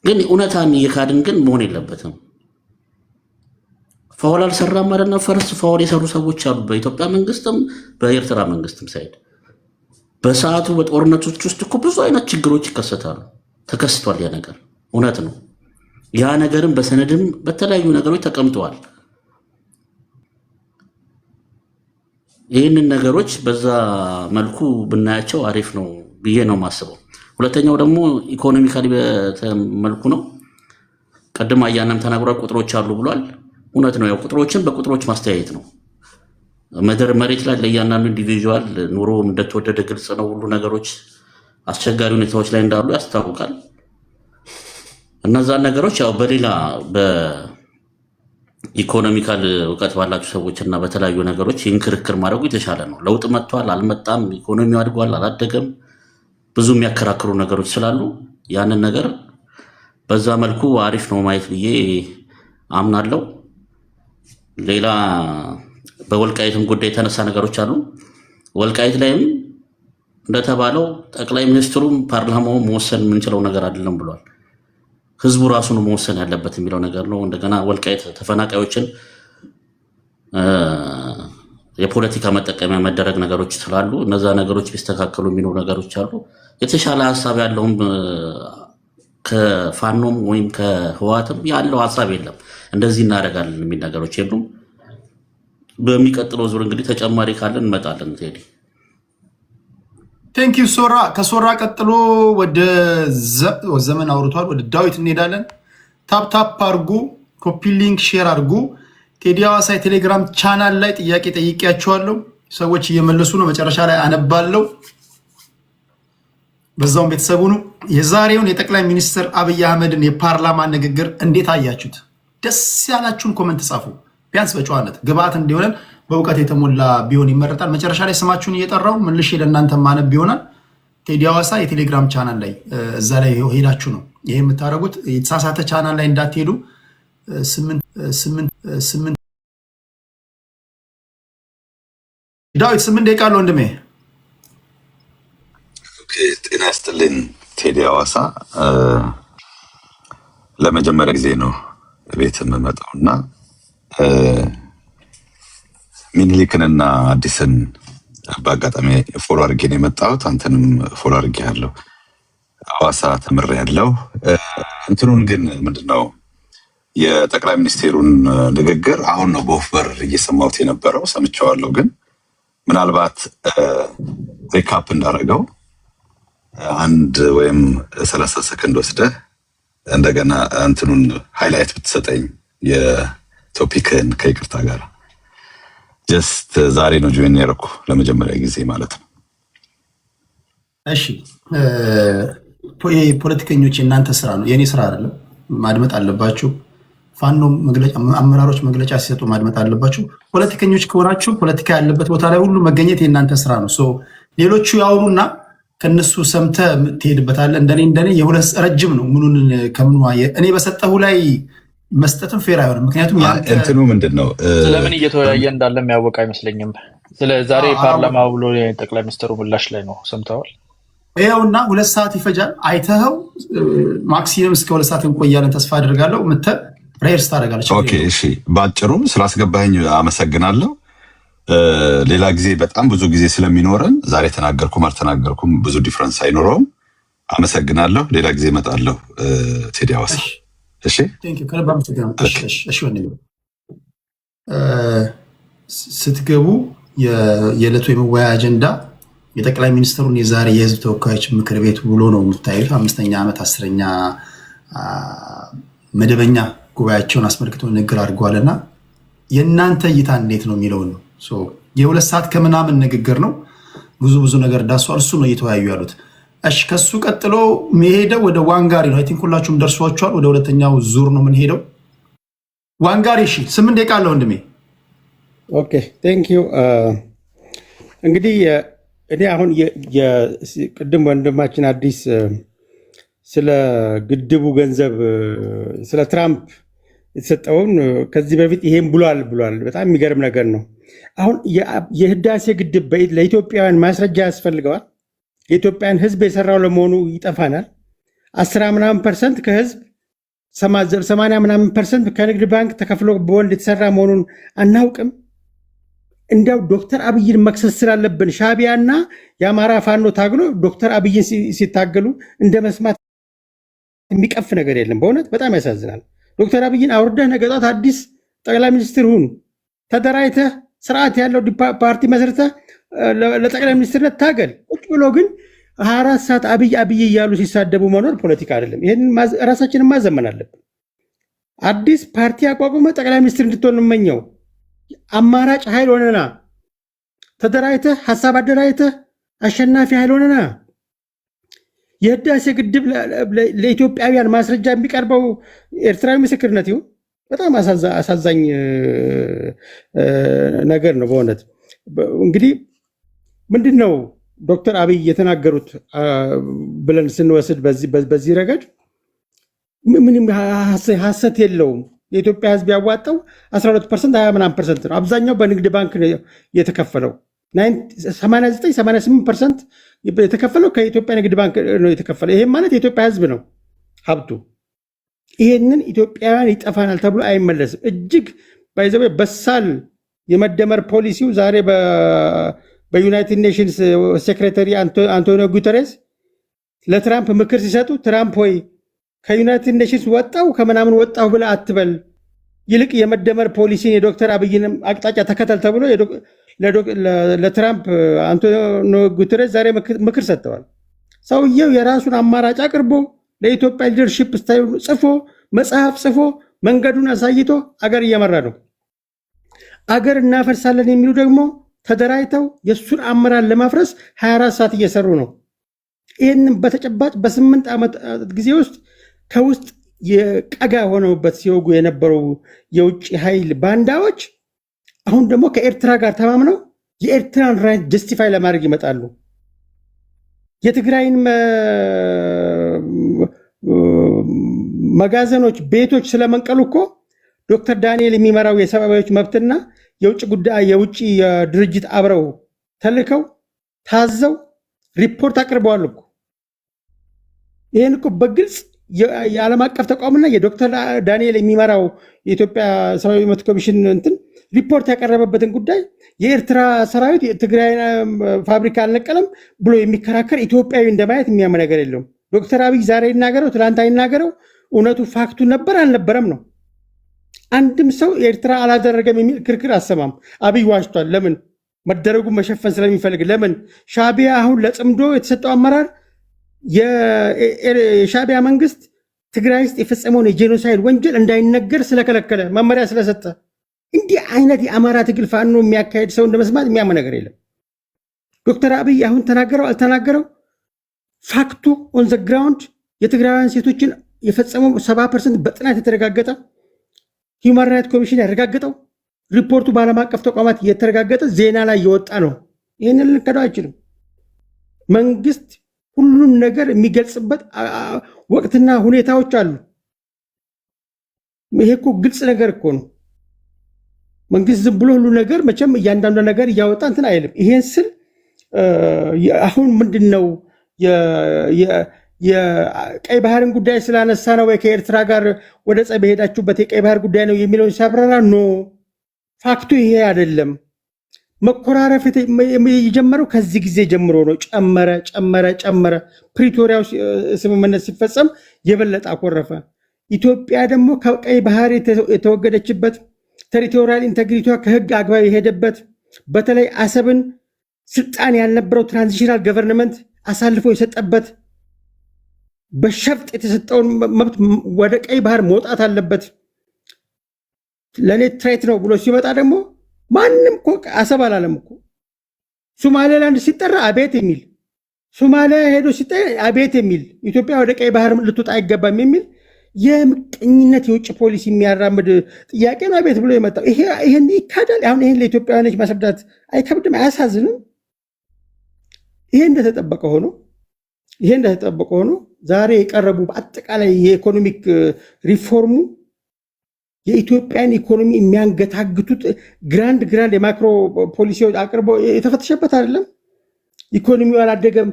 ግን እውነታን እየካድን ግን መሆን የለበትም። ፋውል አልሰራም ማለት ነው። ፈርስ ፋውል የሰሩ ሰዎች አሉ፣ በኢትዮጵያ መንግስትም በኤርትራ መንግስትም ሳይድ። በሰዓቱ በጦርነቶች ውስጥ እኮ ብዙ አይነት ችግሮች ይከሰታሉ፣ ተከስቷል። ያ ነገር እውነት ነው። ያ ነገርም በሰነድም በተለያዩ ነገሮች ተቀምጠዋል። ይህንን ነገሮች በዛ መልኩ ብናያቸው አሪፍ ነው ብዬ ነው የማስበው። ሁለተኛው ደግሞ ኢኮኖሚካሊ መልኩ ነው። ቀድም አያናም ተናግሯል፣ ቁጥሮች አሉ ብሏል። እውነት ነው። ያው ቁጥሮችን በቁጥሮች ማስተያየት ነው። መሬት ላይ ለእያንዳንዱ ኢንዲቪዥዋል ኑሮ እንደተወደደ ግልጽ ነው። ሁሉ ነገሮች አስቸጋሪ ሁኔታዎች ላይ እንዳሉ ያስታውቃል። እነዛን ነገሮች ያው በሌላ ኢኮኖሚካል እውቀት ባላችሁ ሰዎች እና በተለያዩ ነገሮች ይህን ክርክር ማድረጉ የተሻለ ነው። ለውጥ መጥቷል አልመጣም፣ ኢኮኖሚው አድጓል አላደገም፣ ብዙ የሚያከራክሩ ነገሮች ስላሉ ያንን ነገር በዛ መልኩ አሪፍ ነው ማየት ብዬ አምናለሁ። ሌላ በወልቃይትም ጉዳይ የተነሳ ነገሮች አሉ። ወልቃይት ላይም እንደተባለው ጠቅላይ ሚኒስትሩም ፓርላማው መወሰን የምንችለው ነገር አይደለም ብሏል። ህዝቡ ራሱ ነው መወሰን ያለበት የሚለው ነገር ነው። እንደገና ወልቃይት ተፈናቃዮችን የፖለቲካ መጠቀሚያ መደረግ ነገሮች ስላሉ እነዛ ነገሮች ቢስተካከሉ የሚኖሩ ነገሮች አሉ። የተሻለ ሀሳብ ያለውም ከፋኖም ወይም ከህዋትም ያለው ሀሳብ የለም። እንደዚህ እናደርጋለን የሚል ነገሮች የሉም። በሚቀጥለው ዙር እንግዲህ ተጨማሪ ካለን እንመጣለን። ቴዲ ቴንክ ዩ ሶራ። ከሶራ ቀጥሎ ወደ ዘመን አውርቷል። ወደ ዳዊት እንሄዳለን። ታፕታፕ አርጉ፣ ኮፒ ሊንክ ሼር አርጉ። ቴዲ ሐዋሳ የቴሌግራም ቻናል ላይ ጥያቄ ጠይቄያቸዋለሁ። ሰዎች እየመለሱ ነው። መጨረሻ ላይ አነባለሁ። በዛውም ቤተሰቡ ነው። የዛሬውን የጠቅላይ ሚኒስትር አብይ አህመድን የፓርላማ ንግግር እንዴት አያችሁት? ደስ ያላችሁን ኮመንት ጻፉ። ቢያንስ በጨዋነት ግብአት እንዲሆነን በእውቀት የተሞላ ቢሆን ይመረጣል። መጨረሻ ላይ ስማችሁን እየጠራው መልሼ ለእናንተ ማነብ ይሆናል። ቴዲ ሐዋሳ የቴሌግራም ቻናል ላይ እዛ ላይ ሄዳችሁ ነው ይሄ የምታደርጉት። የተሳሳተ ቻናል ላይ እንዳትሄዱ። 8 ዳዊት 8 ደቂቃ አለ ወንድሜ። ጤና ይስጥልኝ ቴዲ ሐዋሳ። ለመጀመሪያ ጊዜ ነው ቤት የምመጣው እና ሚኒሊክንና አዲስን በአጋጣሚ ፎሎ አድርጌ ነው የመጣሁት። አንተንም ፎሎ አድርጌ ያለው ሐዋሳ ተምሬ ያለው እንትኑን ግን ምንድነው የጠቅላይ ሚኒስቴሩን ንግግር አሁን ነው በወፍ በረር እየሰማሁት የነበረው። ሰምቼዋለሁ፣ ግን ምናልባት ሪካፕ እንዳደረገው 1 ወይም 30 ሰከንድ ወስደህ እንደገና እንትኑን ሃይላይት ብትሰጠኝ የቶፒክን ከይቅርታ ጋር። ጀስት ዛሬ ነው ጆይን ያደረኩ ለመጀመሪያ ጊዜ ማለት ነው። እሺ ፖለቲከኞች የእናንተ ስራ ነው፣ የእኔ ስራ አይደለም። ማድመጥ አለባችሁ። ፋኖ መግለጫ አመራሮች መግለጫ ሲሰጡ ማድመጥ አለባችሁ። ፖለቲከኞች ከሆናችሁ ፖለቲካ ያለበት ቦታ ላይ ሁሉ መገኘት የእናንተ ስራ ነው። ሌሎቹ ያወሩና ከነሱ ሰምተ ትሄድበታለህ። እንደኔ የሁለት ረጅም ነው። ምኑን ከምኑ እኔ በሰጠሁ ላይ መስጠትም ፌር አይሆንም። ምክንያቱም እንትኑ ምንድነው ስለምን እየተወያየ እንዳለ የሚያወቅ አይመስለኝም። ስለ ዛሬ ፓርላማ ብሎ ጠቅላይ ሚኒስትሩ ምላሽ ላይ ነው ሰምተዋል። ይኸውና 2 ሰዓት ይፈጃል። አይተኸው ማክሲመም እስከ 2 ሰዓት እንቆያለን ተስፋ አድርጋለሁ። ምተ ፕሬየርስ ታደርጋለች። ኦኬ እሺ፣ ባጭሩ ስላስገባኝ አመሰግናለሁ። ሌላ ጊዜ በጣም ብዙ ጊዜ ስለሚኖረን ዛሬ ተናገርኩም አልተናገርኩም ብዙ ዲፍረንስ አይኖረውም። አመሰግናለሁ። ሌላ ጊዜ እመጣለሁ። ቴዲ ሐዋሳ። እሺ ስትገቡ የዕለቱ የመወያያ አጀንዳ የጠቅላይ ሚኒስትሩን የዛሬ የህዝብ ተወካዮች ምክር ቤት ውሎ ነው የምታዩት። 5ኛ ዓመት 10ኛ መደበኛ ጉባኤያቸውን አስመልክቶ ንግግር አድርገዋልና የእናንተ እይታ እንዴት ነው የሚለውን ነው። የ2 ሰዓት ከምናምን ንግግር ነው። ብዙ ነገር ዳሷል። እሱ ነው እየተወያዩ ያሉት። እሺ ከሱ ቀጥሎ መሄደው ወደ ዋንጋሪ ነው። አይ ቲንክ ሁላችሁም ደርሷችኋል። ወደ ሁለተኛው ዙር ነው የምንሄደው። ዋንጋሪ እሺ 8 ደቂቃ አለ ወንድሜ። ኦኬ ቴንክ ዩ። እንግዲህ እኔ አሁን ቅድም ወንድማችን አዲስ ስለ ግድቡ ገንዘብ ስለ ትራምፕ የተሰጠውን ከዚህ በፊት ይሄን ብሏል። በጣም የሚገርም ነገር ነው። አሁን የህዳሴ ግድብ ለኢትዮጵያውያን ማስረጃ ያስፈልገዋል። የኢትዮጵያን ህዝብ የሰራው ለመሆኑ ይጠፋናል። 10% ከህዝብ 80% ከንግድ ባንክ ተከፍሎ በወልድ የተሰራ መሆኑን አናውቅም። እንዲያው ዶክተር አብይን መክሰስ ስላለብን ሻዕቢያና የአማራ ፋኖ ታግሎ ዶክተር አብይን ሲታገሉ እንደ መስማት የሚቀፍ ነገር የለም። በእውነት በጣም ያሳዝናል። ዶክተር አብይን አውርደህ ነገ ጧት አዲስ ጠቅላይ ሚኒስትር ሁን፣ ተደራጅተህ ስርዓት ያለው ፓርቲ መስርተህ ለጠቅላይ ሚኒስትርነት ታገል። ቁጭ ብሎ ግን 24 ሰዓት አብይ እያሉ ሲሳደቡ መኖር ፖለቲካ አይደለም። ይህን ራሳችንን ማዘመን አለብን። አዲስ ፓርቲ አቋቁመ ጠቅላይ ሚኒስትር እንድትሆን እንመኘው። አማራጭ ኃይል ሆነና ተደራጅተህ ሀሳብ አደራጅተህ አሸናፊ ኃይል ሆነና የህዳሴ ግድብ ለኢትዮጵያውያን ማስረጃ የሚቀርበው ኤርትራዊ ምስክርነት ይሁን። በጣም አሳዛኝ ነገር ነው በእውነት። እንግዲህ ምንድን ነው ዶክተር አብይ የተናገሩት ብለን ስንወስድ በዚህ ረገድ ምንም ሐሰት የለውም። የኢትዮጵያ ህዝብ ያዋጣው 12% 20% ነው። አብዛኛው በንግድ ባንክ የተከፈለው 89-88% የተከፈለው ከኢትዮጵያ ንግድ ባንክ ነው የተከፈለው። ይሄም ማለት የኢትዮጵያ ህዝብ ነው ሀብቱ። ይሄንን ኢትዮጵያውያን ይጠፋናል ተብሎ አይመለስም። እጅግ ባይዘው በሳል የመደመር ፖሊሲው ዛሬ በዩናይትድ ኔሽንስ ሴክሬታሪ አንቶኒዮ ጉተሬስ ለትራምፕ ምክር ሲሰጡ ትራምፕ ሆይ ከዩናይትድ ኔሽንስ ወጣው ከምናምን ወጣው ብለህ አትበል፣ ይልቅ የመደመር ፖሊሲን የዶክተር አብይንም አቅጣጫ ተከተል ተብሎ ለትራምፕ አንቶኒዮ ጉተሬስ ዛሬ ምክር ሰጥተዋል። ሰውየው የራሱን አማራጭ አቅርቦ ለኢትዮጵያ ሊደርሺፕ ስታይል ጽፎ መጽሐፍ ጽፎ መንገዱን አሳይቶ አገር እየመራ ነው። አገር እናፈርሳለን የሚሉ ደግሞ ተደራጅተው የሱን አመራር ለማፍረስ 24 ሰዓት እየሰሩ ነው። ይህንን በተጨባጭ በ8 ዓመት ጊዜ ውስጥ ከውስጥ የቀጋ ሆነውበት ሲወጉ የነበሩ የውጭ ኃይል ባንዳዎች አሁን ደግሞ ከኤርትራ ጋር ተማምነው የኤርትራን ራይት ጀስቲፋይ ለማድረግ ይመጣሉ። የትግራይን መጋዘኖች፣ ቤቶች ስለመንቀሉ እኮ ዶክተር ዳንኤል የሚመራው የሰብአዊ መብትና የውጭ ጉዳይ የውጭ ድርጅት አብረው ተልከው ታዘው ሪፖርት አቅርበዋል እኮ። ይህን እኮ በግልጽ የዓለም አቀፍ ተቋምና የዶክተር ዳንኤል የሚመራው የኢትዮጵያ ሰብአዊ መብት ኮሚሽን እንትን ሪፖርት ያቀረበበትን ጉዳይ የኤርትራ ሰራዊት የትግራይ ፋብሪካ አልነቀለም ብሎ የሚከራከር ኢትዮጵያዊ እንደማየት የሚያምን ነገር የለውም። ዶክተር አብይ ዛሬ ይናገረው ትላንት አይናገረው እውነቱ ፋክቱ ነበር አልነበረም ነው። አንድም ሰው ኤርትራ አላደረገም የሚል ክርክር አሰማም። አብይ ዋሽቷል። ለምን? መደረጉን መሸፈን ስለሚፈልግ። ለምን? ሻዕቢያ አሁን ለጽምዶ የተሰጠው አመራር የሻዕቢያ መንግስት ትግራይ ውስጥ የፈጸመውን የጄኖሳይድ ወንጀል እንዳይነገር ስለከለከለ መመሪያ ስለሰጠ። እንዲህ አይነት የአማራ ትግል ፋኖ የሚያካሄድ ሰው እንደመስማት የሚያምን ነገር የለም። ዶክተር አብይ አሁን ተናገረው አልተናገረው ፋክቱ ኦን ዘ ግራውንድ የትግራውያን ሴቶችን የፈጸመው 70% በጥናት የተረጋገጠ ሂውማን ራይት ኮሚሽን ያረጋገጠው ሪፖርቱ በዓለም አቀፍ ተቋማት የተረጋገጠ ዜና ላይ የወጣ ነው። ይህንን ልንከደው አይችልም። መንግስት ሁሉም ነገር የሚገልጽበት ወቅትና ሁኔታዎች አሉ። ይሄ እኮ ግልጽ ነገር እኮ ነው። መንግስት ዝም ብሎ ሁሉ ነገር መቼም እያንዳንዱ ነገር እያወጣ እንትን አይልም። ይሄን ስል አሁን ምንድነው የቀይ ባህርን ጉዳይ ስላነሳ ነው ወይ ከኤርትራ ጋር ወደ ጸብ ሄዳችሁበት የቀይ ባህር ጉዳይ ነው የሚለውን ሲያብራራ ኖ ፋክቱ ይሄ አይደለም። መኮራረፍ የጀመረው ከዚህ ጊዜ ጀምሮ ነው። ጨመረ። ፕሪቶሪያው ስምምነት ሲፈጸም የበለጠ አኮረፈ። ኢትዮጵያ ደግሞ ከቀይ ባህር የተወገደችበት ቴሪቶሪያል ኢንቴግሪቲዋ ከህግ አግባብ የሄደበት በተለይ አሰብን ስልጣን ያልነበረው ትራንዚሽናል ገቨርንመንት አሳልፎ የሰጠበት በሸፍጥ የተሰጠውን መብት ወደ ቀይ ባህር መውጣት አለበት ለኔ ትሬት ነው ብሎ ሲመጣ ደግሞ ማንም እኮ አሰብ አላለም እኮ። ሶማሌላንድ ሲጠራ አቤት የሚል ሶማሊያ ሄዶ ሲጠራ አቤት የሚል ኢትዮጵያ ወደ ቀይ ባህር ልትወጣ አይገባም የሚል የምቀኝነት የውጭ ፖሊሲ የሚያራምድ ጥያቄ ነው አቤት ብሎ የመጣው። ይሄን ይካዳል። አሁን ይሄን ለኢትዮጵያውያኖች ማስረዳት አይከብድም? አያሳዝንም? ይሄ እንደተጠበቀ ሆኖ ዛሬ የቀረቡ በአጠቃላይ የኢኮኖሚክ ሪፎርሙ የኢትዮጵያን ኢኮኖሚ የሚያንገታግቱት ግራንድ የማክሮ ፖሊሲዎች አቅርቦ የተፈተሸበት አይደለም። ኢኮኖሚው አላደገም፣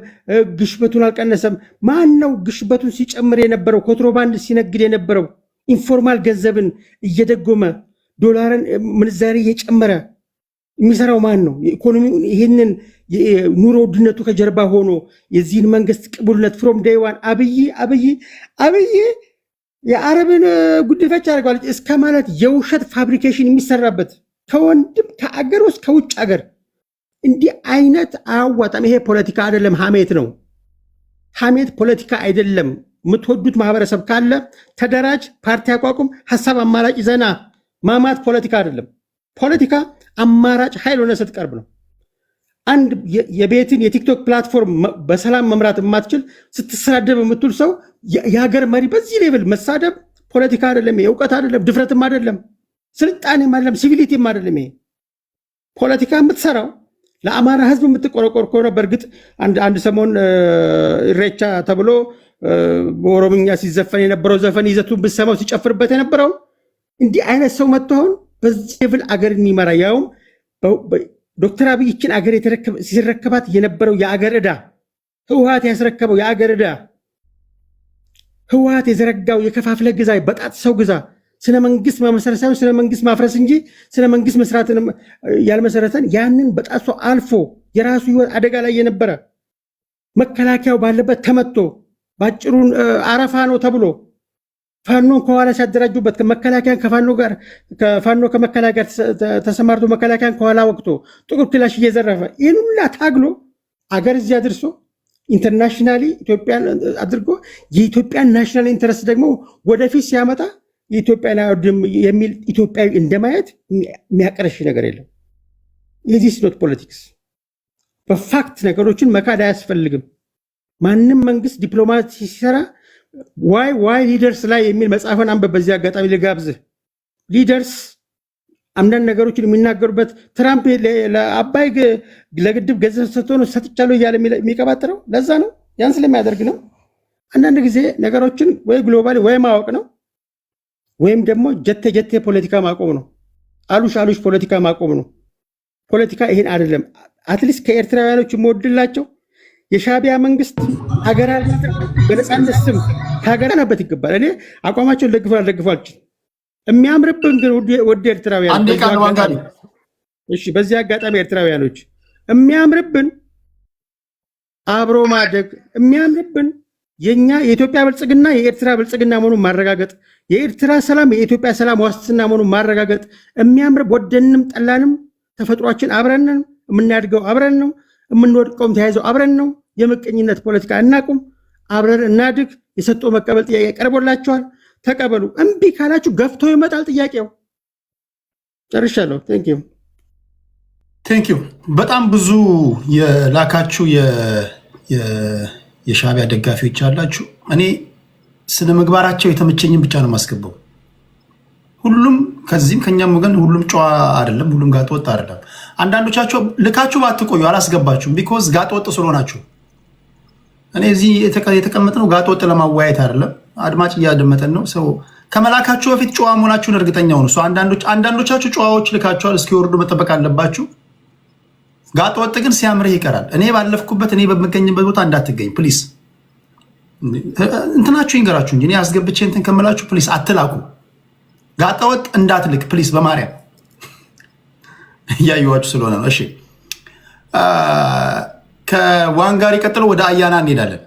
ግሽበቱን አልቀነሰም። ማን ነው ግሽበቱን ሲጨምር የነበረው? ኮንትሮባንድ ሲነግድ የነበረው ኢንፎርማል ገንዘብን እየደጎመ ዶላርን ምንዛሬ እየጨመረ የሚሰራው ማን ነው? ኢኮኖሚውን ይህንን ኑሮ ውድነቱ ከጀርባ ሆኖ የዚህን መንግስት ቅቡልነት ፍሮም ዴይ ዋን አብይ የአረብን ጉድፈቻ አድርገዋል እስከ ማለት የውሸት ፋብሪኬሽን የሚሰራበት ከወንድም ከአገር ውስጥ ከውጭ አገር እንዲህ አይነት አያዋጣም። ይሄ ፖለቲካ አይደለም፣ ሐሜት ነው። ሐሜት ፖለቲካ አይደለም። የምትወዱት ማህበረሰብ ካለ ተደራጅ፣ ፓርቲ አቋቁም፣ ሀሳብ አማራጭ ይዘና። ማማት ፖለቲካ አይደለም። ፖለቲካ አማራጭ ኃይል ሆነ ስትቀርብ ነው። አንድ የቤትን የቲክቶክ ፕላትፎርም በሰላም መምራት የማትችል ስትሰዳደብ የምትውል ሰው የሀገር መሪ በዚህ ሌቭል መሳደብ ፖለቲካ አይደለም። የእውቀት አይደለም፣ ድፍረትም አይደለም፣ ስልጣኔም አይደለም፣ ሲቪሊቲም አይደለም። ይሄ ፖለቲካ የምትሰራው ለአማራ ህዝብ የምትቆረቆር ከሆነ በእርግጥ አንድ ሰሞን ኢሬቻ ተብሎ በኦሮምኛ ሲዘፈን የነበረው ዘፈን ይዘቱን ብትሰማው ሲጨፍርበት የነበረው እንዲህ አይነት ሰው መጥቶን በዚህ ሌቭል አገር የሚመራ ያውም ዶክተር አብይ ይችን አገር ሲረከባት የነበረው የአገር ዕዳ ህወሓት ያስረከበው የአገር ዕዳ ህወሓት የዘረጋው የከፋፍለ ግዛ በጣት ሰው ግዛ ስለ መንግስት መመሰረት ሳይሆን ስለ መንግስት ማፍረስ እንጂ ስለ መንግስት መስራትን ያልመሰረተን ያንን በጣት ሰው አልፎ የራሱ ህይወት አደጋ ላይ የነበረ መከላከያው ባለበት ተመቶ ባጭሩን አረፋ ነው ተብሎ ፋኖን ከኋላ ሲያደራጁበት መከላከያን ከፋኖ ከመከላከያ ተሰማርቶ መከላከያን ከኋላ ወቅቶ ጥቁር ክላሽ እየዘረፈ ይህን ሁላ ታግሎ አገር እዚህ አድርሶ ኢንተርናሽናሊ ኢትዮጵያን አድርጎ የኢትዮጵያን ናሽናል ኢንተረስት ደግሞ ወደፊት ሲያመጣ የኢትዮጵያን አይወድም የሚል ኢትዮጵያዊ እንደማየት የሚያቀረሽ ነገር የለም። የዚህ ስሎት ፖለቲክስ በፋክት ነገሮችን መካድ አያስፈልግም። ማንም መንግስት ዲፕሎማሲ ሲሰራ ዋይ ሊደርስ ላይ የሚል መጽሐፍን አንበብ። በዚህ አጋጣሚ ልጋብዝህ። ሊደርስ አንዳንድ ነገሮችን የሚናገሩበት ትራምፕ ለአባይ ለግድብ ገንዘብ ሰጥቻለሁ እያለ የሚቀባጥረው ለዛ ነው፣ ያን ስለሚያደርግ ነው። አንዳንድ ጊዜ ነገሮችን ወይ ግሎባሊ ወይ ማወቅ ነው ወይም ደግሞ ጀቴ ፖለቲካ ማቆም ነው። አሉሽ ፖለቲካ ማቆም ነው። ፖለቲካ ይሄን አይደለም። አትሊስት ከኤርትራውያኖች የምወድላቸው የሻዕቢያ መንግስት ሀገር በነፃነት ስም ሀገር ናበት ይገባል። እኔ አቋማቸውን ደግፋልችን የሚያምርብን ግን ወደ ኤርትራውያን በዚህ አጋጣሚ ኤርትራውያኖች የሚያምርብን አብሮ ማደግ የሚያምርብን የኛ የኢትዮጵያ ብልጽግና የኤርትራ ብልጽግና መሆኑን ማረጋገጥ፣ የኤርትራ ሰላም የኢትዮጵያ ሰላም ዋስትና መሆኑን ማረጋገጥ የሚያምር ወደንም ጠላንም ተፈጥሯችን አብረን ነው የምናድገው፣ አብረን ነው የምንወድቀውም ተያይዘው አብረን ነው። የምቀኝነት ፖለቲካ እናቁም፣ አብረን እናድግ። የሰጦ መቀበል ጥያቄ ቀርቦላችኋል፣ ተቀበሉ። እምቢ ካላችሁ ገፍቶ ይመጣል ጥያቄው። ጨርሻለሁ። ቴንክ ዩ። በጣም ብዙ የላካችሁ የሻዕቢያ ደጋፊዎች አላችሁ። እኔ ስነ ምግባራቸው የተመቸኝም ብቻ ነው የማስገባው። ሁሉም ከዚህም ከኛም ወገን ሁሉም ጨዋ አይደለም፣ ሁሉም ጋጥ ወጥ አይደለም። አንዳንዶቻቸው ልካችሁ ባትቆዩ አላስገባችሁም፣ ቢኮዝ ጋጥ ወጥ ስለሆናችሁ። እኔ እዚህ የተቀመጥነው ጋጥ ወጥ ለማወያየት አይደለም፣ አድማጭ እያደመጠን ነው። ሰው ከመላካችሁ በፊት ጨዋ መሆናችሁን እርግጠኛ ሆኑ። አንዳንዶቻችሁ ጨዋዎች ልካችኋል፣ እስኪወርዱ መጠበቅ አለባችሁ። ጋጥ ወጥ ግን ሲያምርህ ይቀራል። እኔ ባለፍኩበት እኔ በምገኝበት ቦታ እንዳትገኝ ፕሊስ። እንትናችሁ ይንገራችሁ እንጂ እኔ አስገብቼ እንትን ከምላችሁ ፕሊስ አትላኩ። ጋጠወጥ እንዳትልክ ፕሊስ፣ በማርያም እያየዋችሁ ስለሆነ ነው። እሺ ከዋንጋሪ ቀጥሎ ወደ አያና እንሄዳለን።